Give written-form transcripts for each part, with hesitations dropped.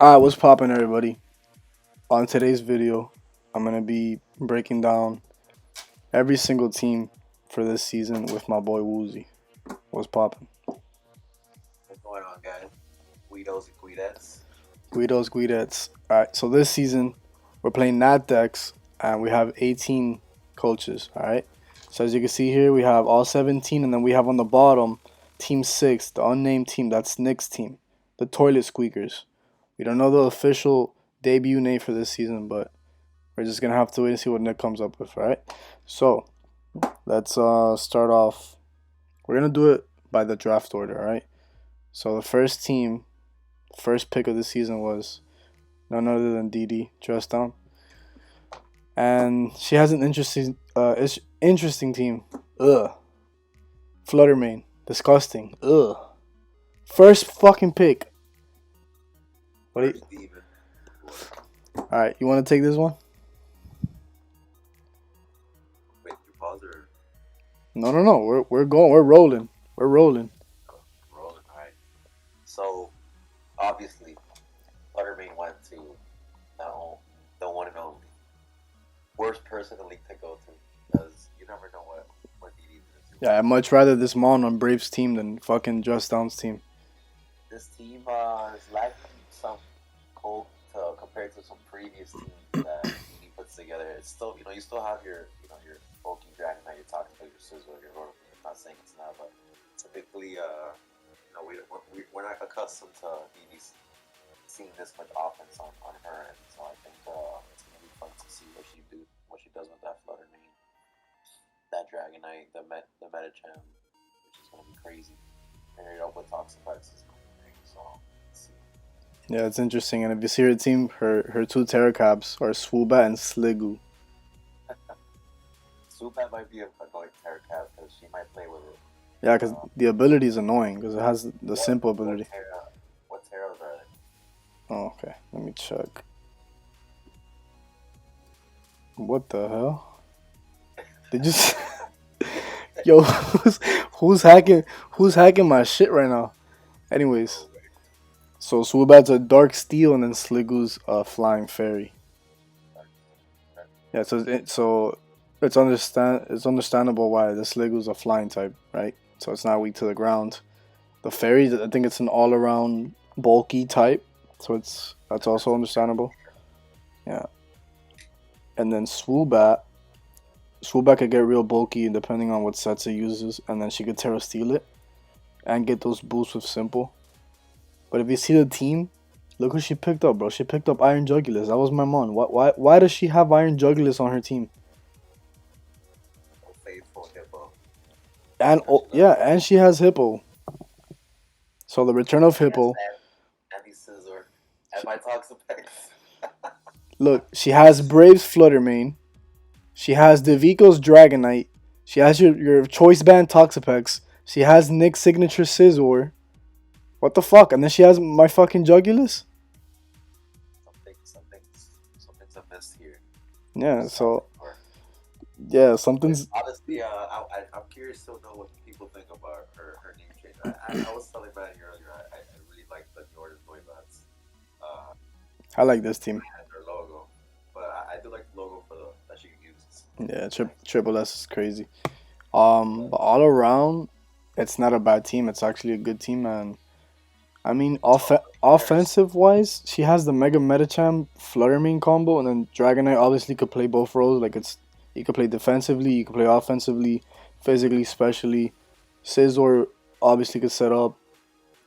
Alright, what's poppin', everybody? On today's video, I'm gonna be breaking down every single team for this season with my boy Woozy. What's poppin'? What's going on, guys? Guidos and Guidettes. Guidos, Guidettes. Alright, so this season, we're playing Nat decks, and we have 18 coaches, alright? So as you can see here, we have all 17, and then we have on the bottom, Team 6, the unnamed team, that's Nick's team, the Toilet Squeakers. We don't know the official debut name for this season, but we're just gonna have to wait and see what Nick comes up with, alright? So let's start off. We're gonna do it by the draft order, alright? So the first team, first pick of the season was none other than Didi dressed down, and she has an interesting team. Ugh, Fluttermane, disgusting. Ugh, first fucking pick. What? All right, you want to take this one? Wait, you pause or No. We're going. We're rolling. We're rolling. rolling? Alright. So, obviously, Butterbean went to the one and only worst person in the league to go to because you never know what he needs to do. Yeah, I'd much rather this Mon on Braves team than fucking Just Down's team. This team is lacking some cold compared to some previous teams that he puts together. It's still, you still have your bulky dragon that you're talking about, your sizzle, your rotor. I'm not saying it's not, but typically, we're not accustomed to BB seeing this much offense on her end. So I think it's gonna be fun to see what she does with that Flutter name, that Dragonite, the Metacham, which is gonna be crazy. Paired up with Toxifies is gonna be great. So let's see. Yeah, it's interesting. And if you see her team, her two Terracabs are Swoobat and Sliggoo. Zubat might be a going Terracat because she might play with it. Yeah, because the ability is annoying because it has the What simple what ability. Terra what Terras are they? Oh, okay. Let me check. What the hell? Did you? Yo, who's hacking? Who's hacking my shit right now? Anyways, No way. so Swoobat's a Dark Steel and then Sliggoo's a Flying Fairy. Yeah, it's understandable why the Sliggoo's a flying type, right? So it's not weak to the ground. The fairy, I think it's an all around bulky type, so that's also understandable. Yeah, and then Swoobat could get real bulky depending on what sets it uses, and then she could Terra Steel it and get those boosts with Simple. But if you see the team, look who she picked up, bro. She picked up Iron Jugulus. That was my mom. Why does she have Iron Jugulus on her team? No faithful hippo. And And oh, yeah, and she has Hippo. So the return of she has Hippo. Andy Scissor and my Toxapex. Look, she has Brave's Fluttermane. She has Deviko's Dragonite. She has your choice band Toxapex. She has Nick's signature Scizor. What the fuck? And then she has my fucking Jugulus? Something's amiss here. Yeah, Something so or yeah, something's honestly, I'm curious to know what people think about her name change. I was telling Manny earlier, I really like the Jordan Noivats uh I like this team. and her logo, but I do like the logo for the that she uses. Yeah, It's nice, Triple S is crazy. but But all around, it's not a bad team. It's actually a good team, and I mean, it's all about comparison. offensive wise, she has the Mega Metacham Fluttermane combo, and then Dragonite obviously could play both roles. Like you could play defensively, you could play offensively, physically, specially. Scizor obviously could set up,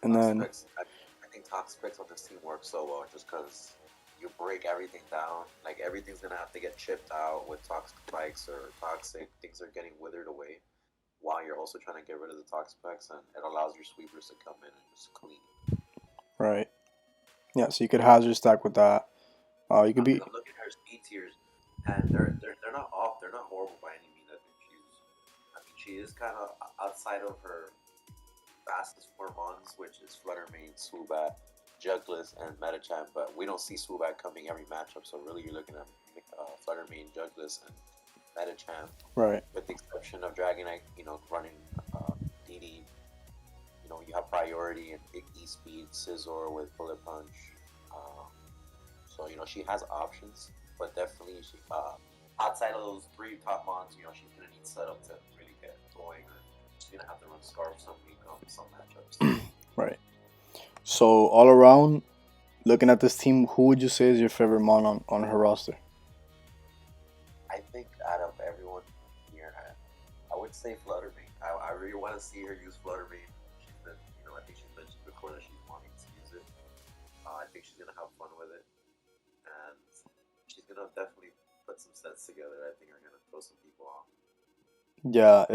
and then Toxapex, I think Toxapex on this team works so well just because you break everything down. Like everything's gonna have to get chipped out with toxic spikes or toxic things are getting withered away, while you're also trying to get rid of the Toxapex, and it allows your sweepers to come in and just clean. right, yeah. So you could hazard stack with that. You could be I'm looking at her speed tiers, and they're not off. They're not horrible by any means. I mean, she is kind of outside of her fastest four mons, which is Fluttermane, Swoobat, Jugless, and Metacham. But we don't see Swoobat coming every matchup, so really you're looking at Fluttermane, Jugless, and Metacham, right. with the exception of Dragonite, running DD. You have priority and big E speed, Scizor with Bullet Punch. she has options, but definitely outside of those three top mons, she's gonna need setup to really get going, or she's gonna have to run Scarf some week some matchups. Right. So all around, looking at this team, who would you say is your favorite mon on her roster? I think out of everyone here, I would say Fluttermane. I really want to see her use Fluttermane. She's been, I think she's mentioned before that she's wanting to use it. I think she's gonna have fun with it, and she's gonna definitely put some sets together. I think are gonna throw some people off. Yeah,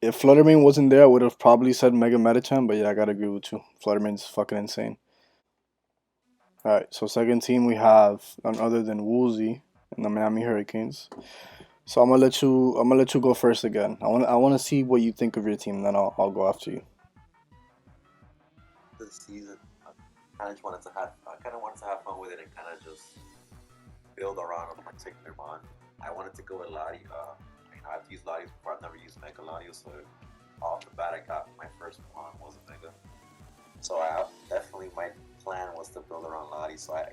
if Fluttermane wasn't there, I would have probably said Mega Metachan, but yeah, I gotta agree with you. Fluttermane's fucking insane. All right, so second team we have none other than Woolsey and the Miami Hurricanes. So I'm gonna let you go first again. I wanna see what you think of your team, then I'll go after you. This season, I kind of wanted to have fun with it and kind of just build around a particular mon. I wanted to go with Lottie. I've used Lottie before. I've never used Mega Lottie, so off the bat, I got my first mon was a Mega. So I definitely my plan was to build around Lottie. So I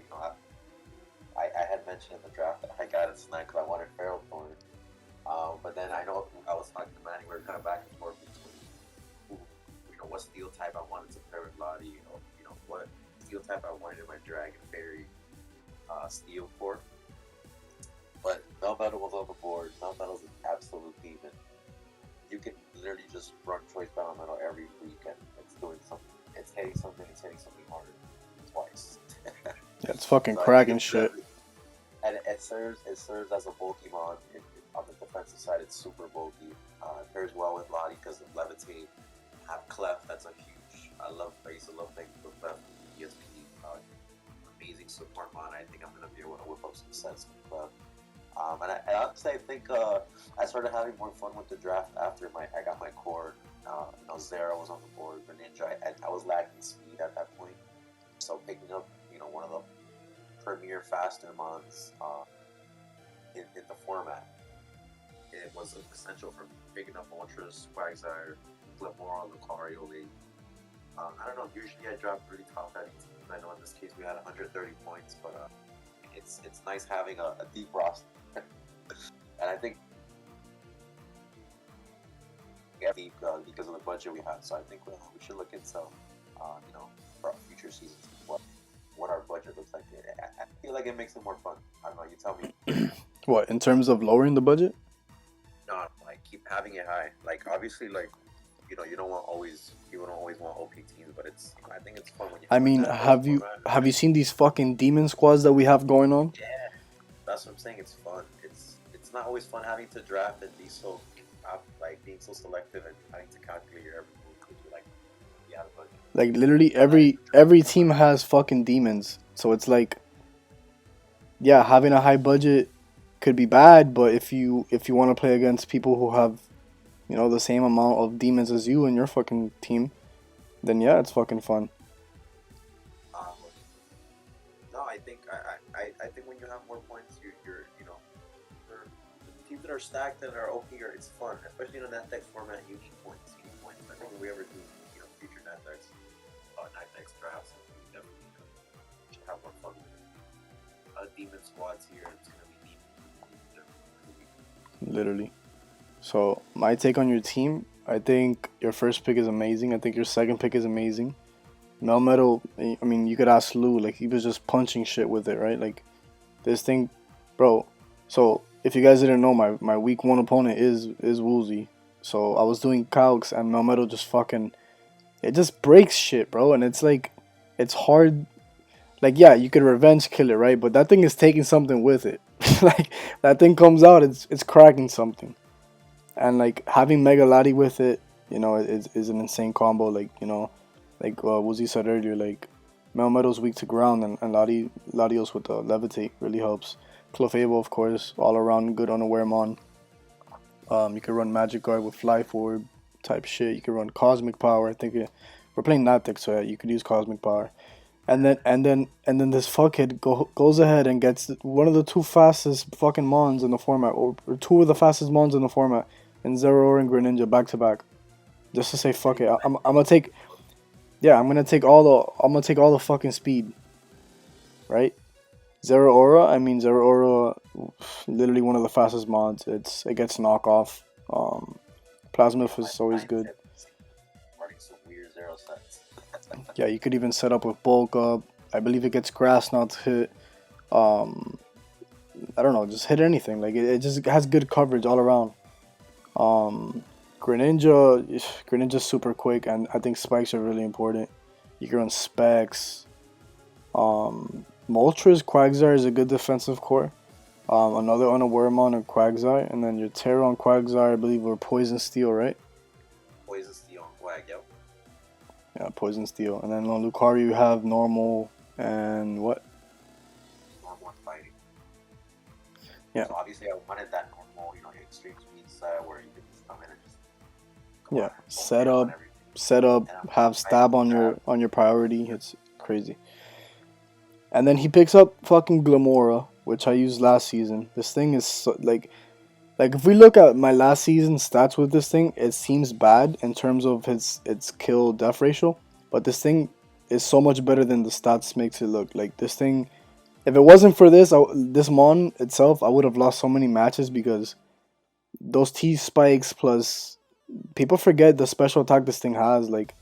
had mentioned in the draft that I got it tonight because I wanted Feral Thorn. But then I know I was talking to Manny. We were kind of back and forth between what steel type I wanted to pair with Lottie. What steel type I wanted in my Dragon Fairy steel for. But Melmetal was on the board. Melmetal's an absolute demon. You can literally just run choice Melmetal every week and it's doing something. It's hitting something. It's hitting something harder twice. Yeah, it's fucking So cracking shit. And it serves as a bulky mon. On the defensive side, it's super bulky. It pairs well with Lottie because of Levitate. Have Clef, that's a huge. I used to love things with Clef, ESP. Amazing support mon. I think I'm gonna be able to whip up some sets with Clef. And honestly, I think I started having more fun with the draft after I got my core. Zera was on the board, the Ninja. I was lacking speed at that point, so picking up one of the premier faster mons in the format, it was essential for picking up Ultras, Quagsire, Flipmore, Lucario League. I don't know. Usually I drop really top heavy teams. I know in this case we had 130 points, but it's nice having a deep roster. And I think deep because of the budget we have. So I think we should look into for future seasons what our budget looks like. I feel like it makes it more fun. I don't know. You tell me. What, in terms of lowering the budget? No, like keep having it high. Like obviously, like you don't always want OP teams, but I think it's fun when you. I mean, have you seen these fucking demon squads that we have going on? Yeah, that's what I'm saying. It's fun. It's not always fun having to draft and be so being so selective and having to calculate your every move because you're like, yeah, but Like literally every team has fucking demons. So it's like, yeah, having a high budget could be bad, but if you want to play against people who have, the same amount of demons as you and your fucking team, then yeah, it's fucking fun. um, no, I think when you have more points, you're for the teams that are stacked and are OP, it's fun, especially in a NetDex format. You need points. I think if we ever do future NetDex drafts, we definitely should have more fun with it. Demon squads here. It's gonna be deep. Literally. So my take on your team, I think your first pick is amazing. I think your second pick is amazing. Melmetal, I mean, you could ask Lou, like he was just punching shit with it, right? Like this thing, bro. So if you guys didn't know, my week one opponent is Woolsey. So I was doing calcs and Melmetal just fucking, it just breaks shit, bro. And it's like, it's hard. Like yeah, you could revenge kill it, right? But that thing is taking something with it. Like that thing comes out, it's cracking something. And like having Mega Lottie with it, is an insane combo. Like like Woozy said earlier, like Melmetal's weak to ground, and Latios with the levitate really helps. Clefable, of course, all around good unaware mon. You can run Magic Guard with Fly Forward type shit. You can run Cosmic Power. I think we're playing Natick, so yeah, you could use Cosmic Power. And then this fuckhead goes ahead and gets one of the two fastest fucking mons in the format, or two of the fastest mons in the format, and Zero and Greninja back to back, just to say fuck it. I'm gonna take, yeah, I'm gonna take all the fucking speed, right? Zero Aura. I mean, Zero Aura, literally one of the fastest mods. It gets knockoff. Um, Plasmif My is always good. mindset is running some weird zero sets. Yeah, you could even set up with bulk up. I believe it gets grass not to hit. Um, I don't know, just hit anything. Like it just has good coverage all around. Um, Greninja, Greninja's super quick, and I think spikes are really important. You can run specs. Moltres, Quagsire is a good defensive core. Another Unaware and Quagsire, and then your Terra on Quagsire, I believe, were Poison Steel, right? Poison Steel on Quag, yo. Yeah, Poison Steel. And then on Lucario, you have normal and what? Normal and fighting. Yeah. So obviously I wanted that normal, extreme speed set where you can just come in and just Yeah, on set up, and have stab on your priority. yeah. It's crazy. And then he picks up fucking Glamora, which I used last season. This thing is so, like if we look at my last season stats with this thing, it seems bad in terms of its kill death ratio, but this thing is so much better than the stats makes it look. Like this thing, if it wasn't for this mon itself, I would have lost so many matches because those T spikes plus people forget the special attack this thing has. Like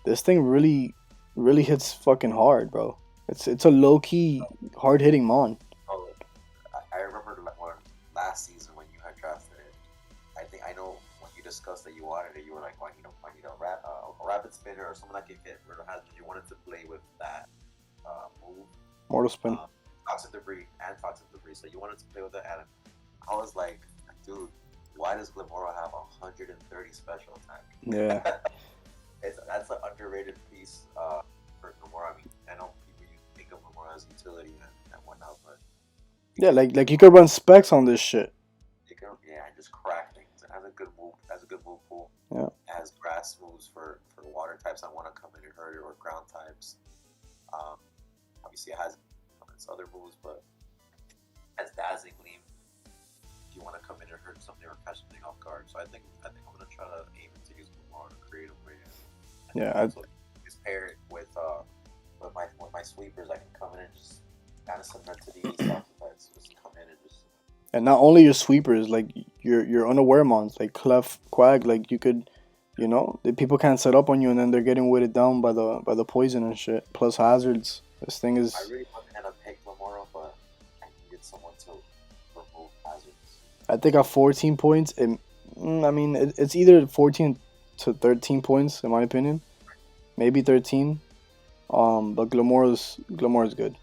this thing really hits fucking hard, bro. It's a low key hard hitting mon. Oh, I remember when last season when you had drafted it. I know when you discussed that you wanted it, you were like, I need a rapid spinner or someone that can hit Murder Hazard. You wanted to play with that move, Mortal spin. Toxic Debris and Toxic Debris. So you wanted to play with that, and I was like, dude, why does Glamora have 130 special attack? Yeah. That's an underrated piece for Glamora. I mean, I know people think of Glamora as utility and whatnot, but Yeah, like you could run specs on this shit. you can and just crack things. It has a good move. Has a good move pool. Yeah. It has grass moves for water types that want to come in and hurt it, or ground types. Obviously, it has its other moves, but as Dazzling Gleam, if you want to come in and hurt something or catch something off guard. So I think I'm gonna try to aim to use Glamora in a creative way. Yeah. Just pair it with my sweepers. I can come in and just kind of similar to these occupies. Just come in and just. And not only your sweepers, like your unaware mons, like Clef, Quag, like you could, the people can't set up on you, and then they're getting weighted down by the poison and shit. Plus hazards. This thing is. I really wanted to pick Glamora, but I needed someone to remove hazards. I think at 14 points, it's either 14 to 13 points in my opinion, maybe 13. But Glamora's good.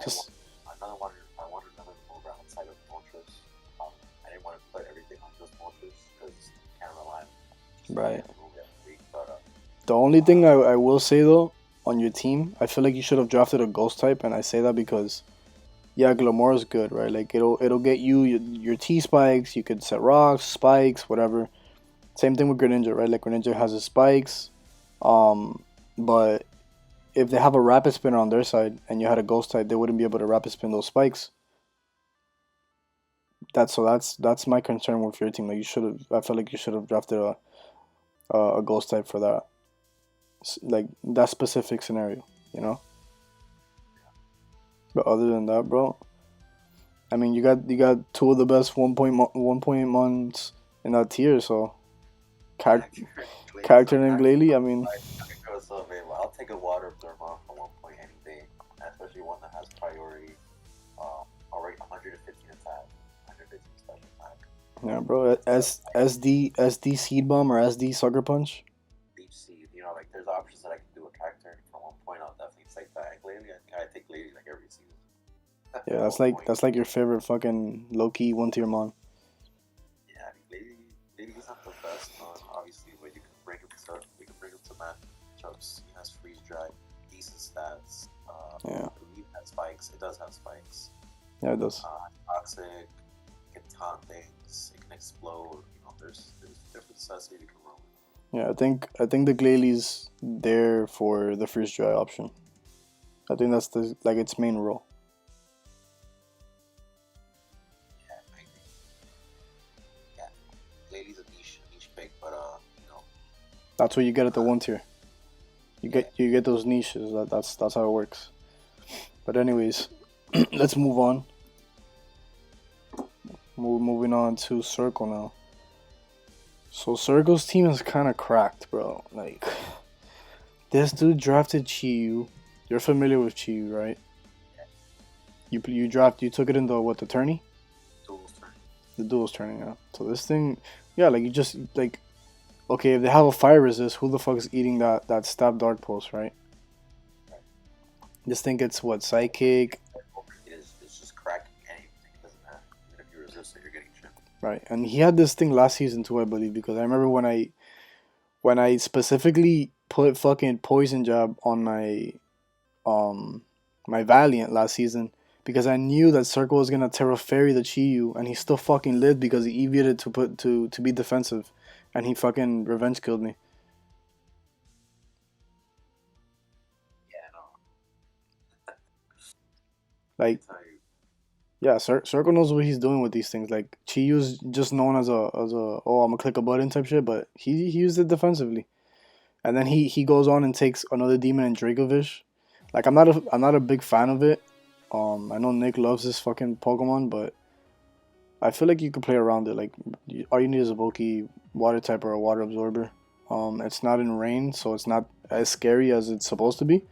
Just I wanted another move outside of Moltres. I didn't want to put everything on just Moltres because you can't rely on right. But The only thing I will say though on your team, I feel like you should have drafted a ghost type, and I say that because yeah, Glamora's good, right? Like it'll get you your T spikes. You could set rocks, spikes, whatever. Same thing with Greninja, right? Like Greninja has his spikes, but if they have a rapid spinner on their side and you had a ghost type, they wouldn't be able to rapid spin those spikes. That's my concern with your team. Like you should have, I feel like you should have drafted a ghost type for that, like that specific scenario. But other than that, bro, I mean, you got two of the best 1.8 months in that tier. So character named Glalie. I mean, I'll take a water thermal for 1 point any day, especially one that has priority. Already 115 attack, 115 special attack. yeah, bro. SD seed bomb or SD sucker punch. Deep seed, like there's options that I can do with character for 1 point. I'll definitely take that. Glalie, I take Glalie like every season. Yeah, that's like your favorite fucking low key 1 tier mon. Yeah, Lady is not the best one, obviously, but you can bring him to matchups. He has freeze dry, decent stats. Yeah. It has spikes. It does have spikes. Yeah, it does. Toxic. It can taunt things. It can explode. There's different stats that you can roll with. Yeah, I think the Glalie there for the freeze dry option. I think that's its main role. Glalie a niche pick, but That's what you get at the 1 tier. You get those niches. That's how it works. But anyways, Let's move on. Moving on to Circle now. So Circle's team is kind of cracked, bro. Like, this dude drafted Chiyu. You're familiar with Chiyu, right? You took it in the tourney? Duels turn. The duel's turning, yeah. So this thing, yeah, like you just like, okay, if they have a fire resist, who the fuck is eating that stab dark pulse, right? Just think it's what psychic, It's just cracking anything. It doesn't matter. Even if you resist it, you're getting chipped. right? And he had this thing last season too, I believe, because I remember when I specifically put fucking poison jab on um my Valiant last season because I knew that Circle was gonna Terra Fairy the Chiyu, and he still fucking lived because he EV'd it to be defensive, and he fucking revenge killed me. Yeah, no. Like, That's how you. yeah, Circle knows what he's doing with these things. Like Chiyu's just known as a oh, I'm gonna click a button type shit, but he used it defensively, and then he goes on and takes another demon and Dracovish. Like I'm not a big fan of it. I know Nick loves this fucking Pokemon, but I feel like you could play around it. Like all you need is a bulky water type or a water absorber. It's not in rain, so it's not as scary as it's supposed to be,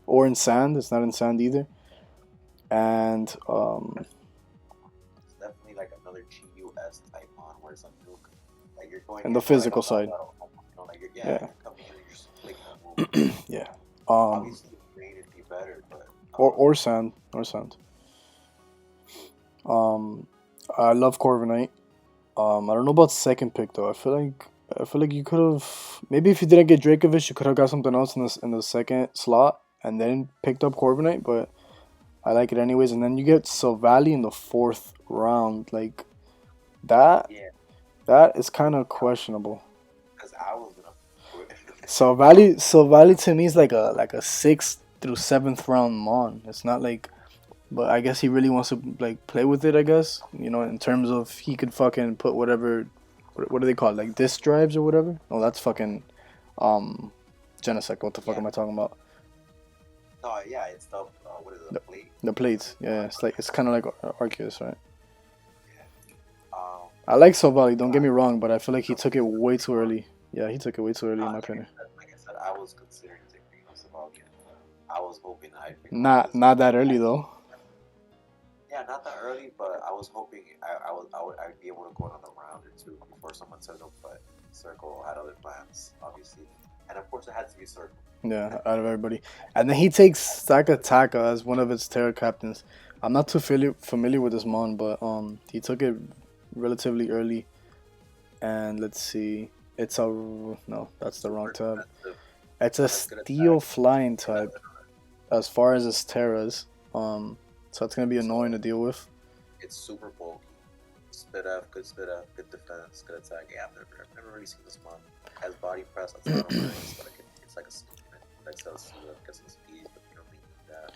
or in sand. It's not in sand either. And It's definitely like another GUS type on where it's like nuke. Like you're going and the in for like physical a side, like yeah, you're coming in and you're just flicking a move. yeah. Um, Obviously, rain would be better, but or sand, or sand. Um, I love Corviknight. I don't know about second pick though. I feel like you could have maybe if you didn't get Dracovish, you could have got something else in the second slot and then picked up Corviknight. But I like it anyways. And then you get Silvally in the fourth round. Like that, yeah, that is kind of questionable. because I was gonna put Silvally to me is like a sixth through seventh round mon. It's not like, but I guess he really wants to like play with it. I guess in terms of he could fucking put whatever, what do they call it? Like disk drives or whatever. No, that's fucking um, Genesect. What the fuck yeah. am I talking about? No, yeah, it's the what is it, the plate? The plates. Yeah, it's kind of like Arceus, right? Yeah. I like Silvally. Don't get me wrong, but I feel like he took it way too early. Yeah, he took it way too early in my opinion. Like I said, I was considering taking Savali. I was hoping I'd pick one of Not his. not that early though. Yeah, not that early, but I was hoping I'd be able to go another round or two before someone took him. But Circle had other plans, obviously, and of course it had to be Circle. Yeah, out of everybody. And then he takes Taka as one of its Terra captains. I'm not too familiar with this mon, but he took it relatively early. And let's see, it's a no, that's the wrong tab. It's a steel flying type as far as its Terras. So it's gonna be annoying to deal with. It's super bulky. Spit up, good defense, good attack. Yeah, I've never really seen this mon. Has body press. That's not nice, but it's like a speed. Like sells gets some speed, but you don't really need that.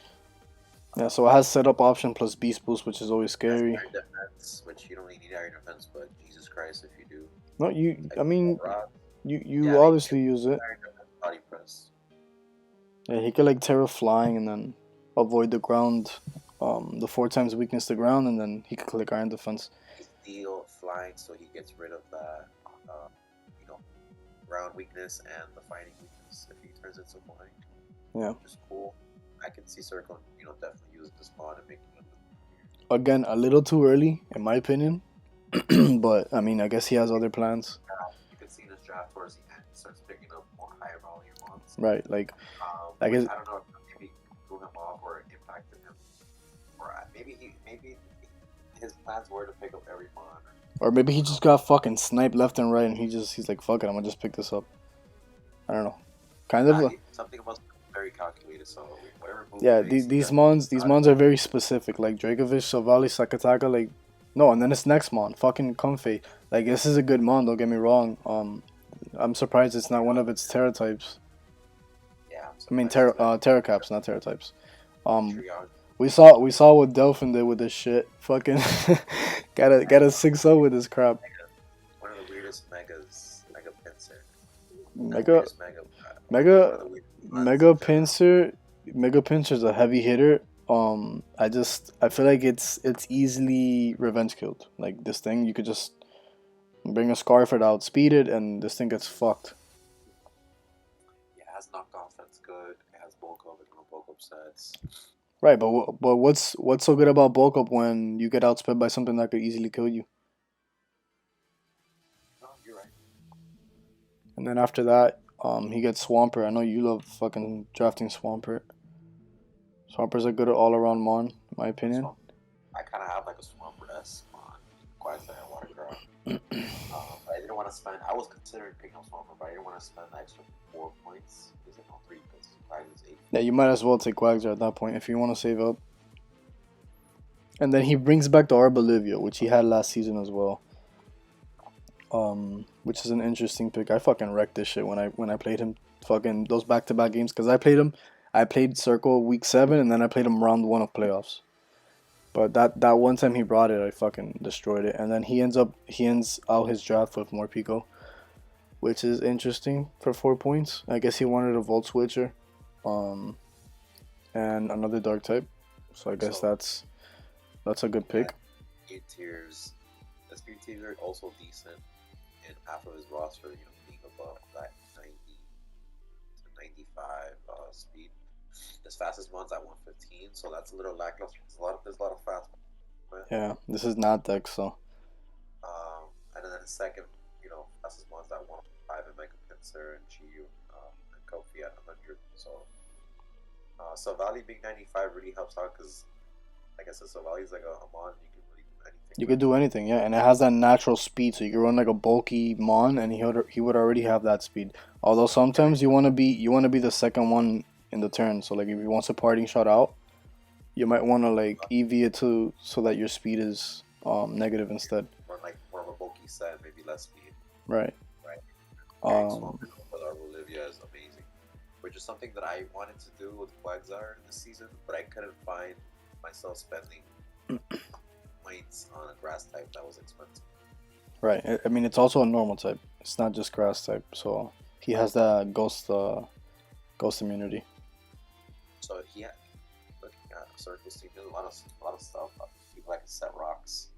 Yeah, so it has setup option plus beast boost, which is always scary. Iron defense, which you don't really need iron defense, but Jesus Christ, if you do. No, I mean, rock, you obviously use it. iron defense, body press. Yeah, he could like Terra flying and then avoid the ground, the 4 times weakness to ground, and then he could click iron defense. Steel flying, so he gets rid of that, you know, ground weakness and the fighting weakness if he turns into flying. Yeah. Which is cool. I can see Circle, definitely using this mod and making it. Again, a little too early, in my opinion. But I mean, I guess he has other plans. You can see this draft towards the end, he starts picking up more higher volume ones. Right, like I don't know if maybe threw him off or impacted him, or maybe his plans were to pick up every mod. or maybe he just got fucking sniped left and right, and he's like, fuck it, I'm gonna just pick this up. I don't know, kind of. Something about very calculated. So whatever move. Yeah, these mons are very specific. Like Dracovish, Silvally, Sakataka, like no, and then it's next mon, fucking Comfey. Like this is a good mon. Don't get me wrong. I'm surprised it's not one of its Terra types. Yeah, I mean Terra caps, not Terra types. Triage. We saw what Delphin did with this shit. Fucking got a 6-0 with this crap. One of the weirdest mega pincer. Mega pincer is a heavy hitter, I feel like it's easily revenge killed. Like this thing, you could just bring a scarf it outspeed it, and this thing gets fucked. Yeah, it has knocked offense good. It has bulk up, it can bulk up sets. Right, but what's so good about bulk up when you get outsped by something that could easily kill you? No, you're right. And then after that, he gets Swampert. I know you love fucking drafting Swampert. Swampert's a good all around mon, in my opinion. Swamp. I kind of have like a Swampert S on Quagsire and Watercraft. I didn't want to spend. I was considering picking up Swampert, but I didn't want to spend the extra 4 points. Is it no 3 because Quagsire is 8? Yeah, you might as well take Quagsire at that point if you want to save up. And then he brings back the Arbolivia, which he had last season as well. Which is an interesting pick. I fucking wrecked this shit when I played him. Fucking those back to back games because I played him. I played Circle week 7 and then I played him round 1 of playoffs. But that one time he brought it, I fucking destroyed it. And then he ends out his draft with Morpeko, which is interesting for 4 points. I guess he wanted a Volt Switcher, um, and another Dark type. So I guess So that's a good pick. speed tiers. The speed tiers are also decent, and half of his roster, being above that 90 to 95 speed. His fastest one's at 115, so that's a little lackluster. There's a lot of fast. Yeah, this is not deck, so And then the second, fastest one's at 105 and Mega Pincer and Chiyu and Kofi at 100. So Valley being 95 really helps out because, like I said, so Valley's like a mon. You can really do anything. you could do anything, yeah. And it has that natural speed, so you can run like a bulky mon, and he would already have that speed. Although sometimes you wanna be the second one in the turn. So like if you want a parting shot out, you might wanna like EV it to so that your speed is negative instead. Run like more of a bulky set, maybe less speed. Right. Right. Um. But our Olivia is amazing, which is something that I wanted to do with Quagsire this season, but I couldn't find myself spending points on a grass type that was expensive. Right. I mean, it's also a normal type. It's not just grass type. So he has that ghost immunity. So looking at Circus team, there's a lot of stuff. People like to set rocks.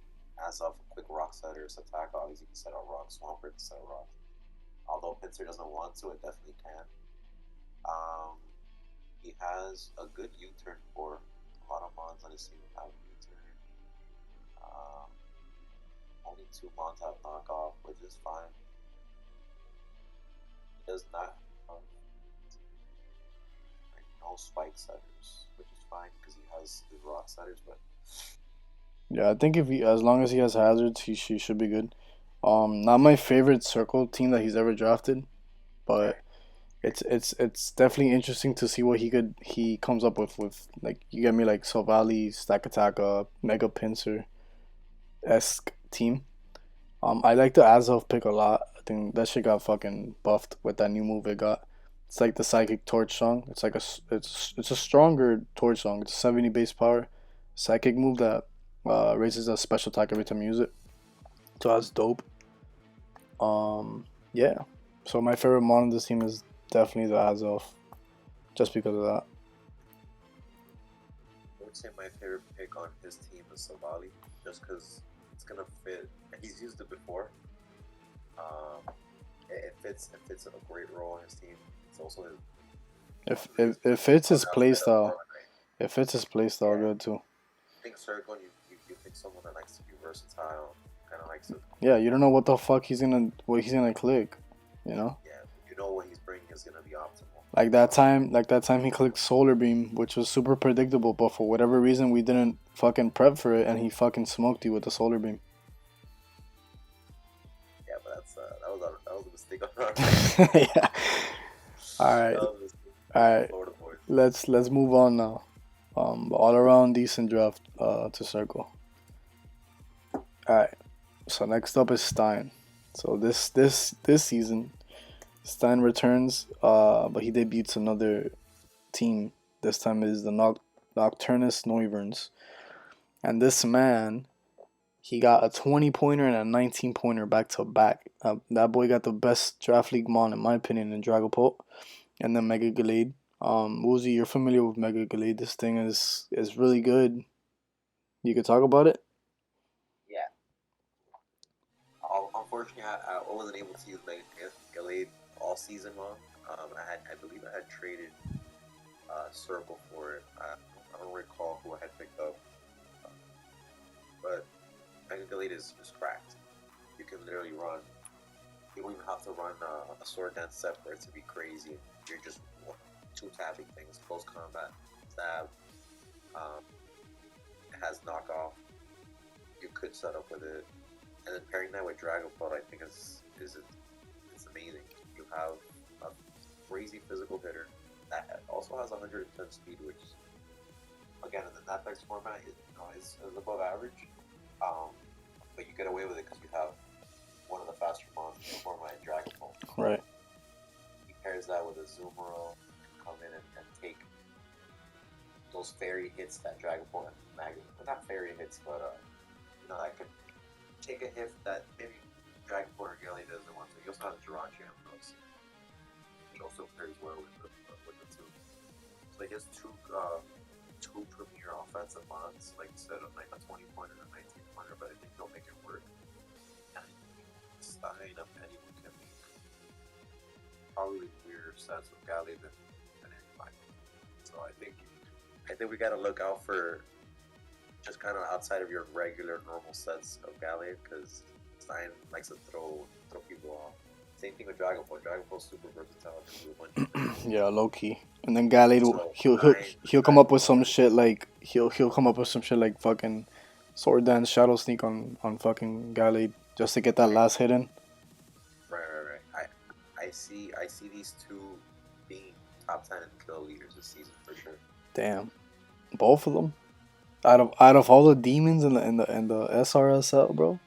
As of quick rock setters attack, obviously you can set a rock. Swampert can set a rock. Although Pincer doesn't want to, it definitely can. He has a good U-turn for a lot of mons on his team have U-turn. Only 2 mons have knockoff, which is fine. He does not have no spike setters, which is fine because he has his rock setters. But Yeah, I think as long as he has hazards, he should be good. Not my favorite circle team that he's ever drafted, but it's definitely interesting to see what he comes up with like you get me like Sovali, Stack Attack, Mega Pincer esque team. I like the Azov pick a lot. I think that shit got fucking buffed with that new move it got. It's like the Psychic Torch song. It's like it's a stronger Torch song. It's 70 base power, psychic move that raises a special attack every time you use it. So that's dope. Yeah. So my favorite mon on this team is definitely the Azov, just because of that. I would say my favorite pick on his team is Savali, just because it's gonna fit. And he's used it before. It fits a great role on his team. It's also his. If fits his playstyle, it fits his playstyle Yeah. good too. I think Circle, you pick someone that likes to be versatile, kind of likes to. Yeah, you don't know what the fuck what he's gonna click, you know. Yeah, you know what he's bringing is gonna be optimal. Like that time he clicked Solar Beam, which was super predictable, but for whatever reason we didn't fucking prep for it, and he fucking smoked you with the Solar Beam. Yeah, but that was a mistake on our part. Yeah. All right, That was a mistake all on right. Florida boys. Let's move on now. All around decent draft to circle. All right. So next up is Stein. So this season, Stein returns, but he debuts another team. This time it is the Nocturnus Noivern, and this man, he got a 20 pointer and a 19 pointer back to back. That boy got the best draft league mon in my opinion in Dragapult, and then Mega Gallade. Woozy, you're familiar with Mega Gallade. This thing is really good. You could talk about it. Yeah. Unfortunately, I wasn't able to use Mega Gallade all season long. I believe I had traded Circle for it. I don't recall who I had picked up, uh, but Mega Gallade is cracked. You can literally run. You don't even have to run a sword dance set for it to be crazy. You're just two tapping things, close combat, stab. Um, it has knockoff. You could set up with it, and then pairing that with Dragon Flood, I think is it's amazing. You have a crazy physical hitter that also has 110 speed, which again in the Napex format is above average. Um, but you get away with it because you have one of the faster monsters in the format in Dragon Ball. Right. He pairs that with a Zoomerl, come in and take those fairy hits that Dragon Ball and Magnet, well, not fairy hits, but I can take a hit that maybe Dragon Ball or Gilly doesn't want to. He also has Jirachi on those. He also pairs well with the two. So he has two premier offensive mods, like instead of like a 20 pointer and a 19 pointer, but I think he'll make it work. And Stein of anyone can make probably weirder sets with Galley than anybody. So I think we gotta look out for just kind of outside of your regular normal sets of Galley because Stein likes to throw people off. Same thing with Dragon Ball. Dragon Ball's super versatile. Can do a bunch of things. Yeah, low key. And then Gallade, So he'll come Dragon up with Ball, some shit like he'll come up with some shit like fucking sword dance shadow sneak on fucking Gallade just to get that right, last hit in. right. I see these two being top 10 in kill leaders this season for sure. Damn, both of them. Out of all the demons in the SRSL, bro.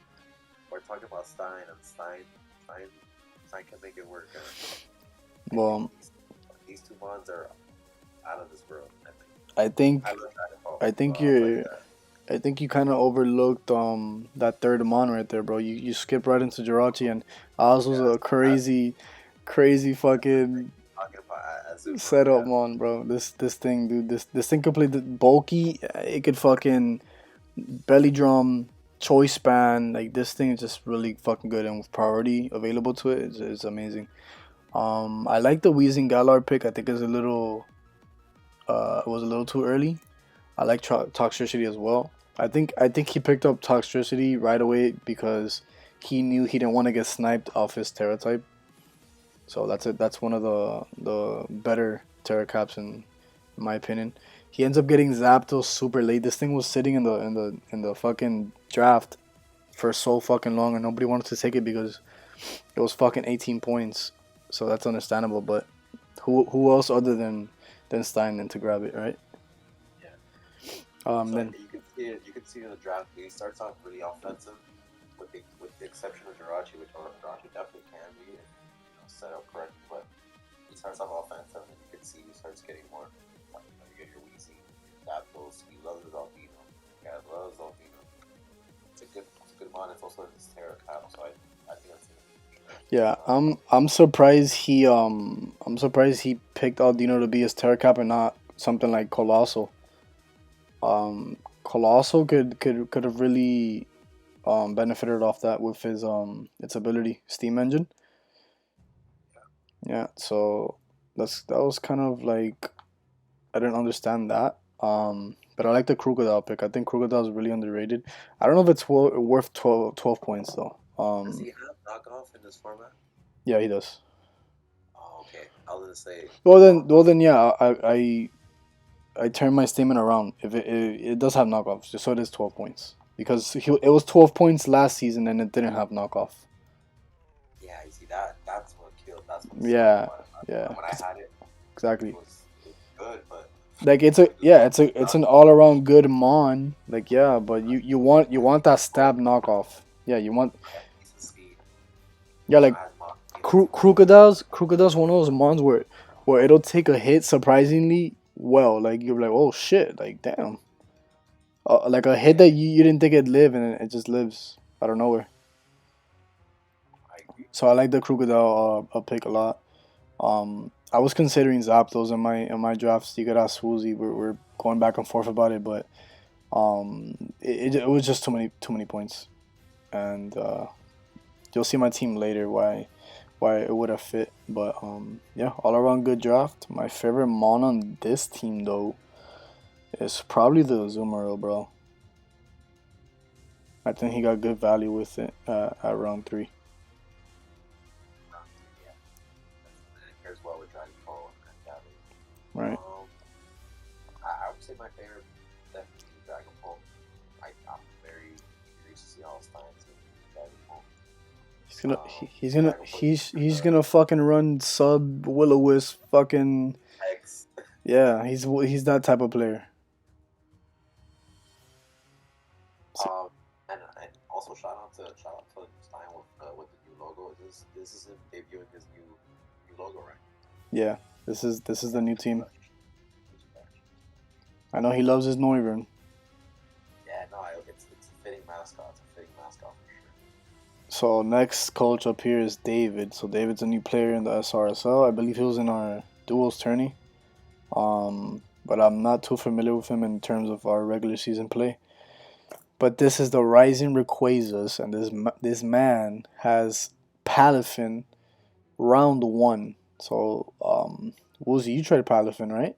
We're talking about Stein, and Stein can make it work. I think Well, these two mods are out of this world. I think I love Dragon Ball, I so think I'll tell you you're that. I think you kind of overlooked that third mon right there, bro. You skipped right into Jirachi, and ours was Yeah, a crazy that's the thing. fucking Talking about Azumarill, setup yeah, mon, bro. This thing, dude. This thing could play the bulky. It could fucking belly drum, choice span. Like this thing is just really fucking good, and with priority available to it, it's amazing. I like the Weezing Galar pick. I think it's a little it was a little too early. I like Toxicity as well. I think he picked up Toxicity right away because he knew he didn't want to get sniped off his Terra type. So that's it. That's one of the better Terra caps in my opinion. He ends up getting Zapdos super late. This thing was sitting in the fucking draft for so fucking long, and nobody wanted to take it because it was fucking 18 points. So that's understandable. But who else other than Stein to grab it, right? yeah. So Then you can see it. You can see in the draft. He starts off really offensive, with the exception of Jirachi, which Jirachi definitely can be set up correctly. But he starts off offensive, and you can see he starts getting more. You get your Weezy, your Zapdos. He loves his Alpino. Yeah, loves Alpino. It's a good mod. It's also his Terra cap, so I think that's yeah, I'm surprised he picked Aldino to be his Terra cap and not something like Colossal. Colossal could have really benefited off that with his its ability Steam Engine. Yeah, so that was kind of like I didn't understand that. But I like the Crocodile pick. I think Crocodile is really underrated. I don't know if it's worth 12 points though. Does he have knockoff in this format? Yeah, he does. Oh, okay. I was gonna say Well then, yeah. I turned my statement around. If it does have knockoffs, so it is 12 points because it was 12 points last season and it didn't have knockoff. yeah. You see that's what killed. That's what sucked Yeah, about it. yeah, When I had it, exactly. it was good, but Like it's when a you yeah, don't have it's an knockoff, all around good mon. Like yeah, but you want that oh, stab knockoff. Yeah, you want yeah, decent speed. yeah Also like has decent speed. Crocodile's one of those mons where it'll take a hit surprisingly well. Like you're like oh shit, like damn, like a hit Yeah, that you didn't think it'd live and it just lives out of nowhere. I agree. So I like the Crocodile pick a lot. I was considering Zapdos in my drafts. You could ask Woozy. We're going back and forth about it, but it was just too many points, and you'll see my team later why it would have fit. But yeah, all around good draft. My favorite mon on this team though is probably the Azumarill, bro. I think he got good value with it at round three. Yeah, it pairs well with Dragon Ball and Gabby. Right. I would say my favorite definitely Dragon Ball. I'm very curious to see all Steins and Dragon Ball. He's gonna fucking run sub will o wisp fucking X. yeah. He's that type of player. And also shout out to Stein with the new logo. This is him debuting his new logo, right? Yeah, this is the new team. I know he loves his Noivern. Yeah, no, it's a fitting mascot. It's a fitting mascot for sure. So next coach up here is David. So David's a new player in the SRSL. I believe he was in our duels tourney. But I'm not too familiar with him in terms of our regular season play. But this is the Rising Rayquazas, and this man has Palafin round one. So Woozy, you tried Palafin, right?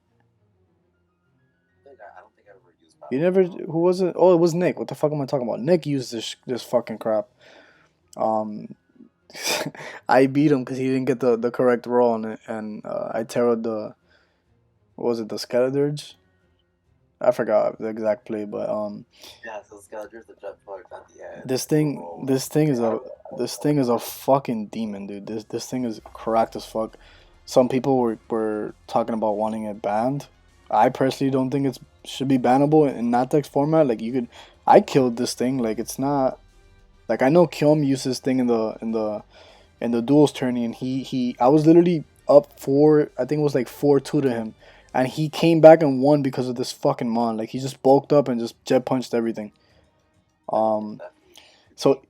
I don't think I ever used You Pablo. never. Who was it? Oh, it was Nick. What the fuck am I talking about? Nick used this fucking crap. Um, I beat him because he didn't get the correct roll on it, and I tarot the what was it, the Skeledirge? I forgot the exact play, but Yeah, so Scaligers the jet plugs at the end. this The thing roll. this thing is Yeah, a this thing is a fucking demon, dude. This thing is cracked as fuck. Some people were talking about wanting it banned. I personally don't think it's should be bannable in Natex format. Like you could, I killed this thing. Like it's not like I know Kyom used this thing in the duels tourney, and he I was literally up four. I think it was like 4-2 to him, and he came back and won because of this fucking mon. Like he just bulked up and just jet punched everything. Um, definitely. so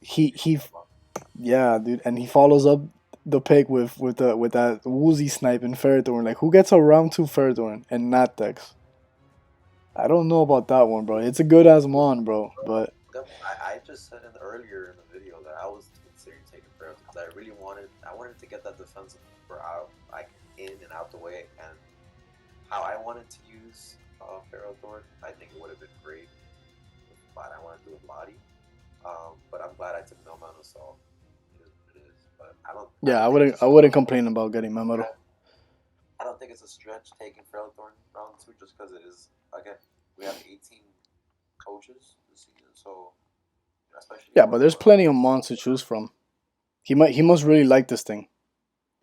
yeah, dude, and he follows up the pick with that woozy snipe in Ferrothorn. Like who gets a round two Ferrothorn and not Dex? I don't know about that one, bro. It's a good ass mon, bro, but I just said earlier in the video that I was considering taking Ferrothorn because I wanted to get that defensive for out like in and out the way, and how I wanted to use Ferrothorn, I think it would have been great, but I wanted to do a body. But I'm glad I took no mana, so it is what it is. But I yeah, don't think it's a I wouldn't complain about getting Mamoru. I don't think it's a stretch taking Ferrothorn round two just because it is again we have 18 coaches this season, so especially Yeah, for but there's plenty of mons to choose from. He must really like this thing.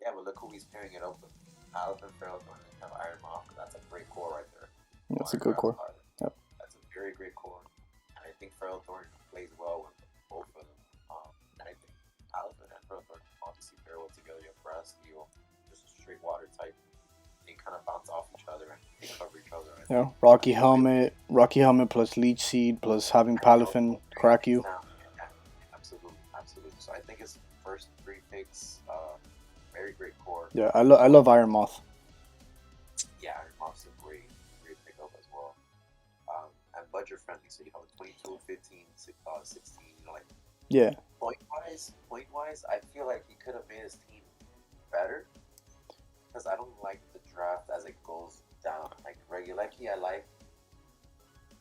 yeah, but look who he's pairing it up with. Alvin Ferrothorn and have Iron Moth. That's a great core right there. That's a Iron good Grass core. Pilot. Yep. That's a very great core. And I think Ferrothorn plays well with both of them. And I think Alvin and Ferrothorn obviously pair well together. You have Grass Steel, just a straight water type. They kind of bounce off each other and they cover each other. I Yeah, think. Rocky Helmet plus Leech Seed plus having Palafin crack you. Yeah, absolutely, absolutely. So I think his first three picks, very great core. Yeah, I love Iron Moth. Yeah, Iron Moth's a great pickup as well. And budget friendly, so you have a 22, 15, 16. You know, like Yeah. point wise, I feel like he could have made his team better because I don't like the draft as it goes down. Like Reguleki, I like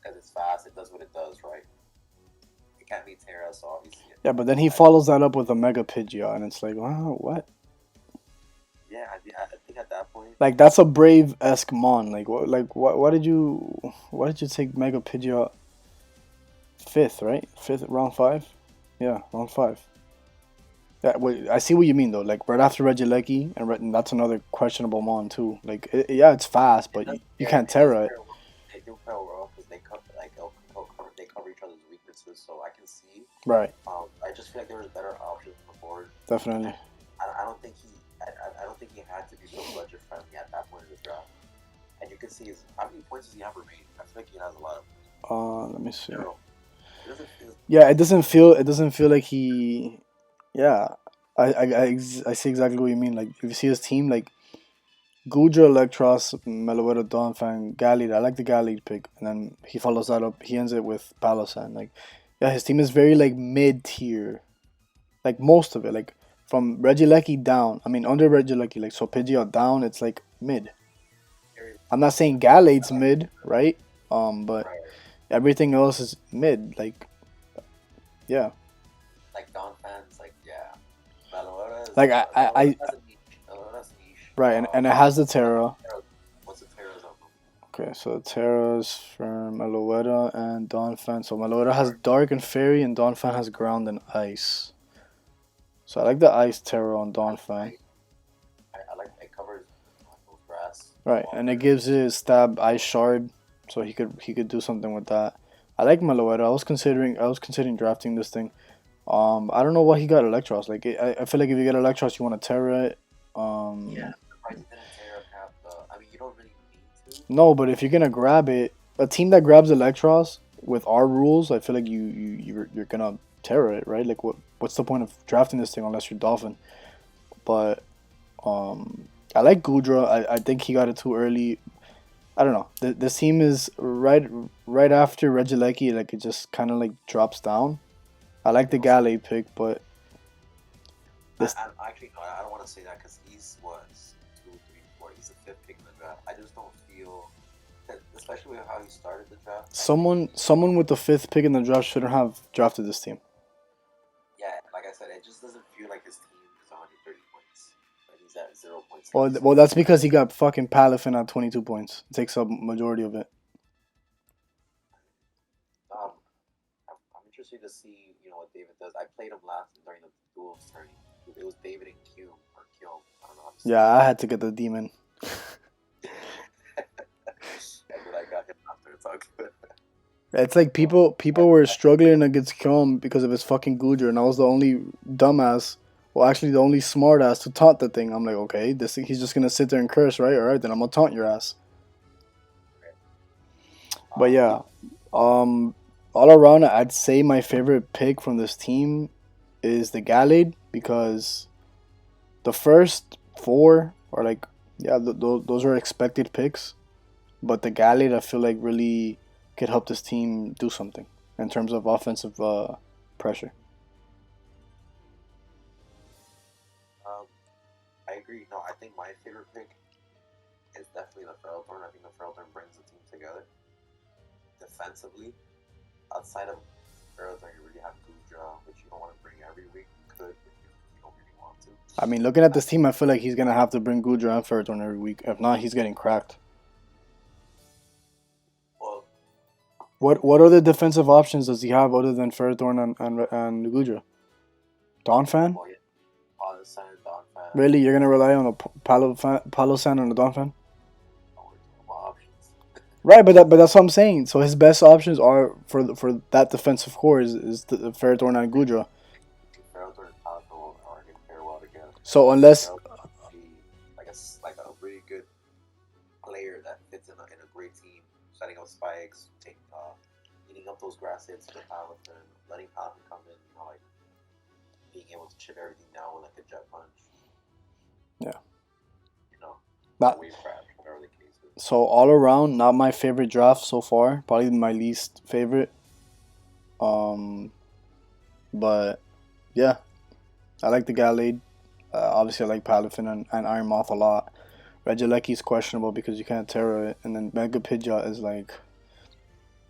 because it's fast. It does what it does, right? It can't be Terra, so obviously. Yeah, but then he follows that up with a Mega Pidgeot, and it's like, wow, what? Yeah, I think at that point, Like that's a Brave esque mon. Like what? Like what? Why did you take Mega Pidgeot fifth? Right, fifth round five. Yeah, round five. Yeah, wait, I see what you mean though. Like right after Regieleki, and that's another questionable mon too. Like yeah, it's fast, but you can't Terra it. they do pair well because they cover they cover each other's weaknesses, so I can see. Right. I just feel like there was better options on the board. Definitely. I don't think I don't think he had to be so budget friendly at that point in the draft. And you can see how many points does he have remaining? I feel like he has a lot of. Let me see. Zero. It doesn't feel. Yeah, it doesn't feel like he. Yeah, I see exactly what you mean. Like if you see his team, like Gudra, Electros, Meloetta, Donphan, Gallied. I like the Gallied pick, and then he follows that up. He ends it with Palosan. Like, yeah, his team is very like mid tier. Like most of it, like from Regieleki down. I mean, under Regieleki, like so Pidgeot down, it's like mid. Very I'm not saying Gallade's like mid, right? But right. everything else is mid. Like, yeah, Like Don fans, like yeah. like Meloetta has a niche. Meloetta has a niche. right, and it has the What's Terra. what's the Terra's of them? Okay, so Terra's from Meloetta and Donphan. So Meloetta has Dark. Dark and Fairy, and Donphan has Ground and Ice. So I like the Ice Terra on I, Donphan. I like it covers those grass, Right, and it water. gives it Stab Ice Shard, so he could do something with that. I like Meloetta. I was considering drafting this thing. I don't know why he got Electros. Like I feel like if you get Electros, you want to Terra it. Yeah, I'm surprised he didn't tear up half the. I mean, you don't really need to. No, but if you're gonna grab it, a team that grabs Electros with our rules, I feel like you're gonna Terra it, right? Like what's the point of drafting this thing unless you're Dolphin? But I like Gudra. I think he got it too early. I don't know. This team is right after Regieleki, like it just kind of like drops down. I like You the know, so Galley pick, but this I actually no, I don't want to say that because he's was two, three, four. He's the fifth pick in the draft. I just don't feel that, especially with how he started the draft. I think someone with the fifth pick in the draft shouldn't have drafted this team. yeah, like I said, it just doesn't feel like his team is 130 points. Like he's at 0 points Well, every well, single that's game. because he got fucking Palafin at 22 points. It takes up majority of it. Um, I'm interested to see what David does. I played him last during the duels tourney. It was David and Q or Kill. I don't know how to say Yeah, it. I had to get the demon. And then I got him after. It's all good. It's like people were struggling against Kyom because of his fucking Gujar, and I was the only dumbass. Well, actually, the only smartass to taunt the thing. I'm like, okay, this he's just gonna sit there and curse, right? All right, then I'm gonna taunt your ass. But Um, yeah, um, all around, I'd say my favorite pick from this team is the Gallade because the first four are like, yeah, those are expected picks, but the Gallade I feel like really could help this team do something in terms of offensive pressure. um, I agree. No, I think my favorite pick is definitely the Feralthorn. I think the Feralthorn brings the team together defensively. Outside of Feralthorn, you really have Gudra, which you don't want to bring every week. You could, but you don't really want to. I mean, looking at Uh, this team, I feel like he's gonna have to bring Gudra and Ferreton every week. If not, he's getting cracked. well, What other defensive options does he have other than Ferreton and Gudra? Donphan? well, yeah, Palosan, Donphan, Really, you're gonna rely on a Palo San and a Donphan? options. Right, but that's what I'm saying. So his best options are for that defensive core is the Ferreton and Gudra. Feralthorn and Palaco are going to pair well together. So I think unless Feralthorn would be like a really good player that fits in a great team, setting up spikes, eating up those grass hits to Paladin, letting Paladin come in, like being able to chip everything down with like a jet punch, yeah, you know, or not wave crash, whatever the case is. so all around not my favorite draft so far. Probably my least favorite. Um, but yeah, I like the Gallade. Obviously, I like Palafin and Iron Moth a lot. Regieleki is questionable because you can't Terra it, and then Mega Pidgeot is like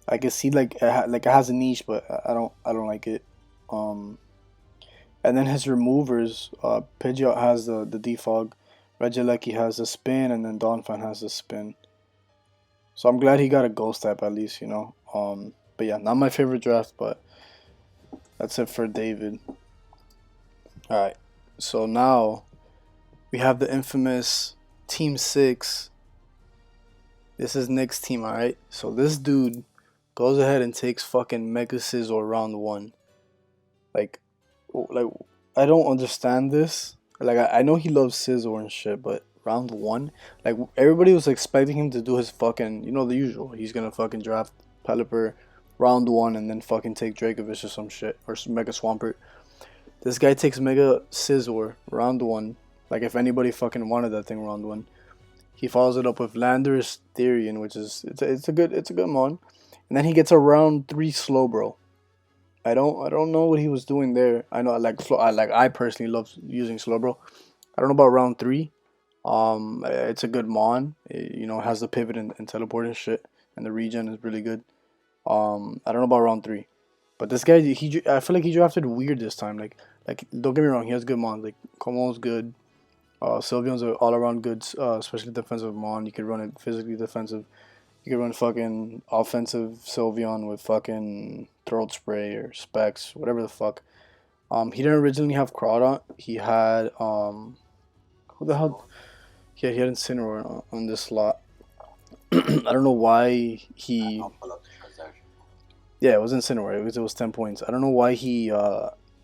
I can see like like it has a niche, but I don't like it. Um, and then his removers, Pidgeot has the defog, Regieleki has the spin, and then Donphan has the spin. So I'm glad he got a ghost type at least, you know. But yeah, not my favorite draft, but that's it for David. All right, so now we have the infamous Team Six. This is Nick's team, all right. So this dude goes ahead and takes fucking Mega Scizor round one. Like, like I don't understand this. Like I know he loves Scizor and shit, but round one, like everybody was expecting him to do his fucking, the usual. He's gonna fucking draft Pelipper round one and then fucking take Dracovish or some shit or Mega Swampert. This guy takes Mega Scizor round one. Like if anybody fucking wanted that thing round one, He follows it up with Landorus Therian, which is it's a good mon. And then he gets a round 3 Slowbro. I don't know what he was doing there. I know I personally love using Slowbro. I don't know about round 3. It's a good mon. It has the pivot and teleport and shit, and the regen is really good. I don't know about round 3, but this guy I feel like he drafted weird this time. Like don't get me wrong, he has good mons. Like Como's good. Sylveon's an all around good, especially defensive mon. You could run it physically defensive. You could run fucking offensive Sylveon with fucking throat spray or specs, whatever the fuck. He didn't originally have Crawdon. He had who the hell? Yeah, he had Incineroar on this slot. I don't know why he. I'll pull up the transaction. Yeah, it was Incineroar. It was 10 points. I don't know why he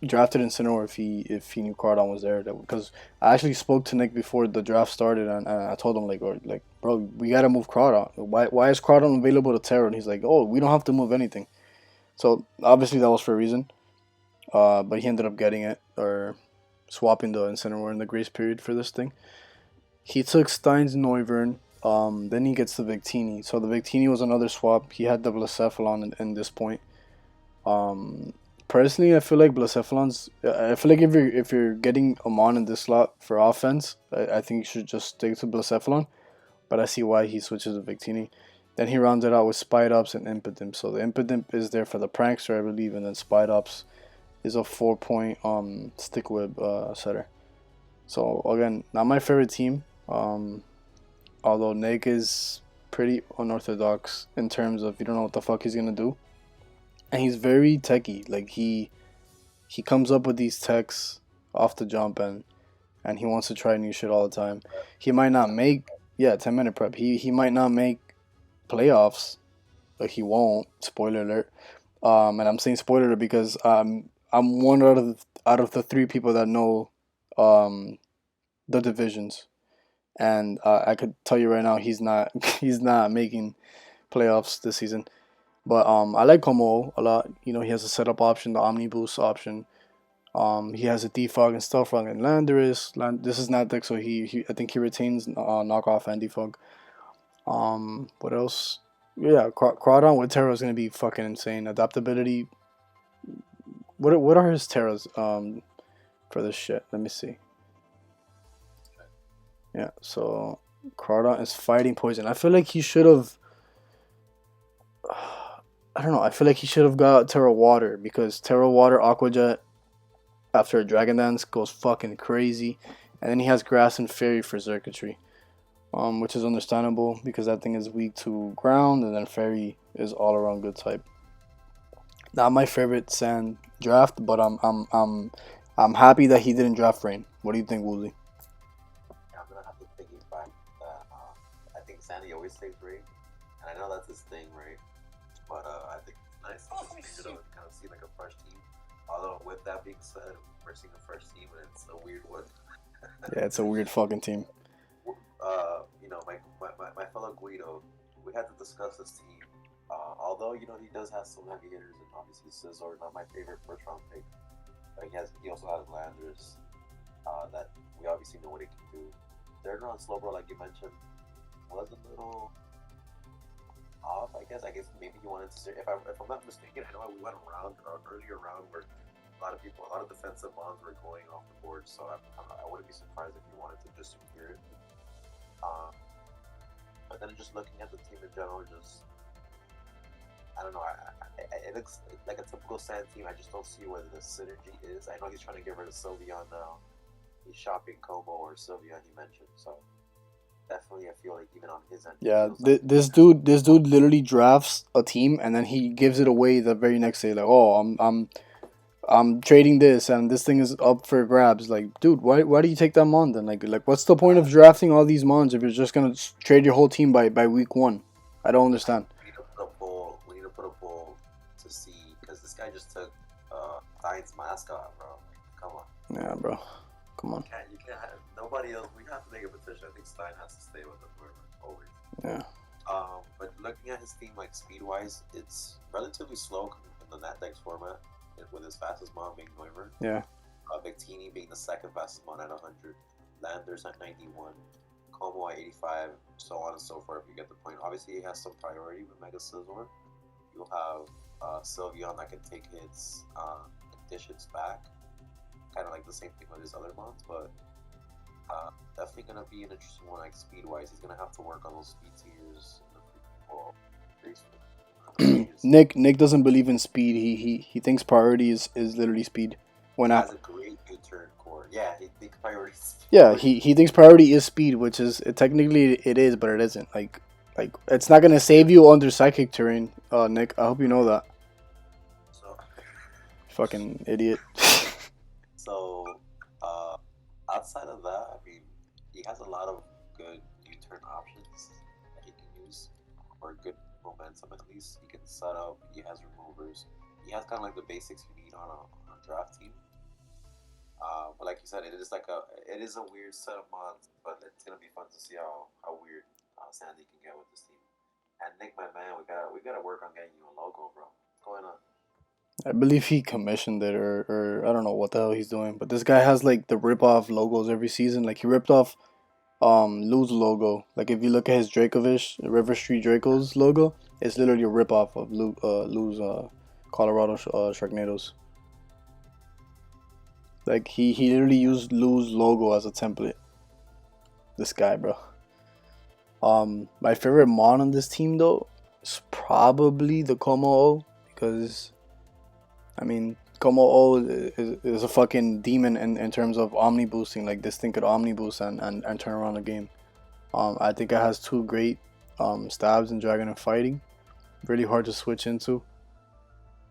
drafted Incineroar if he knew Crawdon was there. Because I actually spoke to Nick before the draft started, and I told him like bro, we gotta move Crawdon. Why is Crawdon available to Terra? And he's like, oh, we don't have to move anything. So obviously that was for a reason. But he ended up getting it or swapping the Incineroar in the grace period for this thing. He took Stein's Noivern. Then he gets the Victini. So the Victini was another swap. He had the Blacephalon in this point. Um, Personally, I feel like Blacephalon's. I feel like if you're getting a mon in this slot for offense, I think you should just stick to Blacephalon. But I see why he switches to Victini. Then he rounds it out with Spite Ups and Impidimp. So the Impidimp is there for the prankster, I believe, and then Spite Ups is a 4 point stick whip setter. So again, not my favorite team. Although Nick is pretty unorthodox in terms of you don't know what the fuck he's gonna do, and he's very techy. Like he comes up with these techs off the jump, and he wants to try new shit all the time. He might not make 10-minute prep. He might not make playoffs, but he won't. Spoiler alert. And I'm saying spoiler alert because I'm one out of the three people that know um the divisions, and I could tell you right now he's not he's not making playoffs this season. But I like Como a lot. He has a setup option, the Omni Boost option. He has a defog and stealth and Landorus. This is not deck, so he I think he retains knockoff and defog. What else? Yeah, Crawdon with Terra is gonna be fucking insane. Adaptability. What are his Terras for this shit? Let me see. Yeah, so Crawdon is fighting poison. I feel like he should have. I don't know. I feel like he should have got Terra Water because Terra Water Aqua Jet after a Dragon Dance goes fucking crazy, and then he has Grass and Fairy for Circuitry, which is understandable because that thing is weak to ground, and then Fairy is all around good type. Not my favorite Sand draft, but I'm happy that he didn't draft Rain. What do you think, Wooly? Yeah, I'm gonna have to piggyback that. I think Sandy always stays great, and I know that's his thing, right? But I think it's nice to kind of see like a fresh team. Although with that being said, we're seeing a fresh team, and it's a weird one. Yeah, it's a weird fucking team. My fellow Guido, we had to discuss this team. Although he does have some heavy hitters, and obviously Scizor, not my favorite first round pick. But he also has Landers that we obviously know what it can do. Third round Slowbro, like you mentioned, was a little off. I guess maybe he wanted to. If I'm not mistaken, I know we went around an earlier round where a lot of defensive bonds were going off the board. So I wouldn't be surprised if he wanted to just secure it. But then just looking at the team in general, I don't know. It looks like a typical Sand team. I just don't see where the synergy is. I know he's trying to get rid of Sylveon now. He's shopping Como or Sylveon he mentioned. So definitely, I feel like even on his end. Yeah, this dude literally drafts a team and then he gives it away the very next day. Like, oh, I'm trading this and this thing is up for grabs. Like, dude, why do you take that mon then? Like what's the point of drafting all these mons if you're just gonna trade your whole team by week 1? I don't understand. We need to put a poll to see because this guy just took Stein's mascot, bro. Come on. Yeah, bro. Come on. You can't have nobody else. We have to make a petition. I think Stein has to stay with them always. Yeah. But looking at his team, like speed wise, it's relatively slow in the Natdex format, with his fastest mon being Noivern. Yeah. Victini being the second fastest mon at 100, Landers at 91, Como at 85, so on and so forth. You get the point. Obviously, he has some priority with Mega Scizor. You'll have Sylveon that can take hits and dish hits back. Kind of like the same thing with his other mons, but definitely going to be an interesting one, like speed wise. He's going to have to work on those speed tiers in the well, Nick doesn't believe in speed. He thinks priority is literally speed. When He I has a great U-turn core. Yeah, he thinks priorities. Yeah, he thinks priority is speed, which is technically it is, but it isn't. Like it's not gonna save you under psychic terrain, Nick. I hope you know that. So, Fucking idiot. so outside of that, I mean, he has a lot of good U-turn options that he can use, or good momentum at least. He can set up. He has removers. He has kind of like the basics you need on a draft team. But like you said, it is a weird set of mods, but it's gonna be fun to see how weird Sandy can get with this team. And Nick, my man, we gotta work on getting you a logo, bro. What's going on? I believe he commissioned it, or I don't know what the hell he's doing. But this guy has like the rip off logos every season. Like he ripped off Lou's logo. Like if you look at his Dracovish River Street Draco's logo, it's literally a rip off of Lou's Colorado Sharknadoes. Like he literally used Lou's logo as a template. This guy, bro. My favorite mon on this team though is probably the Como O, because I mean Como O is a fucking demon in terms of omni boosting. Like this thing could omni boost and turn around the game. I think it has two great stabs in Dragon and Fighting. Really hard to switch into.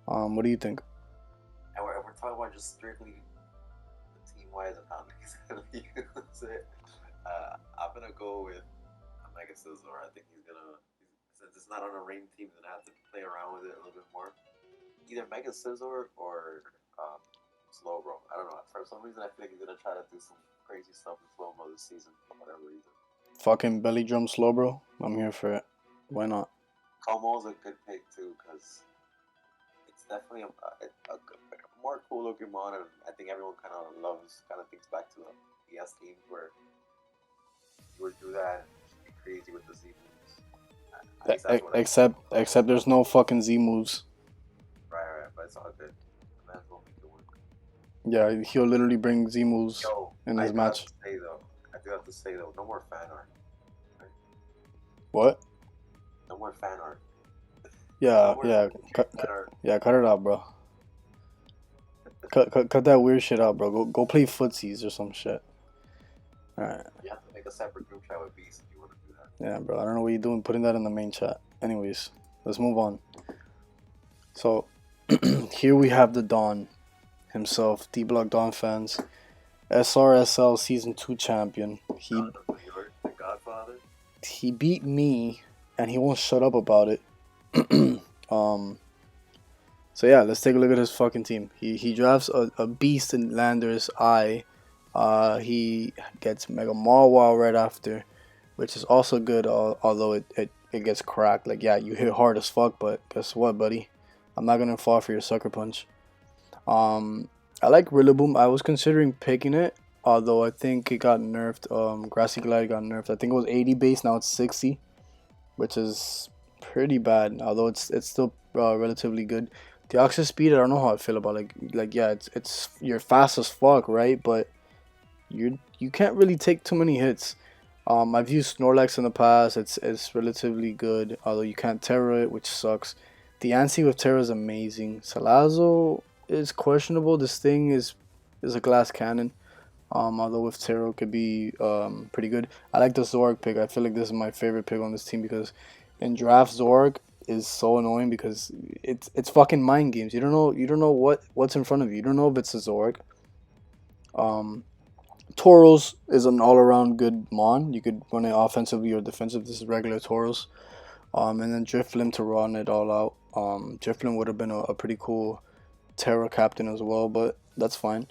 What do you think? And we're talking about just strictly the team wise and how he's gonna use it. I'm gonna go with Mega Scizor. I think since it's not on a rain team, he's gonna have to play around with it a little bit more. Either Mega Scizor or Slowbro. I don't know. For some reason, I feel like he's gonna try to do some crazy stuff in Slowbro this season for whatever reason. Fucking belly drum slow, bro. I'm here for it. Why not? Como's a good pick too because it's definitely a more cool looking mon, and I think everyone kind of thinks back to the ES games where you would do that and just be crazy with the Z moves. At least that's what Except there's no fucking Z moves. right, but it's all good. The man's gonna make it work. Yeah, he'll literally bring Z moves Yo, in his match. I do have to say though, no more fan art. Right? What? No more fan art. Yeah, No more yeah, fan art. yeah. Cut it out, bro. Cut that weird shit out, bro. Go play footsies or some shit. All right. You have to make a separate group chat with Beast if you want to do that. Yeah, bro. I don't know what you're doing putting that in the main chat. Anyways, let's move on. So here we have the Don himself, D Block Don fans, SRSL Season 2 champion. Don of New York, the Godfather. He beat me, and he won't shut up about it. So yeah, let's take a look at his fucking team. He drafts a beast in Lander's Eye. He gets Mega Marwile right after, which is also good, although it gets cracked. Like, yeah, you hit hard as fuck, but guess what, buddy? I'm not gonna fall for your sucker punch. I like Rillaboom. I was considering picking it, although I think it got nerfed. Grassy Glide got nerfed. I think it was 80 base, now it's 60, which is pretty bad. Although it's still relatively good. The Oxys speed, I don't know how I feel about. Like yeah, it's you're fast as fuck, right? But you can't really take too many hits. I've used Snorlax in the past. It's relatively good, although you can't Terra it, which sucks. The Ansi with Terra is amazing. Salazzle is questionable. This thing is a glass cannon. Although with Terra it could be pretty good. I like the Zorg pick. I feel like this is my favorite pick on this team because in draft Zorg is so annoying because it's fucking mind games. You don't know what's in front of you. You don't know if it's a Zorg. Tauros is an all-around good mon. You could run it offensively or defensive. This is regular Tauros. And then Drifblim to run it all out. Drifblim would have been a pretty cool Terra captain as well, but that's fine.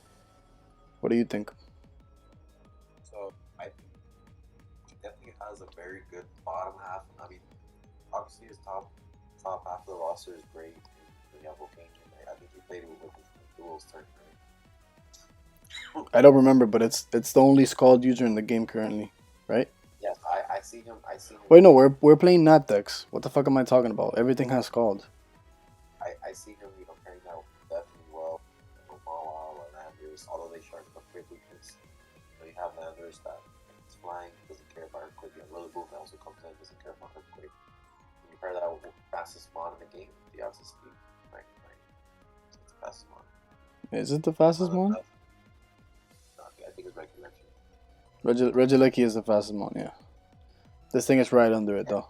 What do you think? So I think he definitely has a very good bottom half. I mean, obviously his top half of the roster is great in the Yellow King. I think he played it with his duels turn, right? I don't remember, but it's the only Scald user in the game currently, right? Yeah, see him. I see him Wait, no, being. we're playing Nat decks. What the fuck am I talking about? Everything has called. I see him, pairing that definitely well. Mawa or Landers, although they sharpen up quickly because you have Landers that is flying, doesn't care about earthquake. You have Lily Boom that also comes in, doesn't care about earthquake. And you pair that with the fastest mon in the game, the outside speed. Right. It's the fastest mon. Is it the fastest one? I think it's Recollection. Regieleki is the fastest one, yeah. This thing is right under it, Yeah, though.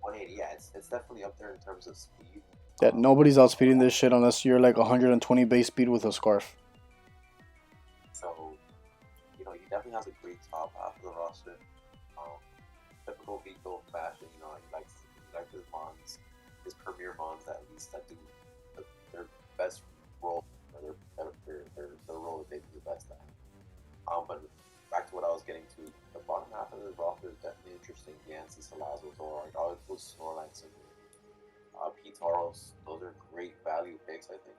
180. Yeah, it's definitely up there in terms of speed. Yeah, nobody's outspeeding this shit unless you're like 120 base speed with a scarf. So, he definitely has a great top half of the roster. Um, Typical Vico fashion, he likes his mons, his premier mons at least that do their best role, or their role that they do the best at. But back to what I was getting to, the bottom half of the roster is definitely interesting. Yancey, Salazar, Zoroark, all those Snorlax and Pitaros, those are great value picks, I think.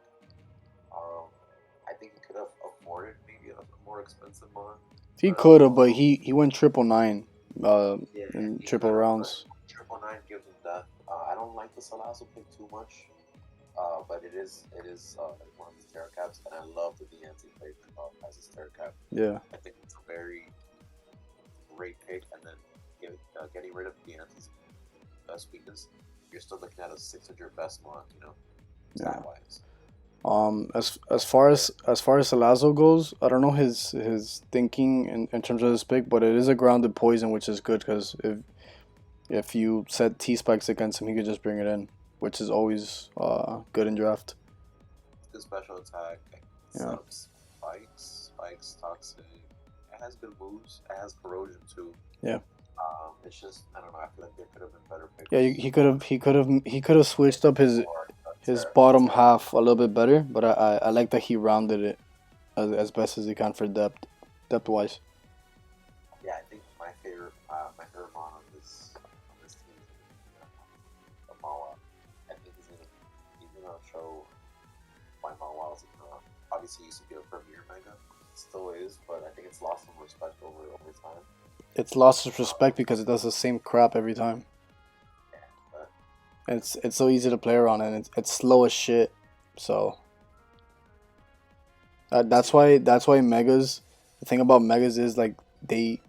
Um, I think he could have afforded maybe a more expensive mon, He but could have, but he went 999 yeah, in he triple could have. But rounds. 999 gives him death. I don't like the Salazo pick too much, but it is one of his Terra caps, and I love the Diancie pick as his Terra cap. Yeah. I think it's a very great pick, and then getting rid of Diancie's best weakness, you're still looking at a 600 best mon, Yeah. stat wise. As far as Salazo goes, I don't know his thinking in terms of his pick, but it is a grounded poison, which is good because if you set T spikes against him, he could just bring it in, which is always good in draft. Good special attack, Yeah. spikes, toxic. It has good moves. It has corrosion too. Yeah. It's just I don't know. I feel like there could have been better picks. Yeah, he could have switched up his Terra, bottom Terra. half a little bit better, but I like that he rounded it as best as he can for depth wise. Yeah, I think my favorite mon on this team is gonna be Mawa. I think he's gonna show why Mawa is obviously used to be a premier mega, still is, but I think it's lost some respect over time. It's lost its respect because it does the same crap every time. Yeah, but It's so easy to play around and it's slow as shit. So that's see, why megas. The thing about megas is like they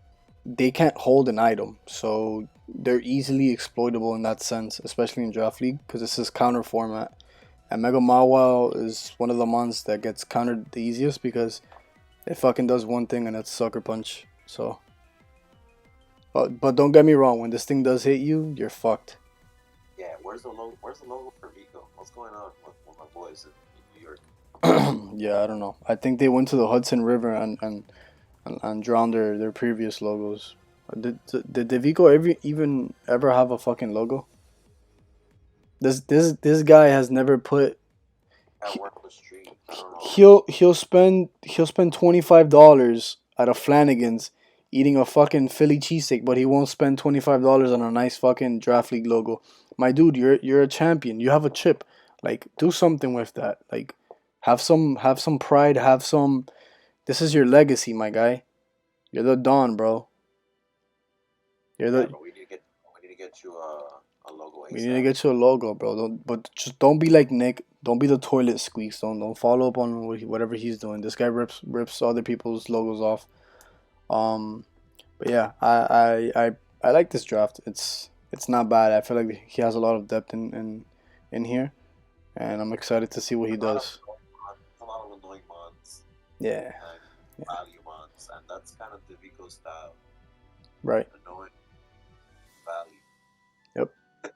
can't hold an item, so they're easily exploitable in that sense, especially in draft league because this is counter format. And Mega Mawile is one of the mons that gets countered the easiest because it fucking does one thing and it's Sucker Punch. So, but don't get me wrong, when this thing does hit you, you're fucked. yeah, where's the logo? Where's the logo for Vico? What's going on with my boys in New York? Yeah, I don't know. I think they went to the Hudson River and drowned their previous logos. Did Vico ever have a fucking logo? This guy has never put. At work on the street. I don't know. He'll spend $25 at a Flanagan's eating a fucking Philly cheesesteak, but he won't spend $25 on a nice fucking draft league logo. My dude, you're a champion. You have a chip. Like, do something with that. Like, have some pride. Have some. This is your legacy, my guy. You're the Don, bro. You're Yeah, the. but we need to get you a logo We need to ASAP. get you a logo, bro. But just don't be like Nick. Don't be the toilet squeaks. Don't follow up on whatever he's doing. This guy rips other people's logos off. Um, but yeah, I like this draft. It's not bad. I feel like he has a lot of depth in here, and I'm excited to see what he does. A lot of annoying mons Yeah, and yeah, value mons, and that's kind of the Vico style. right. Annoying value. Yep.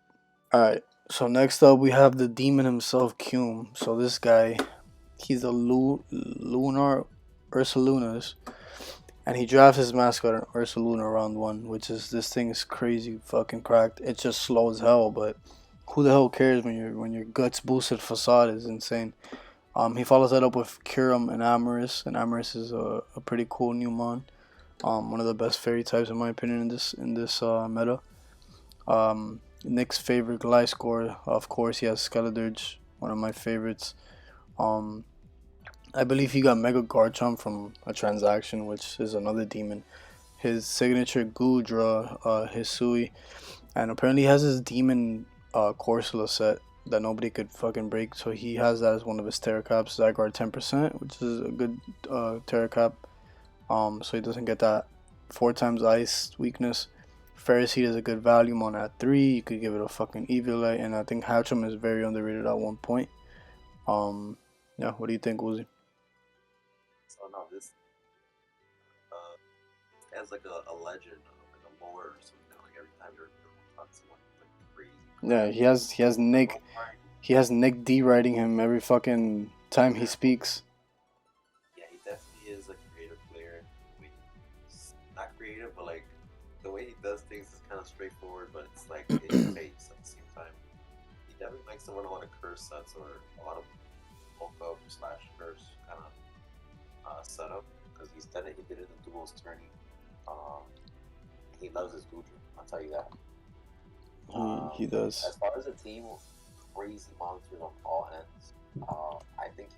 All right. So next up we have the demon himself, Cume. So this guy, he's a lunar Ursalunas, and he drafts his mascot in Ursaluna round one, which is this thing is crazy fucking cracked. It's just slow as hell, but who the hell cares when your guts boosted facade is insane. He follows that up with Curum and Amorous, and Amorous is a pretty cool new mon. One of the best fairy types in my opinion in this meta. Nick's favorite Gliscor, of course, he has Skeledirge, one of my favorites. Um, I believe he got Mega Garchomp from a transaction, which is another demon. his signature Gudra, Hisui, and apparently he has his demon Corsola set that nobody could fucking break. So he has that as one of his Terra Caps. Zygarde 10%, which is a good Terra Cap. So he doesn't get that 4 times ice weakness. Ferris Heat is a good value on at 3. You could give it a fucking Eviolite, and I think Hatcham is very underrated at 1 point. Yeah, what do you think, Uzi? So no, this uh, has like a legend, like a lore or something. Like every time you're on someone like crazy Yeah, crap. he has Nick D writing him every fucking time he speaks. Yeah, he definitely is a creative player. I mean, he's not creative, but like the way he does things is kind of straightforward, but it's like in your face at the same time. He definitely likes to run a lot of curse sets or a lot of bulk up slash curse kind of setup because he did it in duels tourney. Um, he loves his Gucci. I'll tell you that. He does. As far as a team, crazy monsters on all ends. I think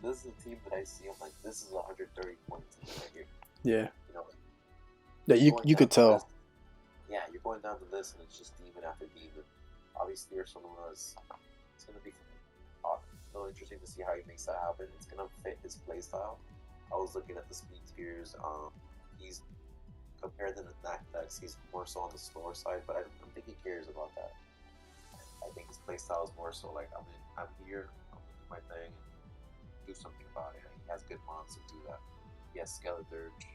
this is a team that I see. I'm like, this is a 130-point team right here. Yeah. You know, Yeah, you could tell. Yeah, you're going down the list and it's just demon after demon. Obviously, Ursaluna's it's gonna be so interesting to see how he makes that happen. It's gonna fit his playstyle. I was looking at the speed tiers. He's compared to the Knack decks, he's more so on the slower side, but I don't think he cares about that. I think his playstyle is more so like I'm here, I'm gonna do my thing, and do something about it. And he has good mons to do that. He has Skeledirge,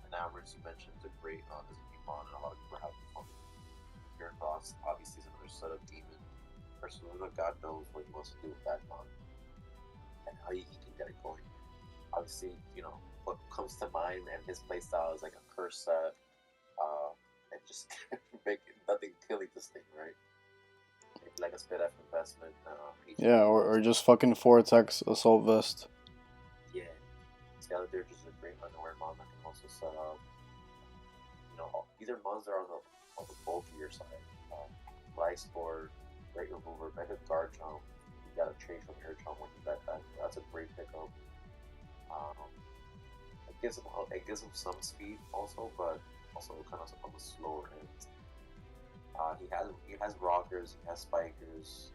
and Amorous you mentioned is a great this is mon, and a lot of people have fun. Your thoughts? Obviously, is another set of demon. Persona, God knows what he wants to do with that mon, and how he can get it going. Obviously, what comes to mind, and his playstyle is like a curse set, and just make nothing killing this thing, right? Maybe like a spit F investment. Yeah, or just fucking 4 attacks assault vest. Yeah, Skeledirge is a great underwear mon that can also set up. Either mons are on the bulkier side. Rice Board, Great Remover, Mega Guard Jump. You got a trade from Air Jump when you bet that. That's a great pickup. Um, it gives him some speed also, but also kind of on the slower end. He has rockers, he has spikers.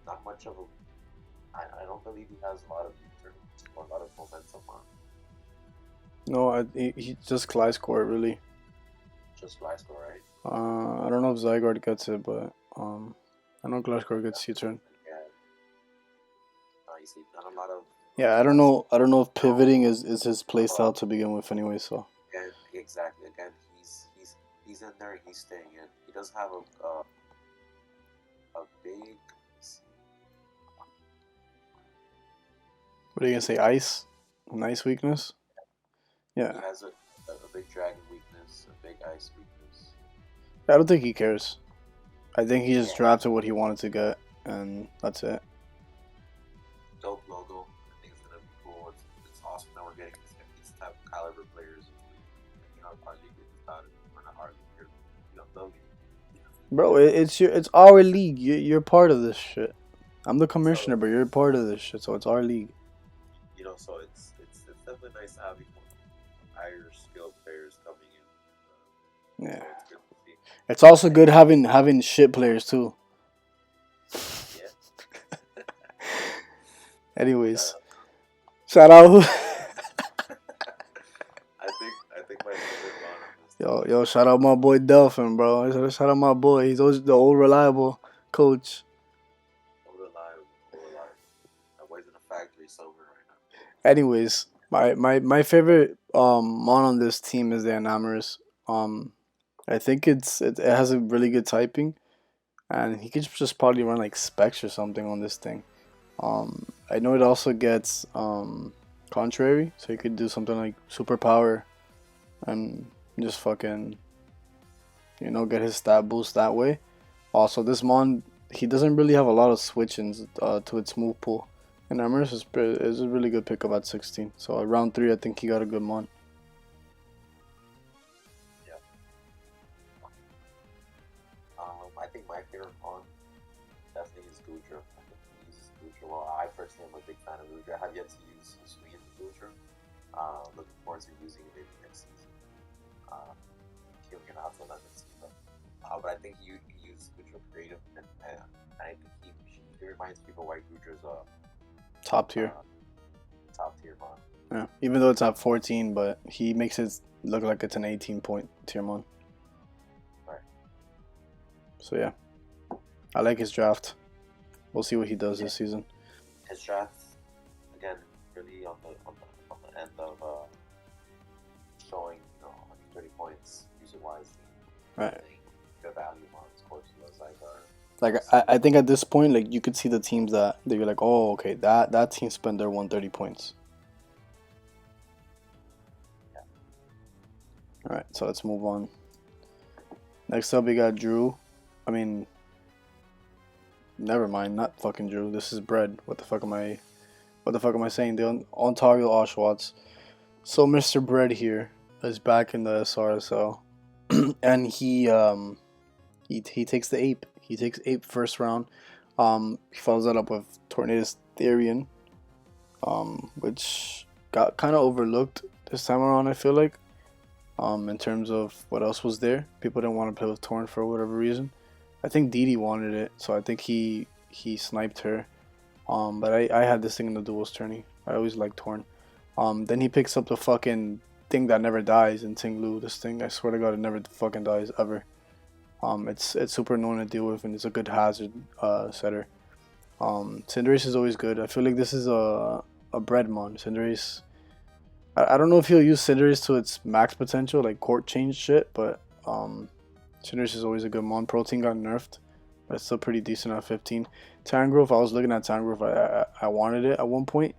Not much of a. I don't believe he has a lot of U-turn or a lot of momentum on. No, he just Gliscor really. Just Gliscor, right? I don't know if Zygarde gets it, but I know Gliscor gets U-turn. Yeah. You see, not a lot of. Yeah, I don't know. I don't know if pivoting is his playstyle to begin with, anyway. So. Yeah, exactly. Again, he's in there. He's staying in. He does have a big. What are you gonna say? Ice, nice weakness. Yeah. He has a big dragon weakness, a big ice weakness. I don't think he cares. I think he just drafted what he wanted to get, and that's it. Dope logo. I think it's gonna be cool. It's awesome that we're getting these type of caliber players. Our league is started. We're not our league. The league. Bro, it's our league. You're part of this shit. I'm the commissioner, but you're part of this shit, so it's our league. So it's definitely nice to have higher skilled players coming in. Yeah. So it's also good having shit players too. Yeah. Anyways, shout out. I think my favorite Yo, shout out my boy Delphin, bro. Shout out my boy. He's always the old reliable coach. Reliable. That boy's in a factory somewhere right now. Anyways, my favorite mon on this team is the Anamoris. I think it has a really good typing, and he could just probably run like specs or something on this thing. I know it also gets contrary, so you could do something like superpower, and just fucking, get his stat boost that way. Also, this mon, he doesn't really have a lot of switch-ins to its move pool. And Amherst is a really good pickup at 16. So at round 3, I think he got a good mon. Yeah. I think my favorite mon definitely is Gudra. I think he uses Gudra well. I personally am a big fan of Gudra. I have yet to use Sui in Gudra. Looking forward to using it maybe next season. but I think he used Goodra creative, and I think he reminds people why Goodra's Top tier. top tier mon. Yeah. Even though it's at 14, but he makes it look like it's an 18-point tier mon. Right. So yeah, I like his draft. We'll see what he does this season. His draft, again, really on the end of showing 130 points user wise. Right. Good value mons, of course, he was like I think at this point, like you could see the teams that you're like, oh, okay, that team spent their 130 points. Yeah. All right, so let's move on. Next up, we got Drew. I mean, never mind, not fucking Drew. This is Bread. What the fuck am I saying? The Ontario Oshawots. So Mr. Bread here is back in the SRSL, and he takes the ape. He takes ape first round. He follows that up with Tornadus Therian, which got kind of overlooked this time around. I feel like, in terms of what else was there, people didn't want to play with Torn for whatever reason. I think Didi wanted it, so I think he sniped her. But I had this thing in the duels tourney. I always liked Torn. Then he picks up the fucking thing that never dies in Tinglu. This thing, I swear to God, it never fucking dies ever. It's super annoying to deal with, and it's a good hazard setter. Cinderace is always good. I feel like this is a bread mon. Cinderace. I don't know if he'll use Cinderace to its max potential, like court change shit, but Cinderace is always a good mon. Protein got nerfed, but it's still pretty decent at 15. Tangrowth, I was looking at Tangrowth. I wanted it at one point,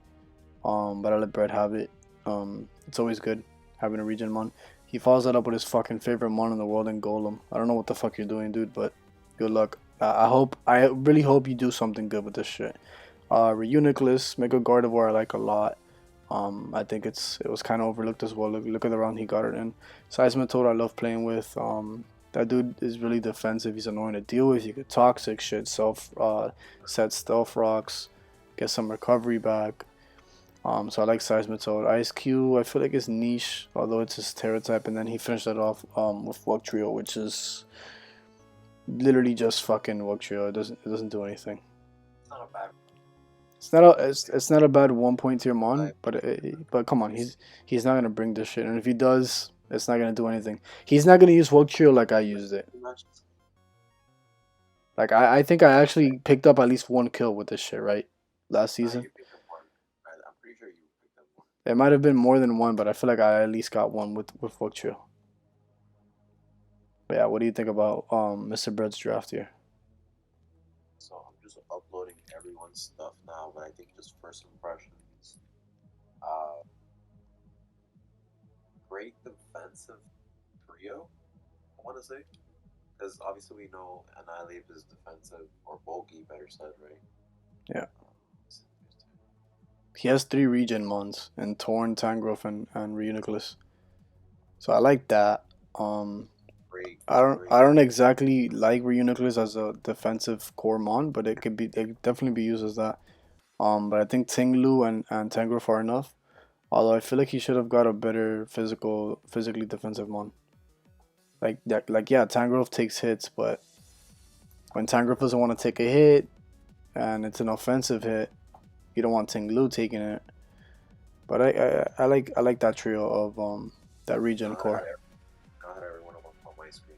but I let Bread have it. It's always good having a regen mon. He follows that up with his fucking favorite mon in the world in Golem. I don't know what the fuck you're doing, dude, but good luck. I really hope you do something good with this shit. Reuniclus, Mega Gardevoir, I like a lot. I think it was kind of overlooked as well. Look at the round he got it in. Seismitoad, I love playing with. That dude is really defensive. He's annoying to deal with. You could toxic shit, set stealth rocks, get some recovery back. So I like Seismitoad. Ice Cube, I feel like it's niche, although it's his Terra type, and then he finished that off with Wugtrio, which is literally just fucking Wugtrio. It doesn't do anything. It's not a bad. It's not a bad 1 point tier mon, but come on, he's not gonna bring this shit, and if he does, it's not gonna do anything. He's not gonna use Wugtrio like I used it. Like I think I actually picked up at least one kill with this shit, right? Last season. I'm pretty sure you picked up one. It might have been more than one, but I feel like I at least got one with Wugtrio. But yeah, what do you think about Mr. Bread's draft here? So I'm just uploading everyone's stuff now, but I think just first impressions. Great defensive trio, I want to say, because obviously we know Annihilate is defensive, or bulky, better said, right? Yeah. He has 3 regen mons and Torn, Tangrowth, and Reuniclus. So I like that. I don't exactly like Reuniclus as a defensive core mon, but it could definitely be used as that. But I think Tinglu and Tangrowth are enough. Although I feel like he should have got a better physically defensive mon. Like yeah, Tangrowth takes hits, but when Tangrowth doesn't want to take a hit and it's an offensive hit, you don't want Tinglu taking it. But I like that trio of that regen core. I had everyone on my screen.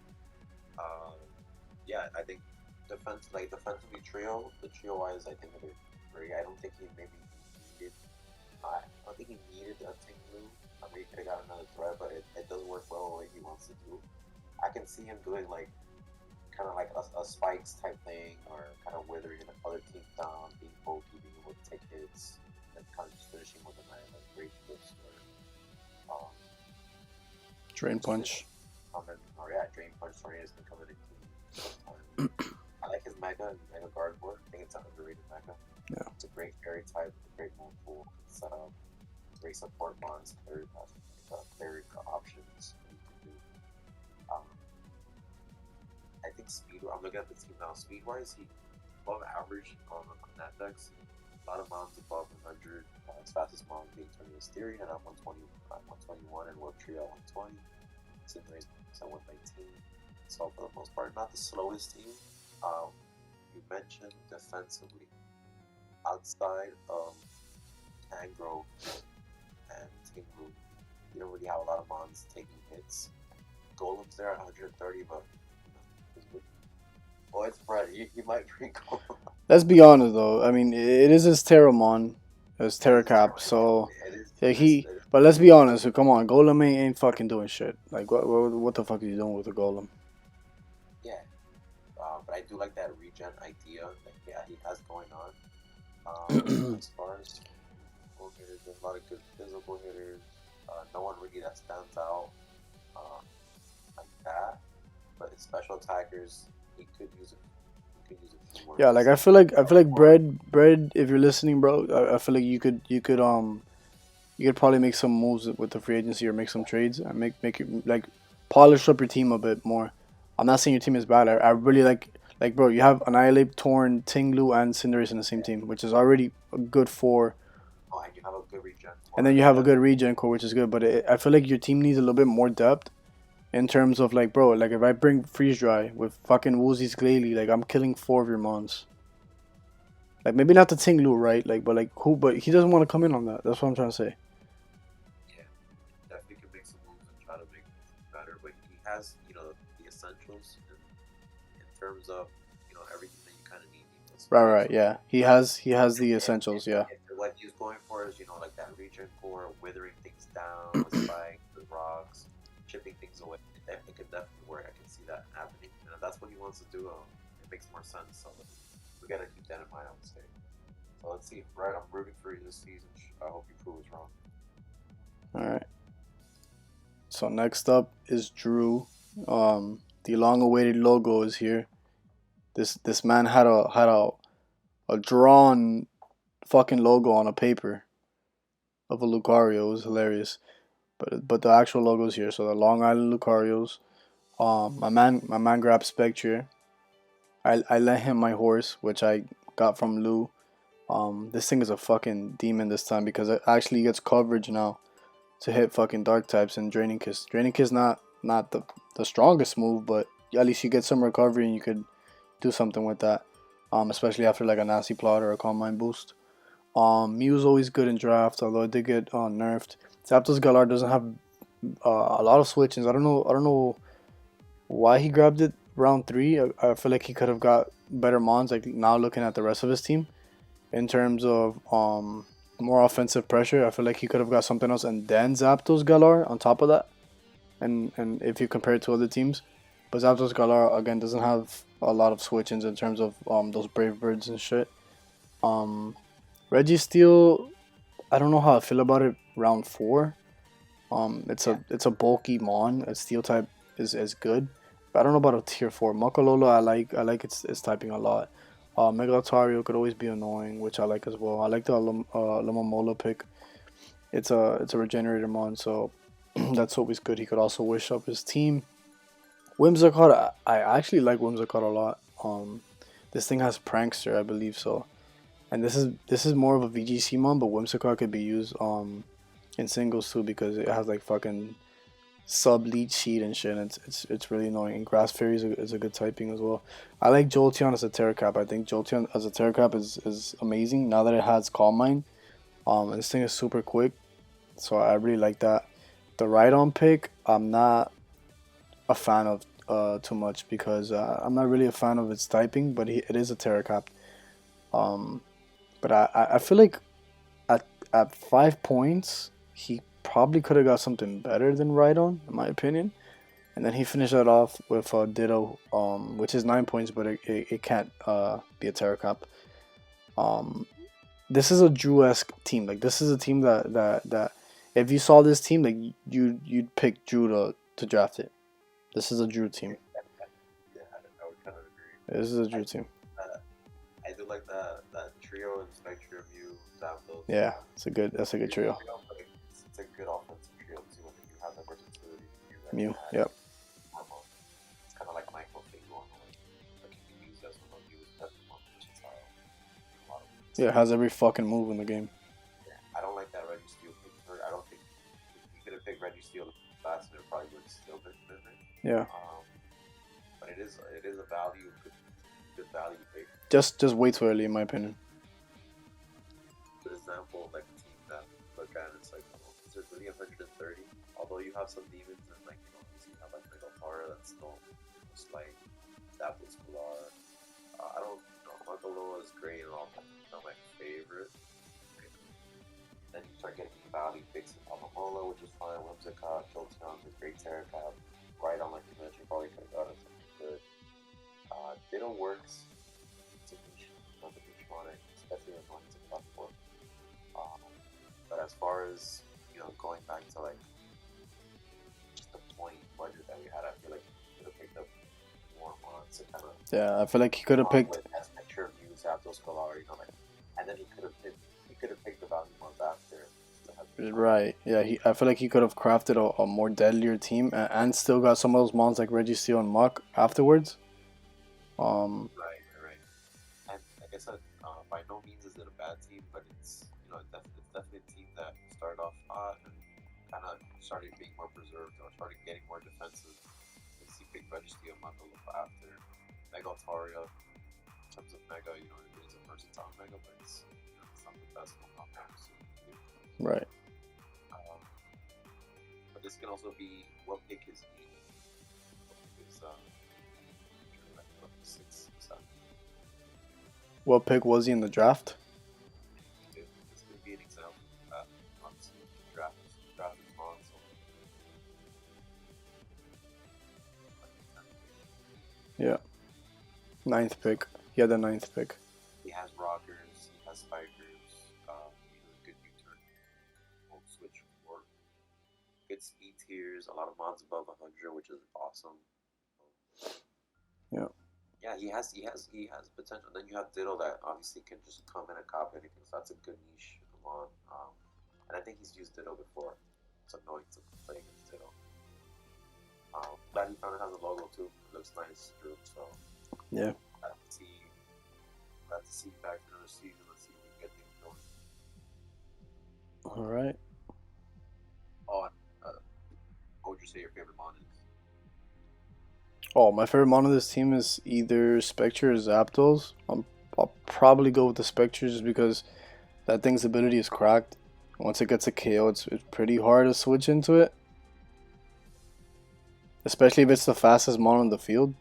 Yeah, I think defensively the trio wise, I think they're great. I don't think he needed. I don't think he needed a Tinglu. I mean, he could have got another threat, but it doesn't work well the way he wants to do. I can see him doing like kind of like a spikes type thing, or kind of withering the other team down, being bulky, being able to take hits, and kind of just finishing with a nice like great flips or Drain Punch. Drain Punch Tornadus can come in and clean. I like his Mega Gardevoir. I think it's an underrated Mega. Yeah. It's a great fairy type, a great move pool. It's great support mons, very options you can do. I think I'm looking at the team now. Speed wise, he above average on that dex. A lot of mons above 100. His fastest mon being Tornadus Theory and at 120, 121, and World Trio at 120. Cinderace at 119. So for the most part, not the slowest team. Um, you mentioned defensively, outside of Tangrove and Tinglu, you don't really have a lot of mons taking hits. Golem's there at 130, but well, it's Brett. He might bring Golem. Let's be honest though. I mean, it is his Terramon, his It is Terracap. terrible. So It is. yeah, It is. he. But let's be honest. So come on, Golem ain't fucking doing shit. Like what the fuck are you doing with the Golem? Yeah. But I do like that regen idea that yeah he has going on. As far as physical hitters, there's a lot of good physical hitters. No one really that stands out uh, like that. But his special attackers, he could use it. He could use a few more Yeah, like pieces. I feel like bread. If you're listening, bro, I feel like you could probably make some moves with the free agency or make some trades and make it like polish up your team a bit more. I'm not saying your team is bad. I really like bro. You have Annihilate, Torn, Tinglu, and Cinderace in the same team, which is already a good four. Oh, and you have a good regen And for then it. you have a Yeah. good regen core, which is good. But I feel like your team needs a little bit more depth in terms of like, bro, like if I bring Freeze Dry with fucking Woozy's Glalie, like I'm killing four of your mons. Like maybe not the Tinglu, right? Like, but like who? But he doesn't want to come in on that. That's what I'm trying to say. Yeah. Definitely can make some moves and try to make things better. But he has, the essentials in terms of, everything that you kind of need. Right, Speed, right, so yeah. He has the essentials, yeah. if what he's going for is, like that regen core, withering things down with spikes, with rocks, chipping things away, it could definitely work. I can see that happening. And if that's what he wants to do, it makes more sense. So we got to keep that in mind, I would say. So let's see. Right, I'm rooting for you this season. I hope you prove us wrong. All right. So next up is Drew. The long-awaited logo is here. This man had a drawn fucking logo on a paper of a Lucario. It was hilarious. But the actual logo's here. So the Long Island Lucarios. My man grabbed Spectre. I lent him my horse, which I got from Lou. This thing is a fucking demon this time because it actually gets coverage now to hit fucking dark types and Draining Kiss. Draining Kiss not the strongest move, but at least you get some recovery and you could do something with that. Especially after like a nasty plot or a calm mind boost. Mew's always good in draft, although it did get nerfed. Zapdos Galar doesn't have a lot of switches. I don't know why he grabbed it round three. I feel like he could have got better mons. Like now looking at the rest of his team, in terms of more offensive pressure, I feel like he could have got something else and then Zapdos Galar on top of that. And if you compare it to other teams, but Zapdos Galar again doesn't have a lot of switch-ins in terms of those Brave Birds and shit. Um, Registeel, I don't know how I feel about it. Round four, Yeah. it's a bulky mon. A Steel type is good, but I don't know about a tier four. Makalolo, I like its typing a lot. Megalotario could always be annoying, which I like as well. I like the Lumamola pick. It's a regenerator mon, so that's always good. He could also wish up his team. Whimsicott, I actually like Whimsicott a lot. This thing has Prankster, I believe so, and this is more of a VGC mon, but Whimsicott could be used in singles too because it has like fucking sub leech sheet and shit. And it's really annoying. And Grass Fairy is a good typing as well. I like Jolteon as a Terracap. I think Jolteon as a Terracap is amazing now that it has Calm Mind. And this thing is super quick, so I really like that. The right on pick, I'm not a fan of too much because I'm not really a fan of its typing, but it is a Terracap. Um, but I feel like at 5 points, he probably could have got something better than Rhydon, in my opinion. And then he finished that off with Ditto, which is 9 points, but it can't be a Terracap. Um, this is a Drew-esque team. Like this is a team that if you saw this team, like you'd pick Drew to draft it. This is a Drew team. Yeah, I would kind of agree. This is a I Drew team. uh, I do like that trio and Spectrum, you, Zapdos. Yeah, that's a good trio. It's a good offensive trio too, and then you have the versatility to do that. Mew, yep. It's kind of like Michael thing going on. Like you can use as one of you as one versatile. A lot of ways. Yeah, it has every fucking move in the game. Yeah, I don't like that Reggie Steel pick. I don't think you could have picked Reggie Steel last, and it probably would have still been different. Yeah. but it is a value, good value pick. Just way too early in my opinion. For example, like a team that look at it's like, oh, is it really 130? Although you have some demons and like you have like Megalpara that's still slight, Dapple Scholar. I don't know, Magalo is great and all, but not my favorite. Then you start getting value picks in Pamamola, which is fine. Whimsicott, Jolteon, the great Terracap. Right on, like you mentioned, probably could have gotten something good. Ditto works. It's a niche, not a niche on it, especially when it's a top four. Um, but as far as going back to like just the point budget that we had, I feel like we could have picked up more months to kind of Yeah, I feel like he could have picked. with as picture views after Scholar, like, and then he could have picked the value month after. Right. Yeah. I feel like he could have crafted a more deadlier team and still got some of those mons like Registeel and Muck afterwards. Right. And like I said, by no means is it a bad team, but it's definitely a team that started off hot and kind of started being more preserved or started getting more defensive. You see big Registeel and Muck a little after Mega Altaria. In terms of Mega, it is a versatile Mega, but it's not the best one out there. So, Right. um, but this can also be what pick is he? What pick is like 6, 7. What pick was he in the draft? This could be an example of that. Obviously, draft is on, so Yeah. Ninth pick. He had the ninth pick. he has rockers, he has spikers, he has a good U-turn, switch for good speed tiers, a lot of mods above 100, which is awesome. Yeah. Yeah, he has potential. Then you have Diddle that obviously can just come in and copy anything, so that's a good niche mod. And I think he's used Diddle before. It's annoying to play against Diddle. Glad he found it has a logo too. It looks nice, Drew. So Yeah. glad to see you back for another season. Let's see if we can get things going. All right. Oh, what would you say your favorite mod is? Oh, my favorite mon of this team is either Spectre or Zapdos. I'll probably go with the Spectre just because that thing's ability is cracked. Once it gets a KO, it's pretty hard to switch into it. Especially if it's the fastest mon on the field.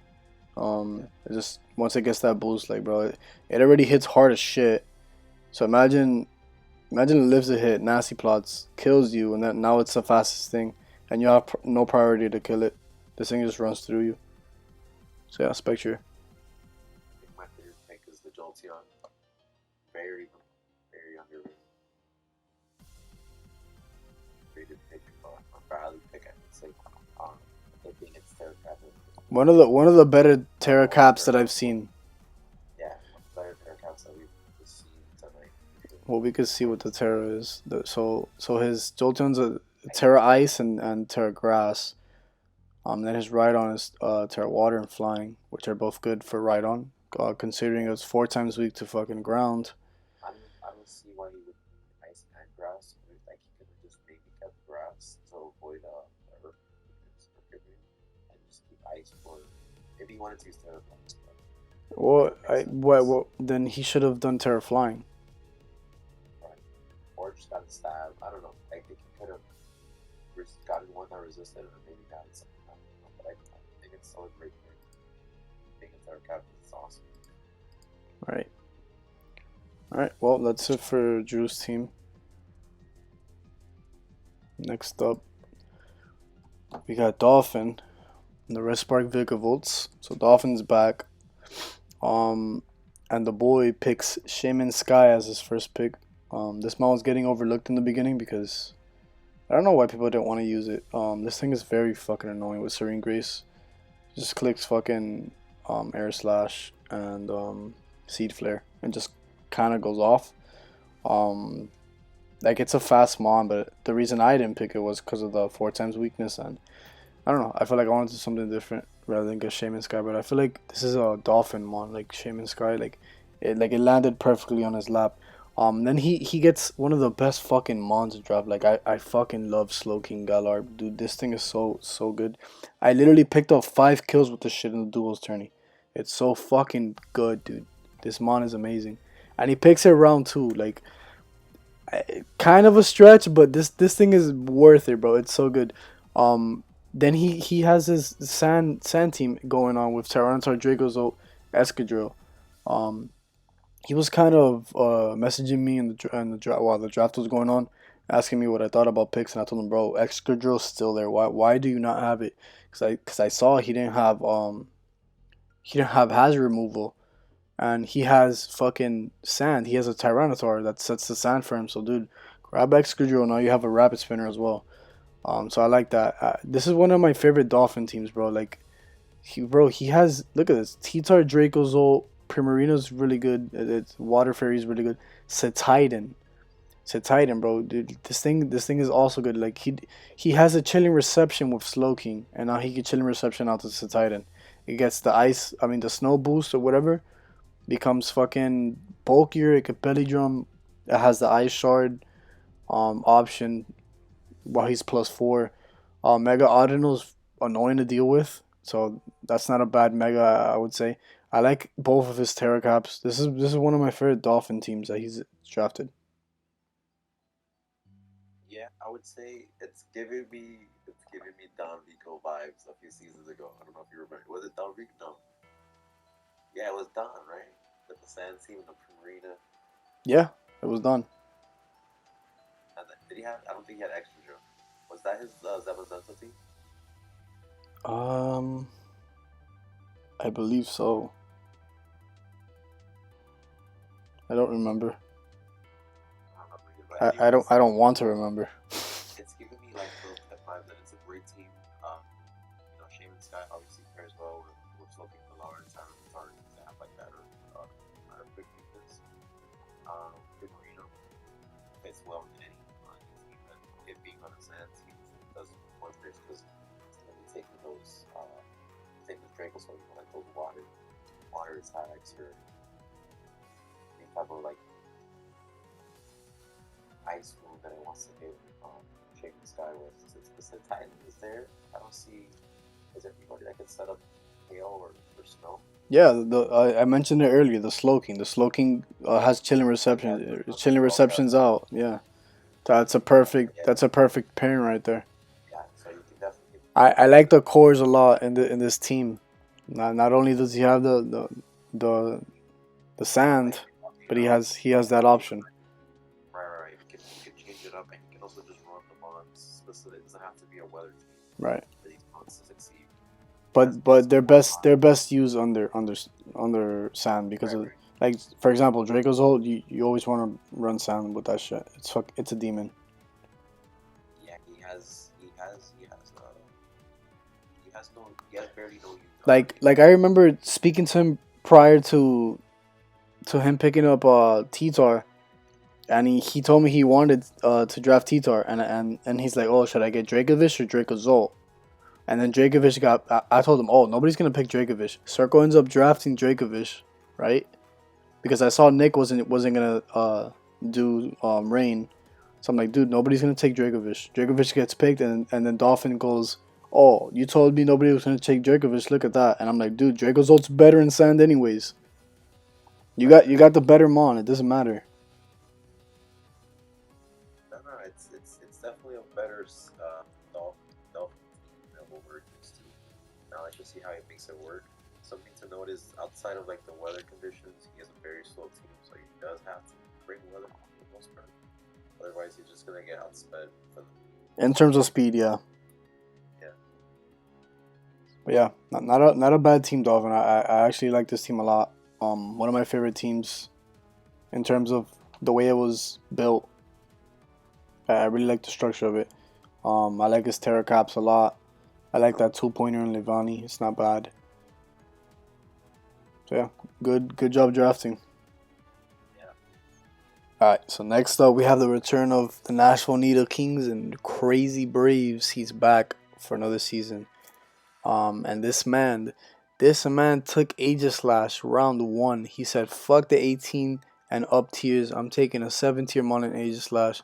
It just once it gets that boost, like bro, it already hits hard as shit. So imagine it lives a hit, nasty plots, kills you, and then now it's the fastest thing, and you have no priority to kill it. This thing just runs through you. So yeah, Spectre. I think my favorite pick is the Jolteon. Very, very underrated. Rated pick, a value pick, I would say. I think it's Terracap. One of the better Terra Caps that I've seen. Yeah, better Terracaps that we've seen tonight. Well, we could see what the Terra is. So his Jolteon's a Terra Ice and Terra Grass. Then his Rhydon is Terra Water and Flying, which are both good for Rhydon. Considering it's 4 times weak to fucking ground. I don't see why he would ice and grass. Like he could have just maybe kept grass to avoid earth and just keep ice for if he wanted to use Terra. What then he should have done Terra Flying. Right. Or just got a stab. I don't know. I think he could have gotten one that resisted and maybe gotten something. I don't know. But I think it's still a great thing. I think it's our captain. It's awesome. Right. All right. Well, that's it for Drew's team. Next up, we got Dolphin, the Respark Vigavolts. So Dolphin's back. And the boy picks Shaman Sky as his first pick. This mod was getting overlooked in the beginning because I don't know why people didn't want to use it. This thing is very fucking annoying with Serene Grace. Just clicks fucking Air Slash and Seed Flare and just kind of goes off. Like it's a fast mon, but the reason I didn't pick it was because of the 4 times weakness, and I don't know. I feel like I wanted to do something different rather than get Shaman Sky, but I feel like this is a Dolphin mon, like Shaman Sky, like it landed perfectly on his lap. Then he gets one of the best fucking mons to drop. Like I fucking love Slowking Galar, dude. This thing is so good. I literally picked up 5 kills with this shit in the duels tourney. It's so fucking good, dude. This mon is amazing, and he picks it round two. Like kind of a stretch, but this thing is worth it, bro. It's so good. Then he has his sand team going on with Tyranitar, Dracozolt, Escadrille. Um, he was kind of messaging me in the draft while the draft was going on, asking me what I thought about picks, and I told him, bro, Excadrill's still there. Why do you not have it? Cause I saw he didn't have hazard removal, and he has fucking sand. He has a Tyranitar that sets the sand for him. So dude, grab Excadrill. Now you have a rapid spinner as well. So I like that. This is one of my favorite Dolphin teams, bro. Like he has, look at this, T-Tar, Dracozolt, Primarina's really good. It's Water Fairy's really good. Cetidon. Cetidon, bro. Dude, this thing is also good. Like he has a chilling reception with Slowking, and now he can chilling reception out to Cetidon. It gets the ice, I mean the snow boost or whatever, becomes fucking bulkier. It could belly drum. It has the ice shard option while he's plus 4. Mega Audino's annoying to deal with, so that's not a bad mega, I would say. I like both of his Terra Caps. This is one of my favorite Dolphin teams that he's drafted. Yeah, I would say it's giving me Don Vico vibes a few seasons ago. I don't know if you remember. Was it Don Vico? No. Yeah, it was Don, right? With the Sand Team and the Marina. Yeah, it was done. And then, did he have? I don't think he had extra drill. Was that his Zamazenta team? Um, I believe so. I don't remember. I don't remember, but I anyways, don't want to remember. it's giving me like the vibe that it's a great team. Shaman Sky obviously pairs well with Sloping Pilar and Tyrant Targets that have like better, quick defense. Good Marino fits well in any team, and it being on the sand team doesn't work this because it's going to be taking taking Draco, so like those water attacks or any type of like ice move that it wants to hit Shaking Sky with. Since the Titan is there, I don't see is there anybody that can set up hail or snow. Yeah, I mentioned it earlier. The Slowking. The Slowking has chilling Yeah, reception. the Chilling Stroke receptions out. Yeah, that's a perfect. yeah, That's a perfect pairing right there. yeah. So you can definitely I like the cores a lot in this team. Not only does he have the the sand, like but he has that option. right. You can change it up, and you can also just run the mods. It doesn't have to be a weather team Right. for these mods to succeed. He has But they're multiple best they're mods. best used under sand because Right, of, right. like, for example, Draco's hold, you always want to run sand with that shit. It's a demon. Yeah, he has barely no utility. Like I remember speaking to him prior to him picking up T-Tar, and he told me he wanted to draft T-Tar, and he's like, oh, should I get Dracovish or Dracozolt? And then Dracovish got. I told him, oh, nobody's gonna pick Dracovish. Circle ends up drafting Dracovish, right? Because I saw Nick wasn't gonna do Rain, so I'm like, dude, nobody's gonna take Dracovish. Dracovish gets picked, and then Dolphin goes, oh, you told me nobody was gonna take Dracovish. Look at that, and I'm like, dude, Dracozolt's better in sand anyways. You got the better mon. It doesn't matter. No, it's definitely a better Dolphin team than what we're used to. Now let's just see how he makes it work. Something to note is outside of like the weather conditions, he has a very slow team, so he does have to bring weather for the most part. Otherwise, he's just gonna get outsped for the In terms of speed, yeah, yeah. but yeah, not a bad team, Dolphin. I actually like this team a lot. One of my favorite teams in terms of the way it was built. I really like the structure of it. I like his Terra Caps a lot. I like that 2 pointer in Levani. It's not bad. So yeah, good job drafting. Yeah. Alright, so next up we have the return of the Nashville Needle Kings and Crazy Braves. He's back for another season. And this man took Aegis Slash round 1. He said fuck the 18 And up tiers, I'm taking a 7 tier Mon and Aegis Slash,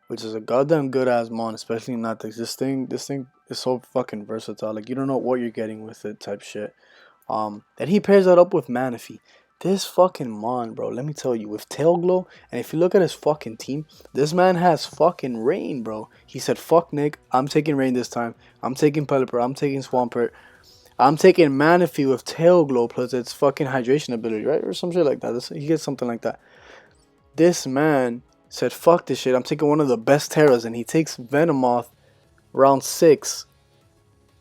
which is a goddamn good ass Mon, especially in Natex. This thing is so fucking versatile. Like you don't know what you're getting with it type shit. Then he pairs that up with Manaphy. This fucking Mon, bro, let me tell you, with Tail Glow, and if you look at his fucking team, this man has fucking Rain, bro. He said, fuck Nick, I'm taking Rain this time. I'm taking Pelipper, I'm taking Swampert. I'm taking Manaphy with Tail Glow plus its fucking hydration ability, right? Or some shit like that. He gets something like that. This man said, fuck this shit, I'm taking one of the best Terras, and he takes Venomoth round 6.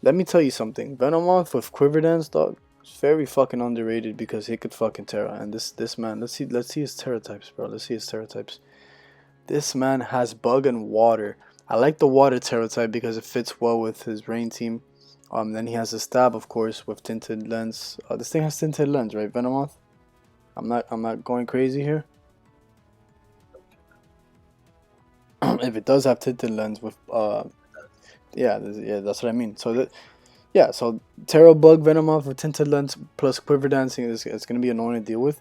Let me tell you something. Venomoth with Quiver Dance, dog, is very fucking underrated because he could fucking Terra. And this man, let's see his Terra types, bro. Let's see his Terra types. This man has Bug and Water. I like the Water Terra type because it fits well with his Rain team. Then he has a Stab, of course, with Tinted Lens. This thing has Tinted Lens, right, Venomoth? I'm not going crazy here. If it does have Tinted Lens with yeah, that's what I mean. So that. Yeah, so Terra Bug Venomoth with Tinted Lens plus Quiver Dancing is it's gonna be annoying to deal with.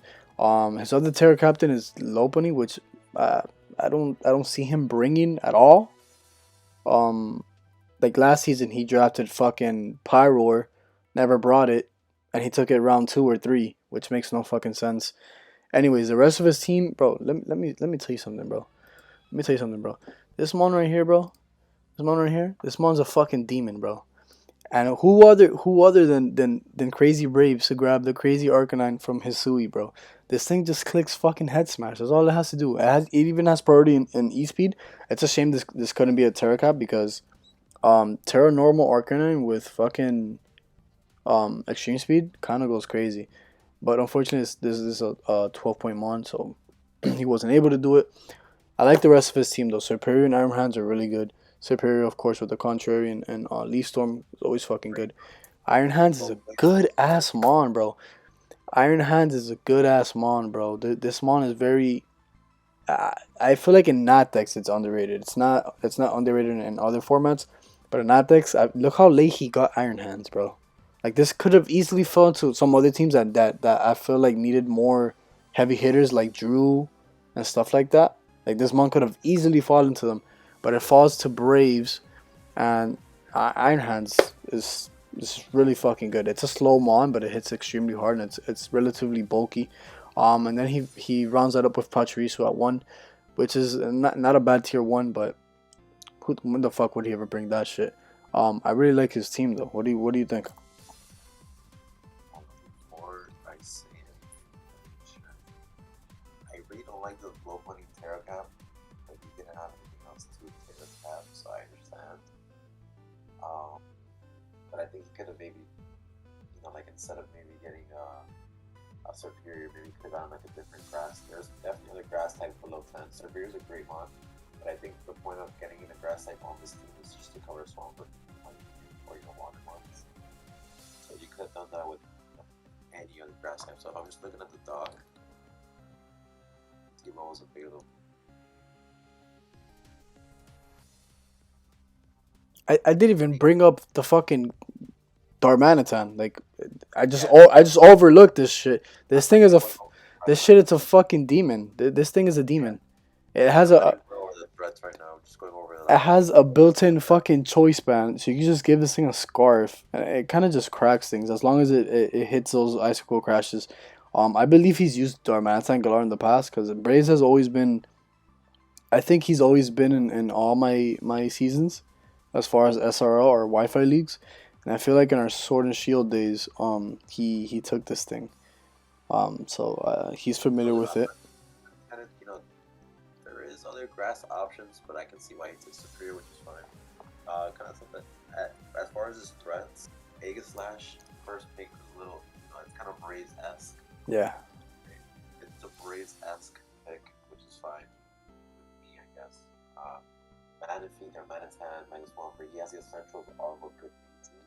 His other Terra Captain is Lopunny, which uh, I don't see him bringing at all. Um, like last season he drafted fucking Pyroar, never brought it, and he took it round 2 or 3, which makes no fucking sense. Anyways, the rest of his team, bro. Let me tell you something, bro. Let me tell you something, bro. This mon right here, bro. This mon right here. This mon's a fucking demon, bro. And who other than Crazy Braves to grab the crazy Arcanine from Hisui, bro? This thing just clicks fucking head smash. That's all it has to do. It even has priority in E speed. It's a shame this couldn't be a Terra Cap because Terra normal Arcanine with fucking extreme speed kind of goes crazy. But unfortunately, this is a 12-point mon, so he wasn't able to do it. I like the rest of his team though. Superior and Iron Hands are really good. Superior, of course, with the Contrary and Leaf Storm is always fucking good. Iron Hands is a good ass mon, bro. Iron Hands is a good ass mon, bro. This mon is very. I feel like in Natex it's underrated. It's not underrated in other formats, but in Natex, look how late he got Iron Hands, bro. Like this could have easily fallen to some other teams that I feel like needed more heavy hitters like Drew and stuff like that. Like this mon could have easily fallen to them, but it falls to Braves, and Iron Hands is really fucking good. It's a slow mon, but it hits extremely hard and it's relatively bulky. And then he rounds that up with Pachirisu at 1, which is not a bad tier 1, but when the fuck would he ever bring that shit? I really like his team though. What do you think? Before I say it, I really don't like the low money Terra Cap, but he didn't have anything else to Terra Cap, so I understand. But I think he could have maybe, like instead of maybe getting a Superior, maybe could have gotten like a different grass. There's definitely a grass type below 10. Superior's a great mon, but I think the point of getting in a grass type on this team is just to cover Swampert or water mons. So you could have done that with any other grass type. So if I'm just looking at the dock, Timo was available. I didn't even bring up the fucking Darmanitan. Like I just Yeah, I just overlooked this shit. This thing is going over this shit. It's a fucking demon. This thing is a yeah, demon. It has I'm not a even going over the threats right now. I'm just going over it like has a built-in fucking choice band, so you can just give this thing a scarf, and it kind of just cracks things as long as it hits those icicle crashes. I believe he's used Darmanitan Galar in the past because Braves has always been. I think he's always been in all my seasons, as far as SRL or Wi-Fi leagues, and I feel like in our Sword and Shield days, he took this thing. So he's familiar with it. kind of there is other grass options, but I can see why he took Superior, which is fine. Kind of something. As far as his threats, Aegis Slash first pick is a little, it's kind of Braves-esque. Yeah. It's a Braves-esque pick, which is fine with me, I guess. Manaphy or Manatan, -1 he has the essentials of a good team.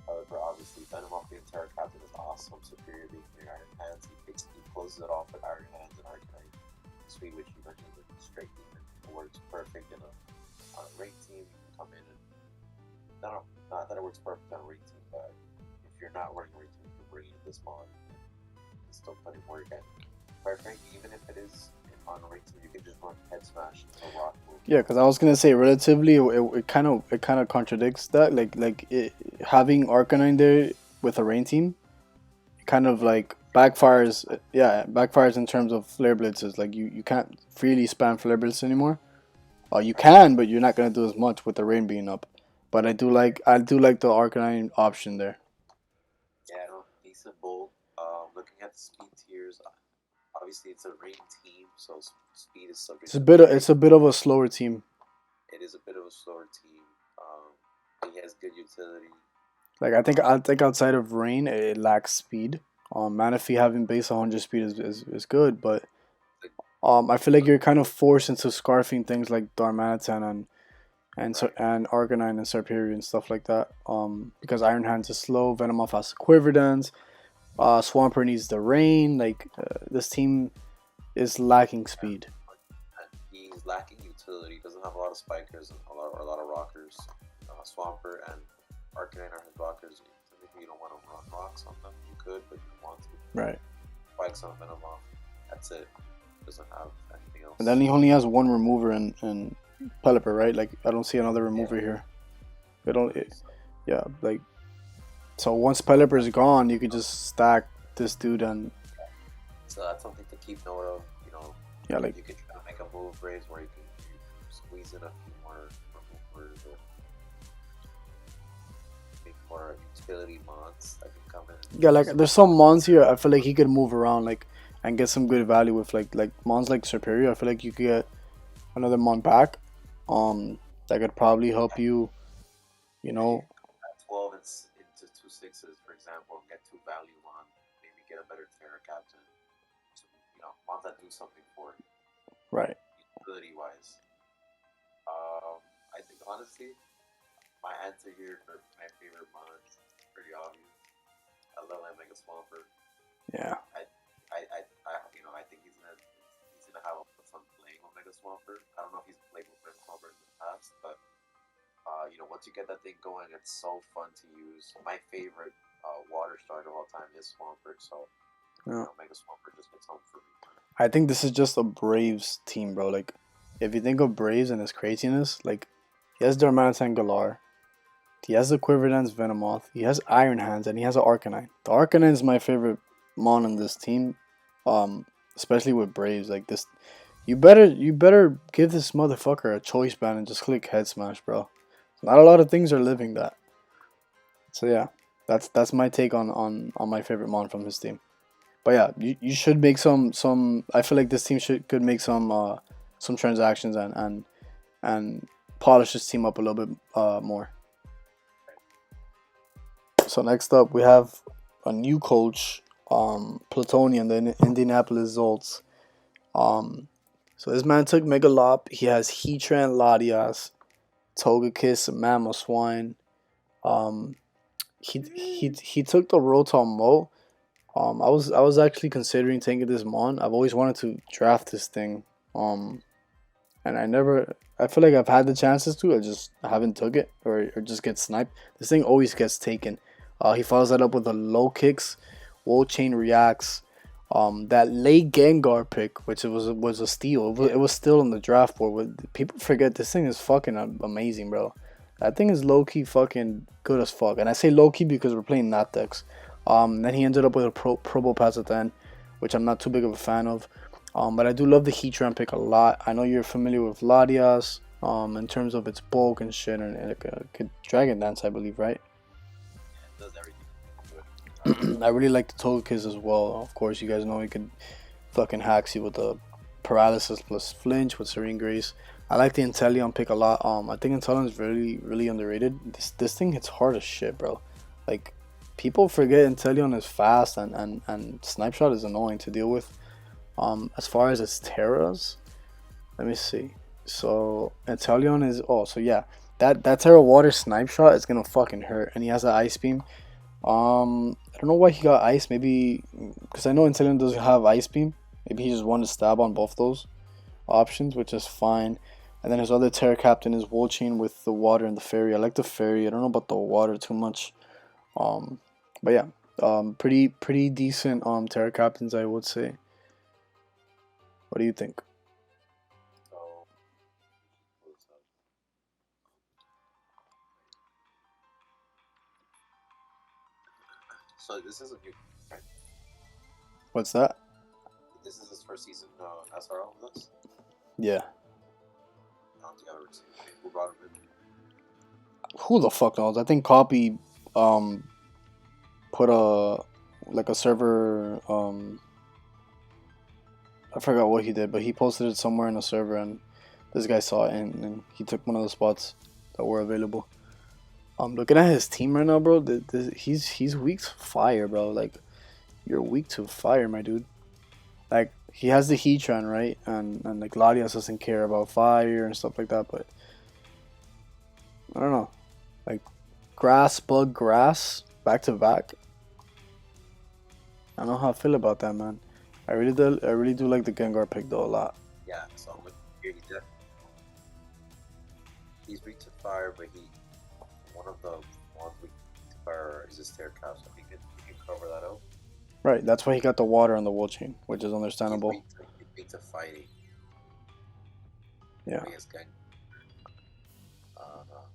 However, obviously, Venomoth being Terra Captain is awesome. Superior being near Iron Hands, he closes it off with Iron Hands and Arcanine. Sweet, which you mentioned is a straight demon. It works perfect in on a ranked team. You can come in and not that it works perfect on a ranked team, but if you're not running a ranked team, you can bring in this mod and still put in work in. quite frankly, even if it is on a ring team, you can just run head smash into rock move. Yeah, because I was gonna say relatively, it kind of contradicts that. Having Arcanine there with a rain team kind of like backfires. Yeah, backfires in terms of flare blitzes. Like you can't freely spam flare blitz anymore. You Right. can, but you're not gonna do as much with the rain being up. But I do like the Arcanine option there. Yeah, no, decent bold. Looking at the speed tiers, obviously it's a rain team, so speed is It's subject a to bit of, variation. it's a bit of a slower team. It is a bit of a slower team. But he has good utility. Like I think Um, I think outside of rain, it lacks speed. Manaphy having base 100 speed is good, but the, I feel like you're kind of forced into scarfing things like Darmanitan right. and Arcanine and Serperior and stuff like that. Because Iron Hands is slow, Venomoth has Quiver Dance, Swampert needs the rain. This team is lacking speed. And he's lacking utility. Doesn't have a lot of spikers and a lot of rockers. Swampert and Arcanine are his rockers. Typically, you don't want to run rocks on them. You could, but you don't want to. Right. Spikes on Venomoth. That's it. Doesn't have anything And then else. he only has one remover in Pelipper, right? Like I don't see another Yeah, remover here. They don't. please. Yeah, like so once Pelipper is gone, you could just stack this dude and So that's something to keep note of. yeah, like You could try to make a move raise where you squeeze in a few more removers or maybe more utility mods that can come in yeah, and like just there's some mons here. I feel like he could move around like and get some good value with like mons like Superior. I feel like you could get another mon back. That could probably help you. You maybe know, add 12 into two sixes, for example, and get two value on. Maybe get a better Terra Captain. So, mods that do something for it, right? utility wise. I think honestly, my answer here for my favorite mods is pretty obvious. I love that Mega Swampert. Yeah, I, I think he's gonna have a fun playing with Mega Swampert. I don't know if he's played with Mega Swampert in the past, but once you get that thing going, it's so fun to use. My favorite water start of all time is Swampert, so yeah. Mega Swampert just hits home for me. I think this is just a Braves team, bro. Like, if you think of Braves and his craziness, like he has Darmanitan Galar, he has the Quiver Dance Venomoth, he has Iron Hands, and he has an Arcanine. The Arcanine is my favorite mon on this team, um, especially with Braves. Like this, you better give this motherfucker a choice band and just click Head Smash, bro. Not a lot of things are living that. So yeah, that's my take on my favorite mon from this team. But yeah, you should make some. I feel like this team could make some transactions and polish this team up a little bit more. So next up, we have a new coach, Plutonian, the Indianapolis Zolts. Um, so this man took Megalop. He has Heatran, Latias, Togekiss, Mamoswine. Um, he took the Rotom Mo. I was actually considering taking this Mon. I've always wanted to draft this thing. And I never. I feel like I've had the chances to. I haven't took it or just get sniped. This thing always gets taken. He follows that up with a low kicks, Wall Chain reacts. That late Gengar pick, which was a steal. It was still on the draft board. People forget this thing is fucking amazing, bro. That thing is low key fucking good as fuck. And I say low key because we're playing Nat decks. Then he ended up with a Probo Pass at the end, which I'm not too big of a fan of. But I do love the Heatran pick a lot. I know you're familiar with Latias, in terms of its bulk and shit, and it could Dragon Dance, I believe, right? Yeah, it does everything good. I really like the Togekiss as well. Of course, you guys know he could fucking hacks you with the paralysis plus flinch with Serene Grace. I like the Inteleon pick a lot. I think Inteleon is really really underrated. This thing hits hard as shit, bro. Like people forget Inteleon is fast and Snipe Shot is annoying to deal with. As far as its Terras, let me see. So Inteleon is so yeah. That Terra Water Snipe Shot is gonna fucking hurt, and he has an Ice Beam. I don't know why he got ice. Maybe because I know Inteleon doesn't have ice beam. Maybe he just wanted to stab on both those options, which is fine. And then his other Terra Captain is Wall Chain with the water and the fairy. I like the fairy. I don't know about the water too much. Um, but yeah, pretty decent Terra Captains, I would say. What do you think? So, so this is a new right? What's that? This is his first season SRL with us. Yeah. I don't think I've ever seen it. Who brought him in? Who the fuck knows? I think Copy um put a like a server I forgot what he did, but he posted it somewhere in a server, and this guy saw it, and he took one of the spots that were available. Looking at his team right now, bro. He's weak to fire, bro. Like, you're weak to fire, my dude. Like, he has the Heatran, right? And like Latias doesn't care about fire and stuff like that, but I don't know. Like, grass, bug, grass, back to back. I don't know how I feel about that, man. I really do like the Gengar pick though a lot. Yeah, so I'm here. He's weak to fire, but one of the ones weak to fire is his stair cap, so he can cover that out. Right, that's why he got the water on the wall chain, which is He's understandable. weak to fighting Yeah. against gang.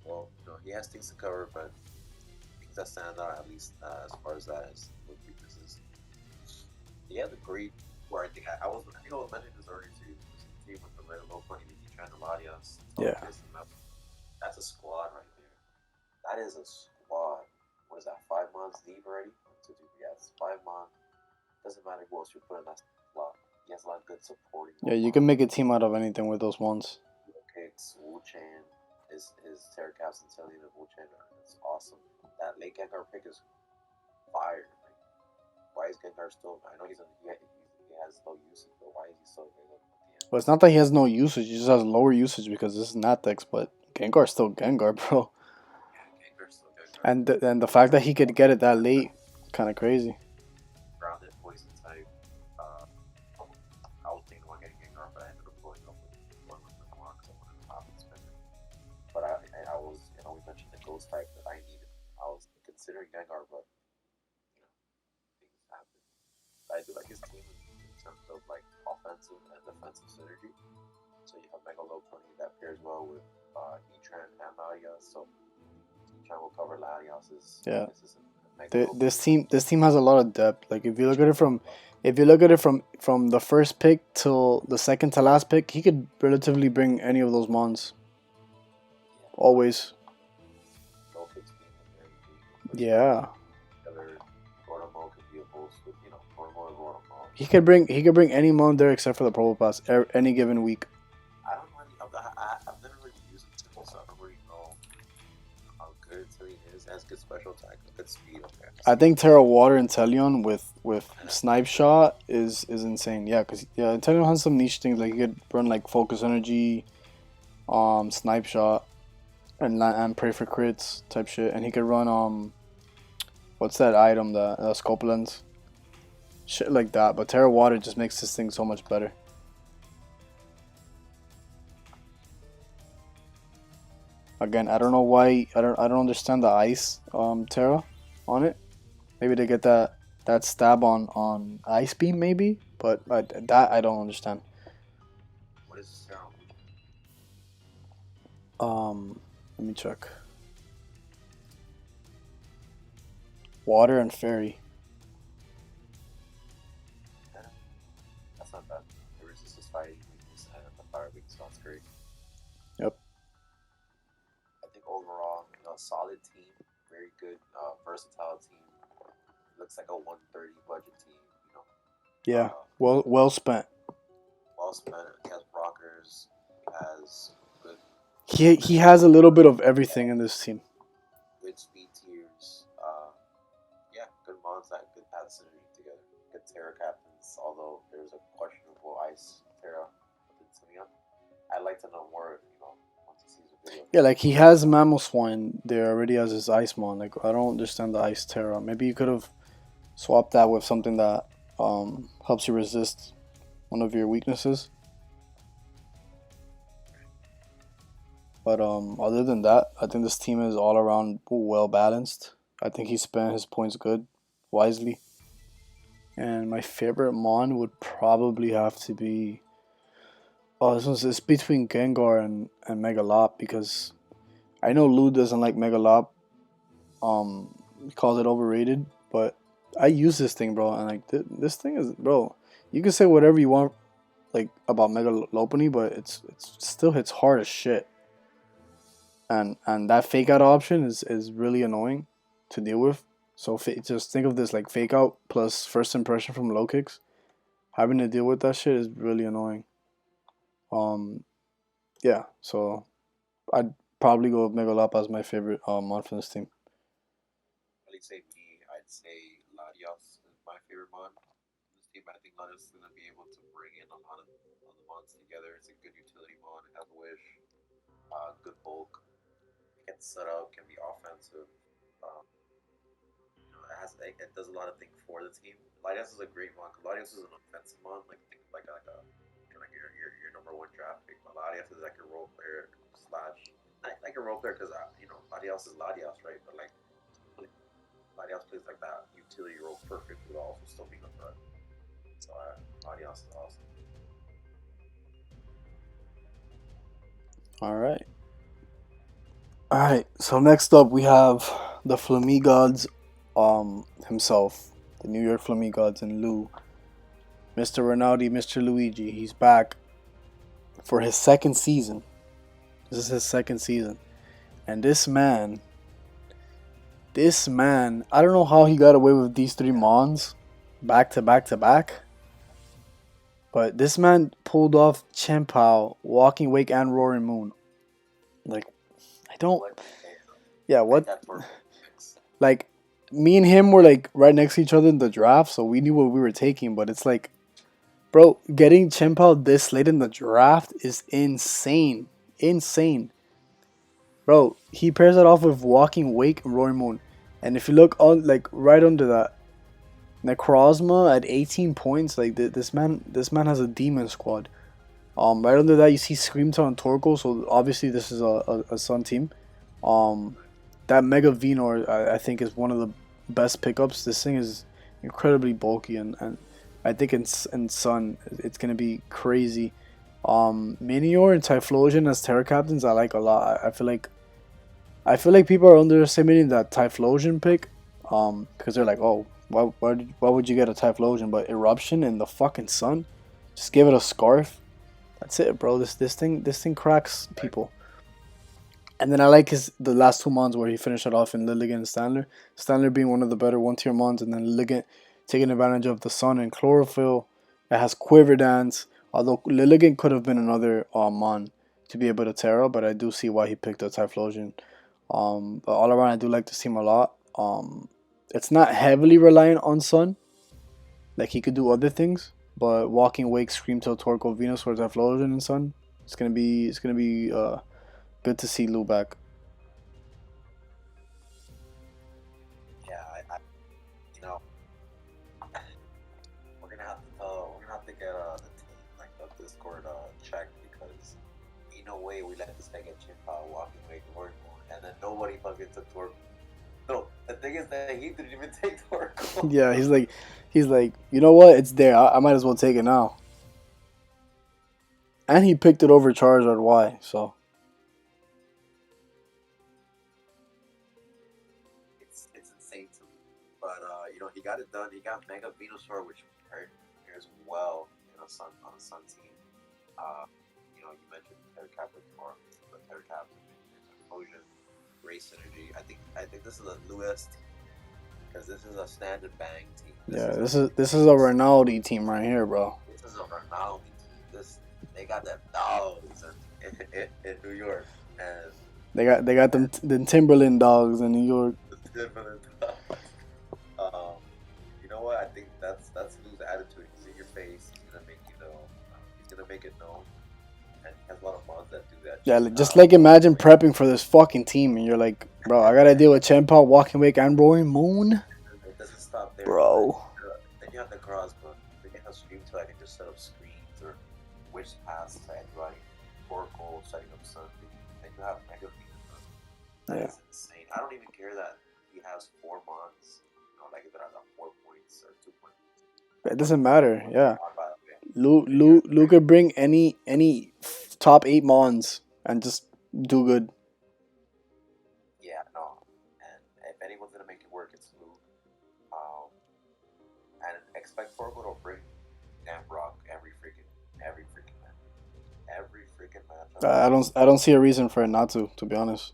Well, he has things to cover, but things that stand out at least as far as that is with weaknesses. He had a great where I think I was mentioning this earlier to the team with the low money that he tried to Latias. Yeah. That's a squad right there. That is a squad. What is that? 5 months deep already? 1, 2, 3. Yeah, it's 5 months. Doesn't matter who else you put in that squad. He has a lot of good supporting. Yeah, you can make a team out of anything with those ones. Kicks, Wu Chan, his Terracap Centillion of Wu Chan. It's awesome. That late Gengar pick is fire. Like, why is Gengar still? I know he has low usage, but why is he so available at the end? Well, it's not that he has no usage; he just has lower usage because this is Natex. But Gengar's still Gengar, bro. Yeah, Gengar's still Gengar. And the fact that he could get it that late, kind of crazy. Grounded poison type. I was thinking about getting Gengar, but I ended up going up with one with the Noir because I wanted to pop and spin it. But I was, we mentioned the ghost type that I needed. I was considering Gengar, but things happen. I do like his team in terms of like offensive and defensive synergy. So you have Mega Pony that pairs well with Heatran and Latias. So Heatran will cover Latias's Yeah. weaknesses. This team has a lot of depth. Like if you look at it from the first pick till the second to last pick, he could relatively bring any of those mons. Always. Yeah. He could bring any mon there except for the Probopass any given week. I don't really. I've never really used him too, so I don't really know how good he is. Has good special attack, good speed. Okay. I think Terra Water Inteleon with Snipe Shot is insane. Yeah, because Inteleon has some niche things like he could run like Focus Energy, Snipe Shot, and pray for crits type shit, and he could run what's that item, the Scope Lens, shit like that. But Terra Water just makes this thing so much better. Again, I don't know why I don't understand the ice Terra on it. Maybe they get that stab on Ice Beam maybe, but that I don't understand. What is Terra? Let me check. Water and Fairy. That's not bad. The resistance fighting weakness and the fire weakness, so that's great. Yep. I think overall, solid team, very good, versatile team. Looks like a 130 budget team. Yeah. Well spent. Well spent. He has rockers. He has good. He has a little bit of everything in this team. Good speed tiers. Yeah, good mons that good path synergy together. Good Terra captains, although there's a questionable Ice Terra within Simeon. I'd like to know more, once he sees a video. Yeah, like he has Mamoswine there already as his Icemon. Like I don't understand the Ice Terra. Maybe you could have swapped that with something that helps you resist one of your weaknesses. But other than that, I think this team is all around well balanced. I think he spent his points good, wisely. And my favorite mon would probably have to be Oh, this one's it's between Gengar and Megalop because I know Lou doesn't like Megalop. He calls it overrated, but I use this thing, bro, and like this thing is, bro. You can say whatever you want, like about Megalopony, but it still hits hard as shit. And that fake out option is really annoying to deal with. So just think of this like fake out plus first impression from low kicks. Having to deal with that shit is really annoying. Um, yeah. So I'd probably go with Megalop as my favorite mon from this team. I'd say me, I'd say Latios is my favorite mon. This team, I think Latios is gonna be able to bring in a lot of the mons together. It's a good utility mon, it has wish, good bulk, it can set up, can be offensive. Um, it does a lot of things for the team. Latios is a great mon because Latios is an offensive mon. Like think of like your number one draft pick. But Latios is like a role player slash not like a role player because Latios is Latios, right? But like Latios plays like that utility role perfect without also still being a threat. So Latios is awesome. All right. All right. So next up we have the Flamigods, himself, the New York Flamigods, and Lou, Mr. Ronaldo, Mr. Luigi. He's back for his second season. This is his second season, and this man, I don't know how he got away with these three Mons back to back to back, but this man pulled off Chien-Pao, Walking Wake, and Roaring Moon. Like, I don't, Like yeah, like what, that for picks. like, me and him were like right next to each other in the draft, so we knew what we were taking, but it's like, bro, getting Chien-Pao this late in the draft is insane. Insane. Bro, he pairs it off with Walking Wake and Roaring Moon. And if you look on like right under that, Necrozma at 18 points, like this man has a demon squad. Right under that you see Screamtail and Torkoal, so obviously this is a Sun team. Um, that Mega Venor I think is one of the best pickups. This thing is incredibly bulky and I think in Sun it's gonna be crazy. Minior and Typhlosion as Terra Captains I like a lot. I feel like people are underestimating that Typhlosion pick, because they're like, oh, why would you get a Typhlosion? But Eruption in the fucking sun, just give it a scarf. That's it, bro. This thing cracks people. And then I like the last two mons where he finished it off in Lilligant and Stanler. Stanler being one of the better one tier mons, and then Lilligant taking advantage of the sun and chlorophyll. It has Quiver Dance. Although Lilligant could have been another mon to be able to Terra, but I do see why he picked a Typhlosion. But all around, I do like this team a lot. It's not heavily reliant on Sun. Like he could do other things, but Walking Wake, Screamtail, Torkoal, Venusaur, Typhlosion, and Sun. It's gonna be good to see Lou back. Yeah, you know, we're gonna have to get the team like the Discord checked because ain't no way we let this guy get Chien-Pao walking away to work and then nobody fucking took Torque. No, the thing is that he didn't even take Torque. Yeah, he's like, you know what? It's there. I might as well take it now. And he picked it over Charizard Y. So It's insane to me. But he got it done. He got Mega Venusaur, which pairs well in on a Sun team. You mentioned Terracap before, but Terracap and Explosion, great synergy. I think this is a Lewis team because this is a standard bang team. yeah, this is a Ronaldo team right here, bro. This is a Ronaldo team. They got them dogs in New York, and They got them Timberland dogs in New York. Timberland dogs. Um, you know what? I think that's Lou's attitude. He's in your face. He's gonna make you know. He's gonna make it known, and he has a lot of mods that do that. Yeah, just like imagine prepping for this fucking team, and you're like, bro, I gotta deal with Chien-Pao, Walking Wake, and Roaring Moon, It doesn't stop there, bro. then you have the Crossbow. Then you have Stream so I can just set up screens or Wish Pass and running Oracle, setting up something. Then you have Mega Venus. That Yeah. is insane. I don't even care that he has 4 mods. Like that are 4 points or 2 points. It doesn't matter. Yeah, Luke could bring any top 8 mons and just do good. Yeah, no. And if anyone's gonna make it work, it's Lou. Um, and expect Torgo to bring damn Rock every freaking man, every freaking match. I don't see a reason for it not to be honest.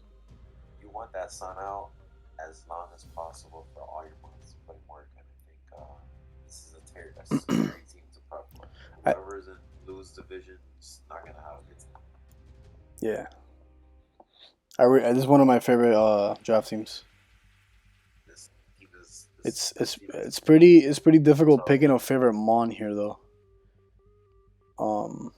You want that sun out as long as possible for all your months to put in work, and I think this is a scary team to prep for. I, Whoever is in Lou's division is not gonna have a good time. yeah, this is one of my favorite draft teams. This team is this team is It's pretty difficult so picking a favorite mon here though. Um,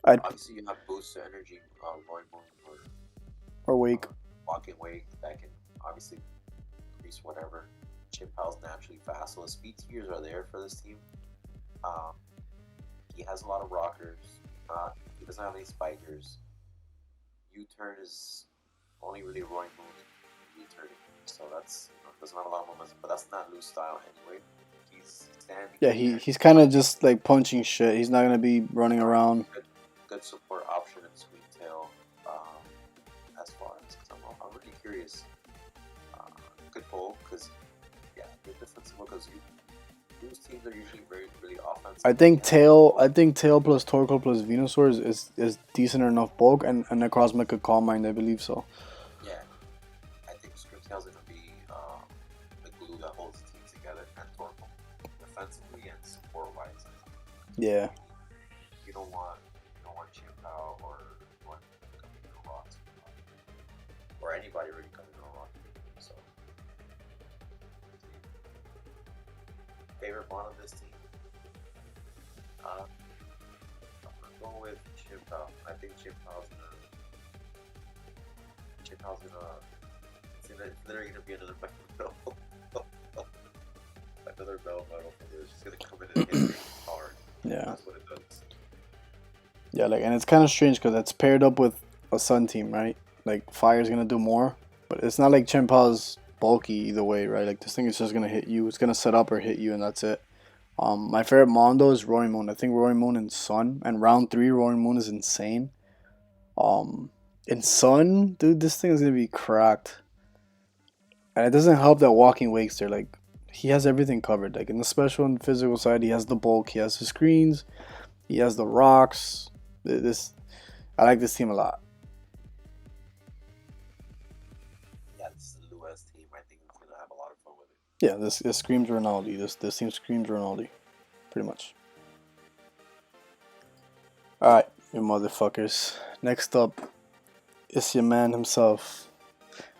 I obviously you have boost energy, Roy Moon or or Wake. walking weight that can obviously increase whatever. Chip Powell's naturally fast, so the speed tiers are there for this team. Um, he has a lot of rockers. He doesn't have any spikers. U-turn is only really Roy Moon U-turning, so that's doesn't have a lot of momentum. But that's not loose style anyway. He's standing. Yeah, he's kind of just like punching shit. He's not gonna be running around. Good support option in Sweet Tail. As far as because I'm really curious. Good poll because yeah, the defensive because those teams are usually really offensive. I think Tail plus Torkoal plus Venusaur is decent enough bulk and a Cosmic Calm Mind, I believe so. Yeah, I think Scrimtail's gonna be the glue that holds the team together and Torkoal defensively and support wise. Yeah. You don't want Chimpao or coming in a rock or anybody really coming in a rock. So favorite one of this team. I'm gonna go with Chimpao. I think Chimpao's it's literally gonna be another medal. Another bell medal for this. It's gonna come in and hit things hard. Yeah. That's what it does. Yeah, like, and it's kind of strange because it's paired up with a Sun team, right? Like Fire's gonna do more, but it's not like Chimpao's bulky either way, right? Like this thing is just gonna hit you. It's gonna set up or hit you, and that's it. My favorite Mondo is Roaring Moon. I think Roaring Moon and Sun, and round 3 Roaring Moon is insane. In Sun, dude, this thing is gonna be cracked. And it doesn't help that Walking Wakes there. Like he has everything covered. Like in the special and physical side, he has the bulk, he has the screens, he has the rocks. This I like this team a lot. Yeah, this is the Lewis team. I think it's gonna have a lot of fun with it. Yeah, this screams Ronaldo. This team screams Ronaldo, pretty much. All right, you motherfuckers. Next up, it's your man himself.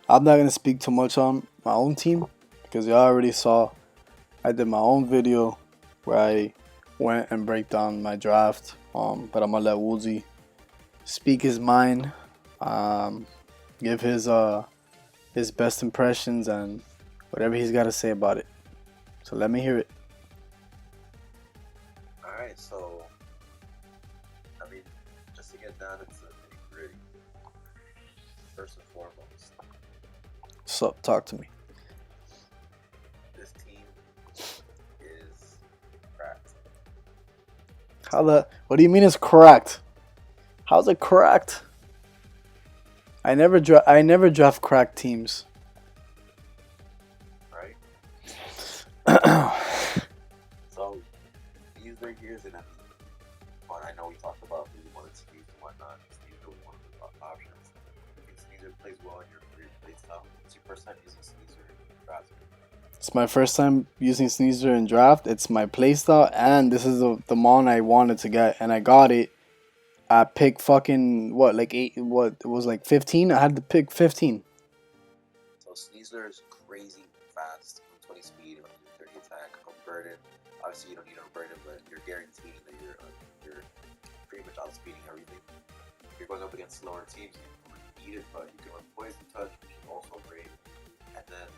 I'm not gonna speak too much on my own team because y'all already saw. I did my own video where I went and break down my draft. But I'm gonna let Woodsy speak his mind, give his best impressions and whatever he's got to say about it. So let me hear it. Alright, so I mean, just to get down into the nitty gritty, first and foremost, Sup, talk to me. this team is cracked. What do you mean it's cracked? How's it cracked? I never draft cracked teams. Right? So these are years in but I know we talked about who you wanted to use and whatnot. Sneezer was one of the options. I think Sneezer plays well in your career play style. It's your first time using Sneezer in draft. It's my first time using Sneezer in draft. It's my playstyle, and this is the mon I wanted to get, and I got it. I picked fucking what, like 8? What it was like 15? I had to pick 15. So Sneezer is crazy fast, 120 speed, 130 attack, unburdened. Obviously, you don't need unburdened, but you're guaranteeing that you're pretty much outspeeding everything. If you're going up against slower teams, you can eat it, but you can run poison touch, which is also great. And then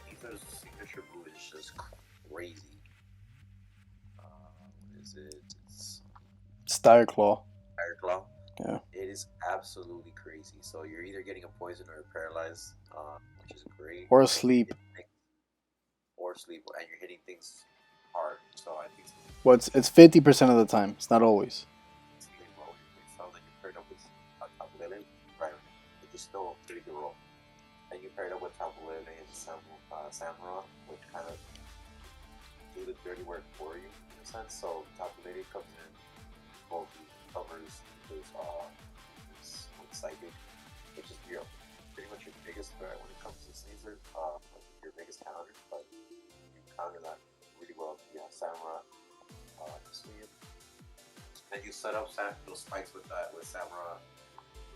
Sneezer's signature move is just crazy. What is it? It's Stire Claw. Fire Claw. Yeah. It is absolutely crazy. So you're either getting a poison or a paralyzed, which is great. Or sleep. Or sleep, and you're hitting things hard. So I think Well, it's 50% of the time. It's not always. It's really low. It sounds like you paired up with Tabulele, right? It's just still a pretty good roll. And you paired up with Tabulele and Samurott, which kind of do the dirty work for you in a sense. So Tabulele comes in, both covers his psychic, which is pretty much your biggest threat when it comes to Sneezer, your biggest counter. But you counter that really well. Yeah, Samurai, Sleeve, and you set up those spikes with Samurai.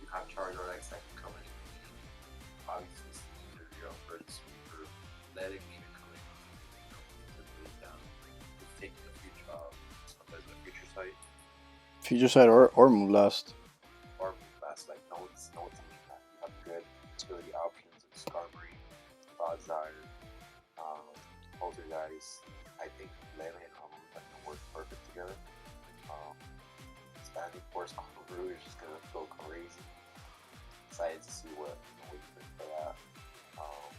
You have Charge RX that can come in. Obviously, Sneezer, Bird Sweeper, letting even come in. Put it down. Just taking the future, the future sight Future side or move last. or fast. Like no one's teaching that. You have good utility options in Skarmory, Zyre, um, Poltergeist. I think Lele and Amu that can work perfect together. Um, Expanding Force on Rouge is just gonna go crazy. Excited to see what you think for that. Um,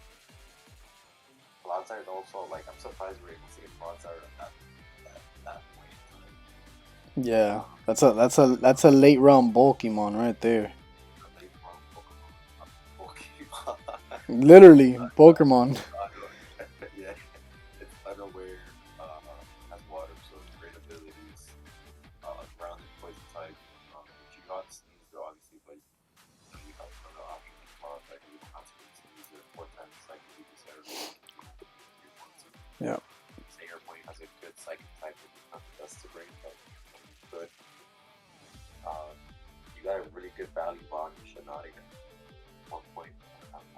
Zyre also like I'm surprised we're able to get Zyre at that point in time. Yeah, that's a late round Pokemon right there. Late round Pokemon. Literally, Pokemon. Yeah, it's unaware, has water, so great abilities, grounded poison type. You got sneeze though, obviously, but you have another option to cause like you don't have to sneeze it 4 times like you just said earlier. If you want to. Yeah. Sayer Point has a good psychic type that you have the dust to bring, but good. Uh, you got a really good value on Shenanigan at 1 point.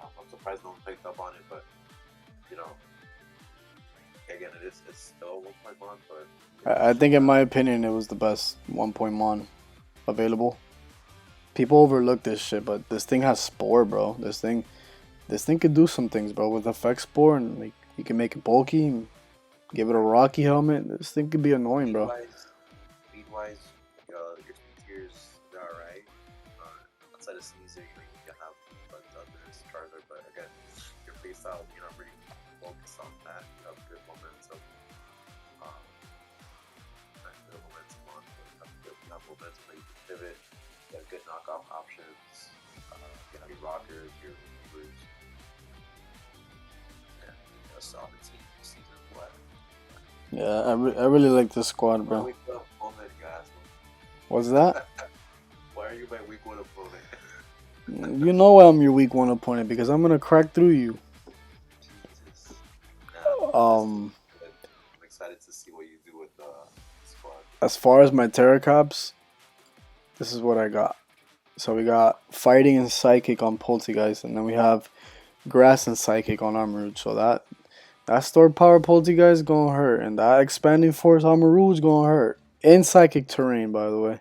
I'm surprised no one picked up on it, but you know, again, it's still 1 point mon, but I think in my opinion it was the best 1 point mon available. People overlook this shit, but this thing has spore, bro. This thing could do some things, bro. With effect spore and like you can make it bulky, and give it a rocky helmet. This thing could be annoying, bro. speed wise, your speed tiers they're alright. Outside of Sneezer, you can have others, Charizard, but again, your playstyle, you're not really focused on that. You have good momentum. Um, not good momentum on, but you have momentum that you can pivot. You have good knockoff options. You have your rockers, your relievers, and a solid team season one. Yeah, I really like this squad, Why bro. we put opponent, guys? What's that? Why are you my week one opponent? You know I'm your week one opponent because I'm gonna crack through you. Jesus. Nah, Um, I'm excited to see what you do with the squad. as far as my Terracops, this is what I got. So we got fighting and psychic on Poltergeist, and then we have grass and psychic on Armor. So that stored power Poltergeist gonna hurt, and that expanding force Armor is gonna hurt. In psychic terrain, by the way.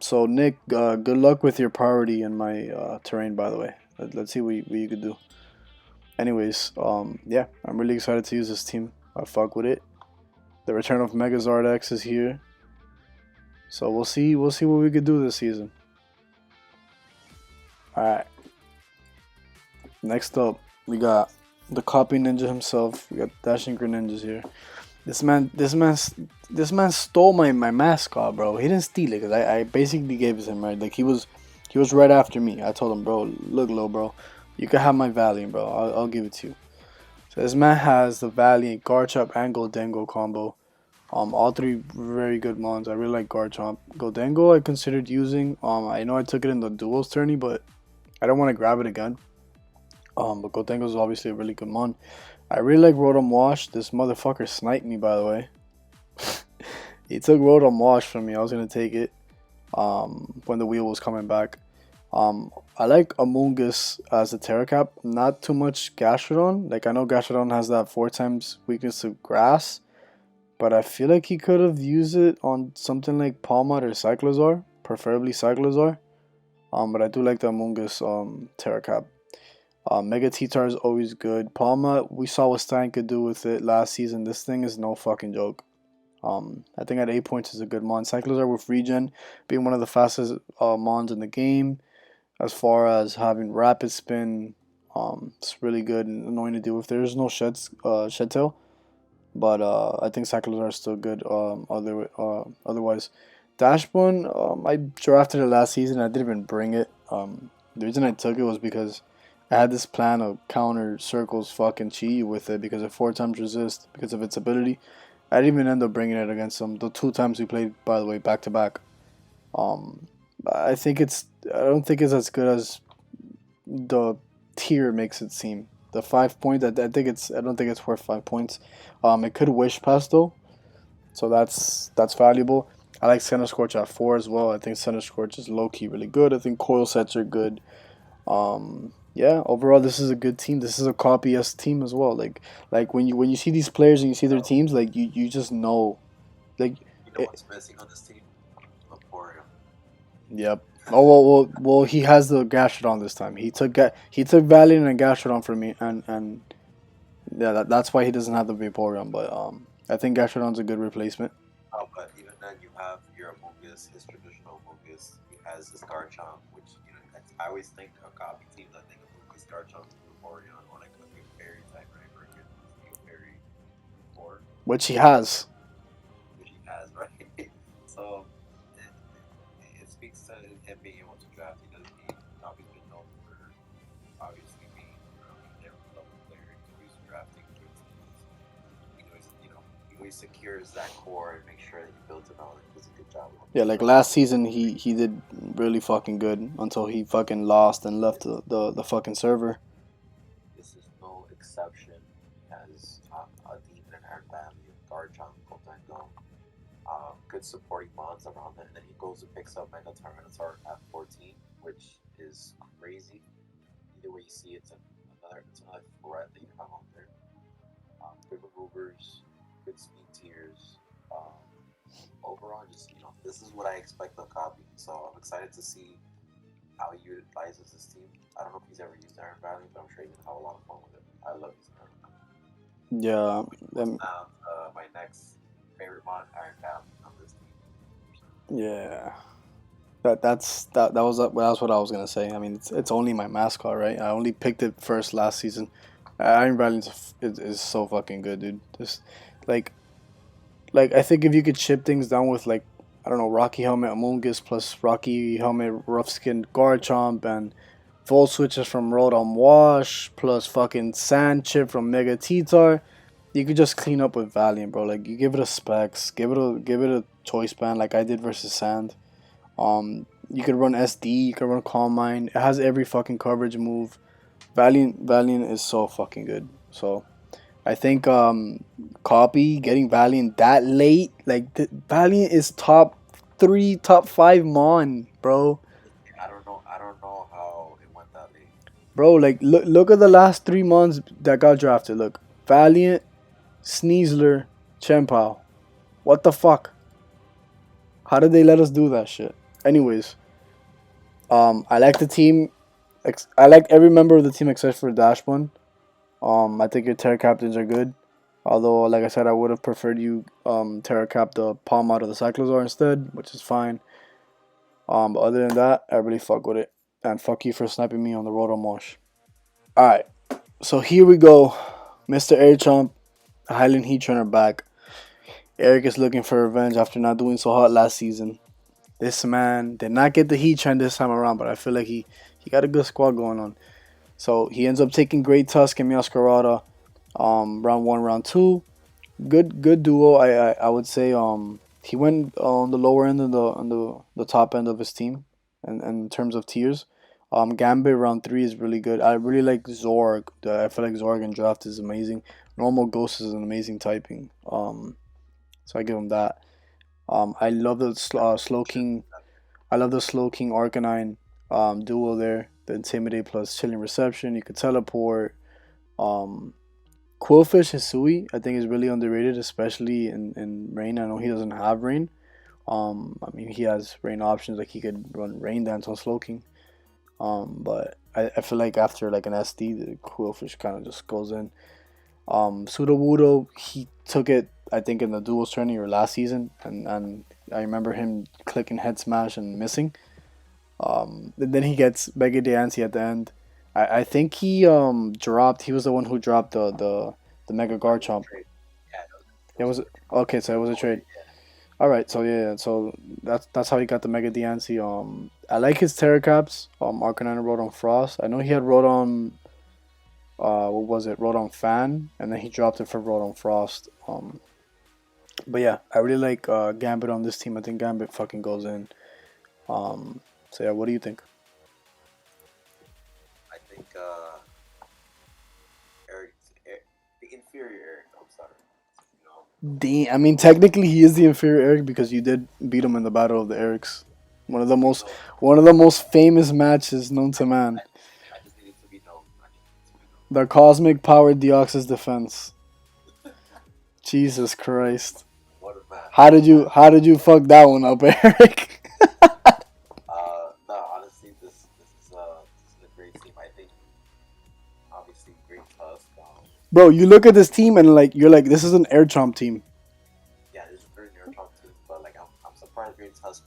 So Nick, good luck with your priority in my terrain, by the way. Let's see what you could do. Anyways, yeah, I'm really excited to use this team. I fuck with it. The return of Megazord X is here, so we'll see what we could do this season. All right. Next up, we got the copy ninja himself. We got Dashing Greninjas here. This man stole my mascot, bro. He didn't steal it because I basically gave it to him, right. Like he was right after me. I told him, bro, look, little bro, you can have my Valiant, bro. I'll give it to you. So this man has the Valiant, Garchomp, and Goldengo combo. All three very good mons. I really like Garchomp. Goldengo I considered using. I know I took it in the duels tourney, but I don't want to grab it again. But Goldengo is obviously a really good mon. I really like Rotom Wash. This motherfucker sniped me, by the way. He took Rotom Wash from me. I was gonna take it. When the wheel was coming back. I like Amoonguss as a Terracap. Not too much Gastrodon. Like I know Gastrodon has that 4 times weakness to grass, but I feel like he could have used it on something like Palmot or Cyclozar, preferably Cyclozar. But I do like the Amoonguss Terracap. Mega T-Tar is always good. Palma, we saw what Stein could do with it last season. This thing is no fucking joke. I think at 8 points is a good mon. Cyclozar with regen being one of the fastest mons in the game. As far as having rapid spin, it's really good and annoying to deal with. There's no shed tail. but I think cycles are still good. Otherwise, Dashbun, I drafted it last season. I didn't even bring it. The reason I took it was because I had this plan of counter circles fucking chi with it because of four times resist because of its ability. I didn't even end up bringing it against them. The two times we played, by the way, back to back. Um, I think it's. I don't think it's as good as the tier makes it seem. The 5 point, I think it's. I don't think it's worth 5 points. It could wish pass though, so that's valuable. I like center scorch at 4 as well. I think center scorch is low key really good. I think coil sets are good. Yeah, overall this is a good team. This is a copy S team as well. Like when you see these players and you see their So, teams, like you just know. Like you know it, what's missing on this team? Emporium. yep. Oh well. He has the Gastrodon this time. He took Valiant and Gastrodon from me, and yeah, that's why he doesn't have the Vaporeon. But I think Gastrodon's a good replacement. Oh, but even then, you have your Amogus, his traditional Amogus. He has his Garchomp, which I always think of copy teams. I think Amogus, Garchomp, Vaporeon, or like a big fairy type, right? Or a good steel fairy, or Which he has. which he has, right? So it, it speaks to him being able to draft. He's always been known for obviously being a level player and always drafting good teams. He always secures that core and makes sure that he builds it on and does a good job on Yeah, this like stuff. last season, he did really fucking good until he fucking lost and left the fucking server. This is no exception. He has a demon and Air family, Garchomp, Kotengo, good supporting mods around that. And then he goes and picks up Mega Tyranitar at 14, which is crazy. Either way you see, it's another threat that you have on there. Good removers, good speed tiers. Overall, just this is what I expect of Copy. So I'm excited to see how he utilizes his team. I don't know if he's ever used Iron Valley, but I'm sure he's gonna have a lot of fun with it. I love using Iron Valley. Yeah, Which was um, now my next favorite mod, Iron Valley, on this team. yeah. That's what I was gonna say. I mean, it's only my mascot, right? I only picked it first last season. Iron Valiant is so fucking good, dude. Just like I think if you could chip things down with like I don't know Rocky Helmet Amoonguss plus Rocky Helmet Rough Skinned Garchomp and Volt switches from Rotom Wash plus fucking Sand Chip from Mega Titar, you could just clean up with Valiant, bro. Like you give it a specs, give it a choice band like I did versus Sand. You could run SD, you could run Calm Mind. It has every fucking coverage move. Valiant is so fucking good. So I think copy getting Valiant that late, like Valiant is top three, top five mon, bro. I don't know. I don't know how it went that late. Bro, like look at the last 3 months that got drafted. Look, Valiant, Sneasler, Chempao. What the fuck? How did they let us do that shit? Anyways, I like the team. I like every member of the team except for Dash One. I think your Terra captains are good. Although, like I said, I would have preferred you Terra cap the Palm out of the Cyclosaur instead, which is fine. But other than that, I really fuck with it. And fuck you for sniping me on the Rotomosh. Alright, so here we go. Mr. Air Chomp, Highland Heat Trainer back. Eric is looking for revenge after not doing so hot last season. This man did not get the Heat Trend this time around, but I feel like he got a good squad going on. So he ends up taking Great Tusk and Meowscarada round one, round two. Good duo. I would say he went on the lower end of the top end of his team, and in terms of tiers. Gambit round three is really good. I really like Zorg. I feel like Zorg in draft is amazing. Normal Ghost is an amazing typing. So I give him that. I love the Slow King. I love the Slow King Arcanine duo there. The Intimidate plus Chilling Reception. You could teleport. Um, Quillfish Hisui, I think, is really underrated, especially in rain. I know he doesn't have rain. I mean, he has rain options, like he could run rain dance on Slowking. But I feel like after like an SD, the Quillfish kind of just goes in. Sudowoodo, he took it, I think, in the duels tourney or last season, and I remember him clicking head smash and missing. And then he gets Mega Diancie at the end. I think he dropped. He was the one who dropped the Mega Probably the Garchomp. trade. Yeah, It Yeah, was was a it okay? So it was a trade. trade. Yeah. All right, so yeah, so that's how he got the Mega Diancie. I like his Terracaps. Arcanine wrote on Frost. I know he had wrote on what was it? Wrote on Fan, and then he dropped it for wrote on Frost. But yeah, I really like Gambit on this team. I think Gambit fucking goes in. Um, so yeah, what do you think? I think Eric, the inferior Eric. I'm sorry. You know, I mean, technically he is the inferior Eric because you did beat him in the Battle of the Erics, one of the we most know. one of the most famous matches known to man. I just needed to be known. I just needed to be known. The Cosmic Powered Deoxys defense. Jesus Christ. What a match! How What did a you match! how did you fuck that one up, Eric? No, honestly, this is a great team. I think obviously great Tusk. Bro, you look at this team and like you're like this is an air chomp team. Yeah, this is a very near top team, but like I'm surprised Great Tusk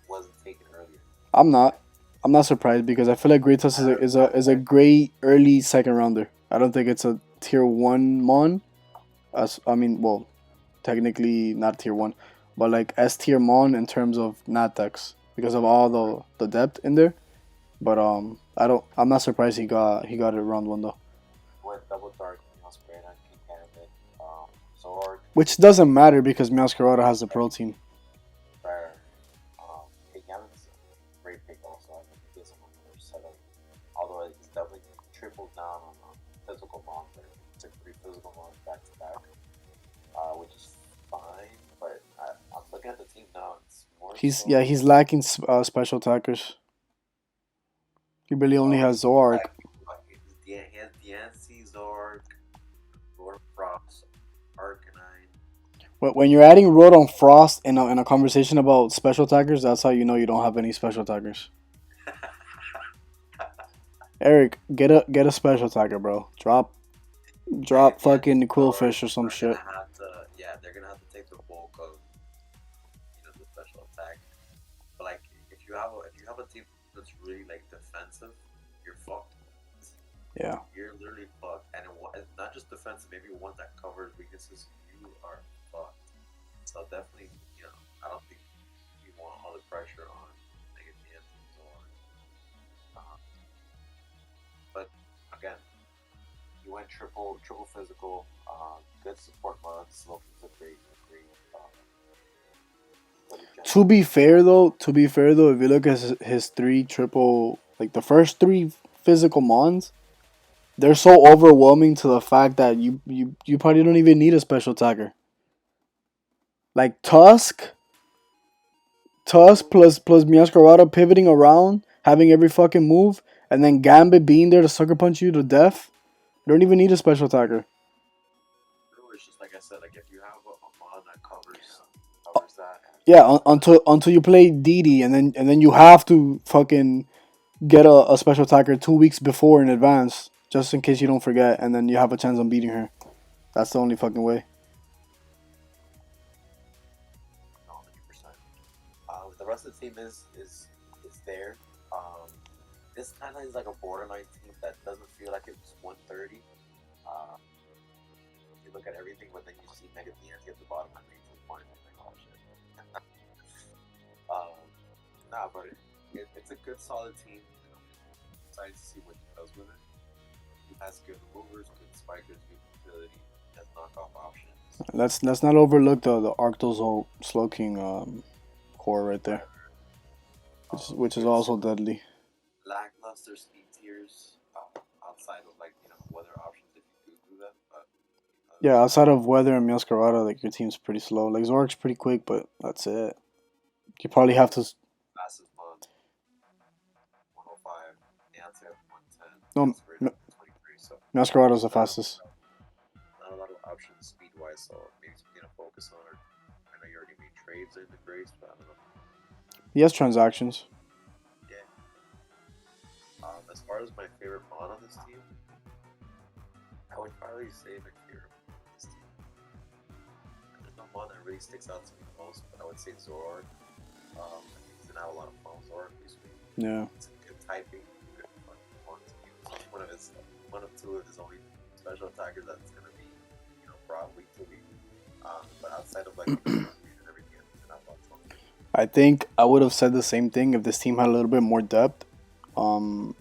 wasn't taken earlier. I'm not. I'm not surprised because I feel like Greatus is I a heard, is a is a great early second rounder. I don't think it's a tier one mon. As I mean, well, technically not tier one, but like S tier mon in terms of Natex because of all the depth in there. But I don't. I'm not surprised he got it round one though. went double dark, spread on King Candidate, Zorg, Which doesn't matter because Masquerada has the pro team. Rare, King Candidate great pick also. I think he gives him another set of, although he's definitely tripled down on physical mons there. Took 3 physical mons back to back, which is fine, but I'm looking at the team now. It's more so. He's lacking special attackers. He really only Oh, has Zork. like, he has Diancie, Zorg, Lord Frost, Arcanine. When you're adding Road on Frost in a conversation about special attackers, that's how you know you don't have any special attackers. Eric, get a special attacker, bro. Drop Yeah, fucking Zorg Quillfish or some are gonna shit. have to. Yeah, they're gonna have to take the bulk of the special attack. But like, if you have a team that's really like defensive, you're fucked. Yeah. You're literally fucked, and it's not just defensive. Maybe one that covers weaknesses. You are fucked. So definitely, I don't think you want all the pressure on negative Yankees or. Uh, but again, you went triple physical. Good support mods. Sloping's a great. To be fair though, if you look at his three triple, like the first three physical mons, they're so overwhelming to the fact that you probably don't even need a special attacker. Like Tusk plus Miascarada pivoting around, having every fucking move, and then Gambit being there to sucker punch you to death. You don't even need a special attacker. It's just like I said. Like if you have a mod that covers that. Yeah, until you play DD, and then you have to fucking get a special attacker 2 weeks before in advance, just in case you don't forget, and then you have a chance on beating her. That's the only fucking way. No, 100%. The rest of the team is there. Um, this kind of is like a borderline team that doesn't feel like it's 130. Uh, you look at everything, but then you see Mega Diancie at the bottom at 19 points. I'm like, oh shit. um, nah, but it's a good, solid team. Excited to see what he does with it. He has good movers, good spikers, good utility, has knockoff options. Let's not overlook the Arctozolt Slowking core right there, which is Good also deadly. lackluster speed tiers outside of like weather options if you do that, but Yeah, outside of Weather and Masquerada, like your team's pretty slow. Like Zork's pretty quick, but that's it. You probably have to. fastest month 105, Nancy at 110, No, Aspirate at 23, so Masquerada's the not fastest. not a lot of options speed wise, so maybe something to focus on. I know you already made trades in the Grace, but I don't know. He has transactions. Yeah. As far as my favorite mod on this team, I would probably say my favorite mod on this team. There's no mod that really sticks out to me the most, but I would say Zoroark. I think he's gonna have a lot of fun with Zoroark this week. Yeah. It's good typing, good fun to use. One of two of his only special attackers that's gonna be, brought week to week. But outside of like the chemistry and everything, I did not watch one. I think I would have said the same thing if this team had a little bit more depth. Um,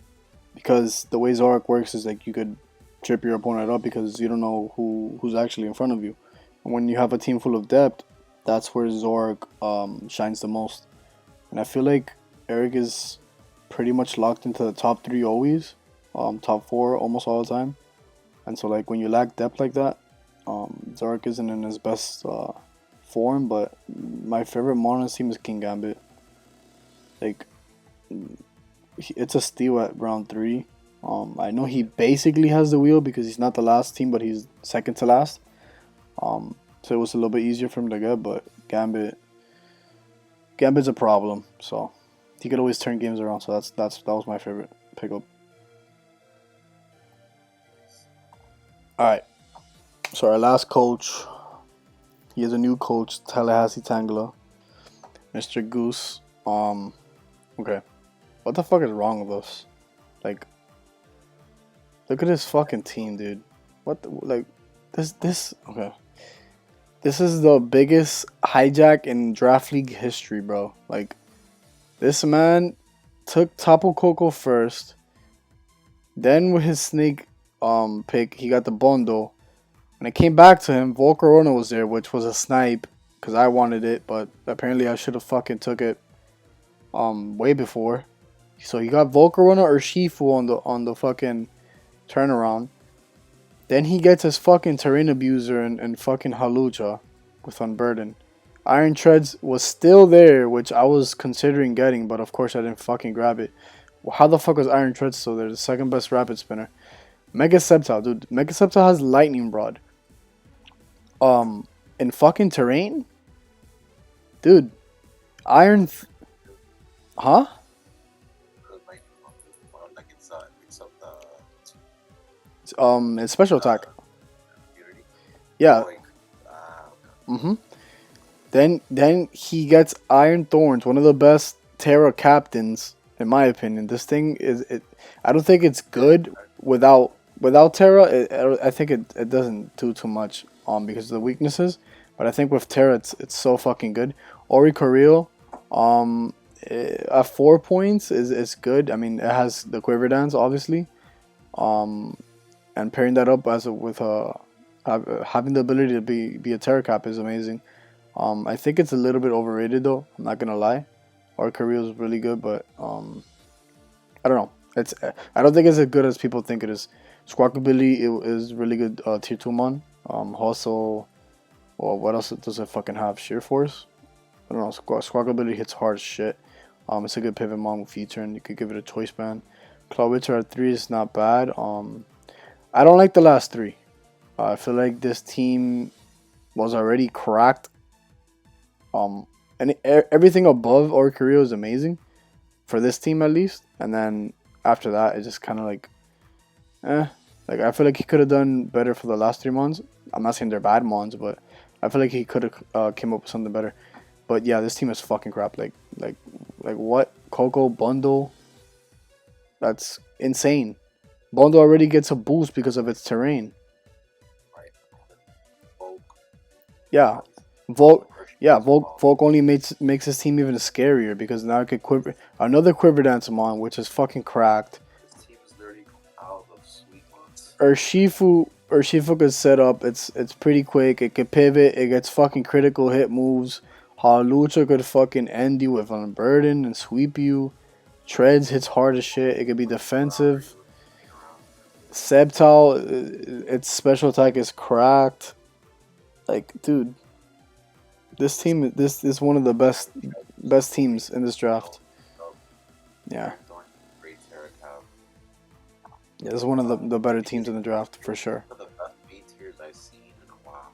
because the way Zorak works is like you could trip your opponent up because you don't know who's actually in front of you. And when you have a team full of depth, that's where Zorak shines the most. And I feel like Eric is pretty much locked into the top three always, top four almost all the time. And so like when you lack depth like that, Zorak isn't in his best form. But my favorite mon on this team is King Gambit. Like it's a steal at round three. I know he basically has the wheel because he's not the last team, but he's second to last. So it was a little bit easier for him to get, but Gambit's a problem. So he could always turn games around. So that was my favorite pickup. All right. So our last coach, he is a new coach, Tallahassee Tangela, Mr. Goose. Okay, what the fuck is wrong with us? Like, look at this fucking team, dude. What the, like this? Okay, this is the biggest hijack in draft league history, bro. Like, this man took Tapu Koko first, then with his snake pick, he got the Bondo. When it came back to him, Volcarona was there, which was a snipe because I wanted it, but apparently I should have fucking took it way before. So he got Volcarona or Shifu on the fucking turnaround. Then he gets his fucking Terrain Abuser and fucking Halucha with Unburden. Iron Treads was still there, which I was considering getting, but of course I didn't fucking grab it. Well, how the fuck was Iron Treads still there? The second best rapid spinner. Mega Sceptile, dude. Mega Sceptile has Lightning Rod. In fucking Terrain? Dude. Iron... Huh? Like it's of It's special attack. community. Yeah. Like, Mm-hmm. Then he gets Iron Thorns, one of the best Terra captains, in my opinion. This thing is it. I don't think it's good without Terra. I think it doesn't do too much because of the weaknesses. But I think with Terra, it's so fucking good. Ori Correal, at 4 points is good. I mean, it has the Quiver Dance, obviously. And pairing that up with having the ability to be a Terra cap is amazing. I think it's a little bit overrated though. I'm not gonna lie. Our career is really good, but I don't know. I don't think it's as good as people think it is. Squawkability is really good tier 2 mon. Hustle. Well, what else does it fucking have? Sheer Force. I don't know. Squawkability hits hard as shit. It's a good pivot mon with feature, and you could give it a choice band. Clawitzer at 3 is not bad. I don't like the last 3. I feel like this team was already cracked. And everything above Oricorio is amazing for this team at least. And then after that, it's just kind of like, like I feel like he could have done better for the last 3 months. I'm not saying they're bad mons, but I feel like he could have came up with something better. But yeah, this team is fucking crap. Like what? Coco Bundle? That's insane. Bundle already gets a boost because of its terrain. right. Folk. Yeah, Volk. Yeah, Volk only makes his team even scarier because now it could quiver another Quiver Dance mon, which is fucking cracked. This team is literally out of sweet ones. Urshifu could set up. It's pretty quick. It could pivot. It gets fucking critical hit moves. Halucha could fucking end you with Unburden and sweep you. Treads hits hard as shit. It could be defensive. Sceptile, its special attack is cracked. Like, dude, this team, this is one of the best teams in this draft. Yeah, Great Terra cap. yeah, this is one of the better teams in the draft for sure. One of the best B tiers I've seen in a while.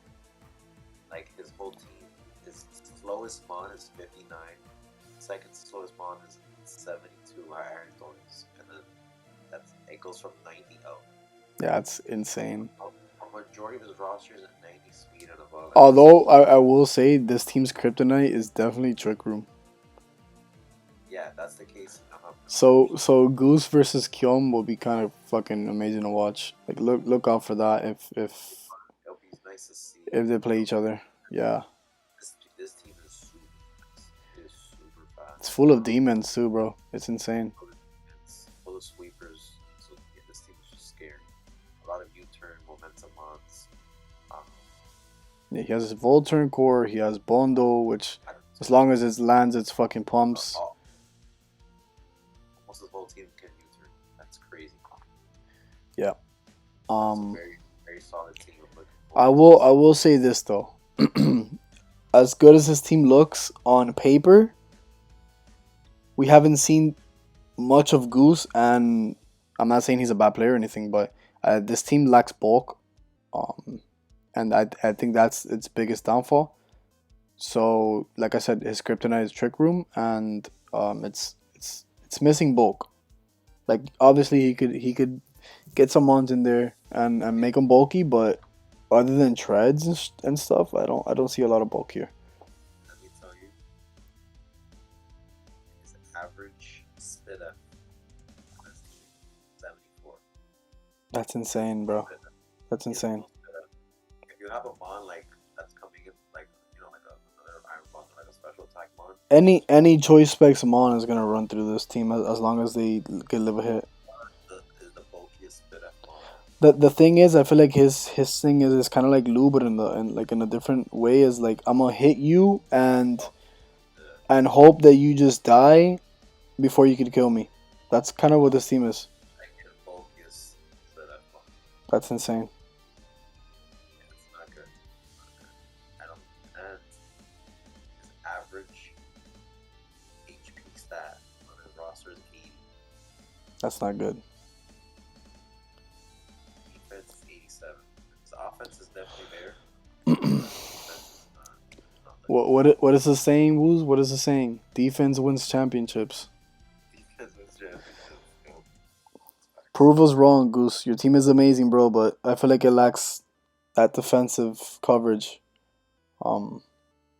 Like his whole team, his slowest mon is 59. Second slowest mon is 72 Iron Thorns, and then it goes from 90 up. Yeah, it's insane. A majority of his roster is at 90 speed and above. Although I will say this team's kryptonite is definitely Trick Room. Yeah, that's the case. So Goose versus Kyom will be kind of fucking amazing to watch. Like look out for that if It'll be nice to if they play each other. Yeah, This team is super it's fast. full of demons too, bro. It's insane. It's full of sweepers. So yeah, this team is just scary. A lot of U-turn momentum mods. Um, Yeah, he has his Volturn core. He has Bondo, which I don't as long as it lands, its fucking pumps. oh, almost his whole team can U-turn. That's crazy. Yeah. That's a Um. very solid team. I'm looking I forward to will. this. I will say this though. As good as his team looks on paper, we haven't seen much of Goose, and I'm not saying he's a bad player or anything, but this team lacks bulk, um, and I think that's its biggest downfall. So, like I said, his kryptonite is Trick Room, and it's missing bulk. Like obviously he could get some mons in there and make them bulky, but other than treads and stuff, I don't see a lot of bulk here. Let me tell you, his average spit up on his team 74. That's insane, bro. That's insane. If you have a mon like that's coming in like like another iron mon like a special attack mon, Any choice specs Mon is gonna run through this team as long as they can live a hit. is the bulkiest spit up mon. The thing is, I feel like his thing is kind of like Lou, but in a different way. Is like I'm gonna hit you and hope that you just die before you can kill me. That's kind of what this team is. Like the bulkiest spit up mon. That's insane. It's not good. I don't and his average HP stat on his roster is 80. That's not good. Defense is 87. His offense is definitely there. Defense is not What is the saying, Woos? What is the saying? Defense wins championships. defense wins championships. Prove us wrong, Goose. Your team is amazing, bro, but I feel like it lacks that defensive coverage. Um,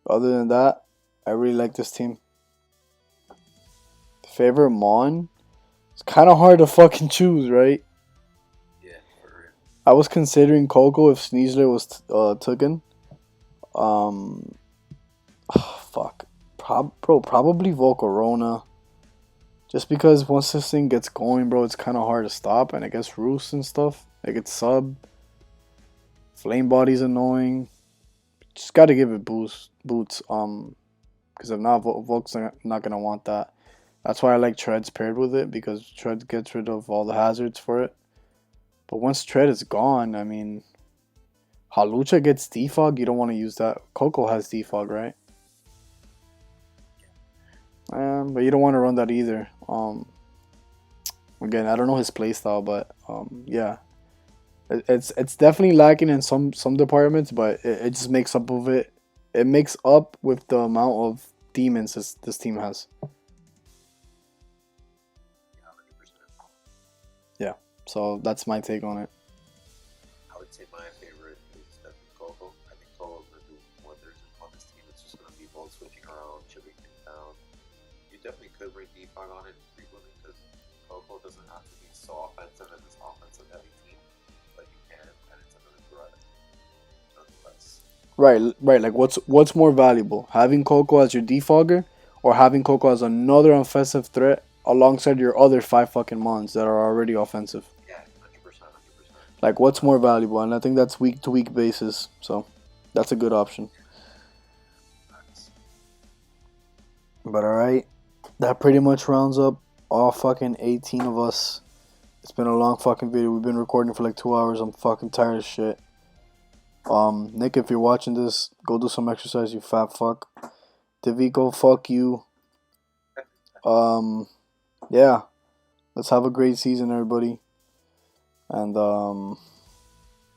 Other than that, I really like this team. Favorite Mon? It's kind of hard to fucking choose, right? Yeah, for real. I was considering Coco if Sneasler was taken. Um, fuck, probably Volcarona. Just because once this thing gets going, bro, it's kind of hard to stop, and I guess Roost and stuff. Like it's sub. Flame Body's annoying. Just got to give it boots. Because if not, Volk's not gonna want that. That's why I like Treads paired with it because Tread gets rid of all the hazards for it. But once Tread is gone, I mean, Halucha gets defog. You don't want to use that. Coco has defog, right? But you don't want to run that either. Again, I don't know his playstyle, but yeah, it's definitely lacking in some departments, but it just makes up of it. It makes up with the amount of demons this team has. Yeah, 100%. Yeah, so that's my take on it. I would say my favorite is definitely Coco. I think Coco's gonna do wonders on this team. It's just gonna be both switching around, chipping things down. You definitely could bring defog on it frequently because Coco doesn't have to be so offensive in this offensive heavy team, but you can, and it's another threat nonetheless. Right. Like what's more valuable, having Coco as your defogger, or having Coco as another offensive threat alongside your other five fucking mons that are already offensive? Yeah, 100%, 100%. Like what's more valuable? And I think that's week to week basis. So that's a good option. Nice. But alright. That pretty much rounds up all fucking 18 of us. It's been a long fucking video. We've been recording for like 2 hours. I'm fucking tired of shit. Nick, if you're watching this, go do some exercise, you fat fuck. Devico, fuck you. Yeah. Let's have a great season, everybody. And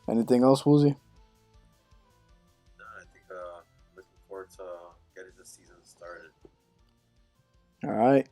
anything else, Woozy? No, I think looking forward to getting the season started. Alright.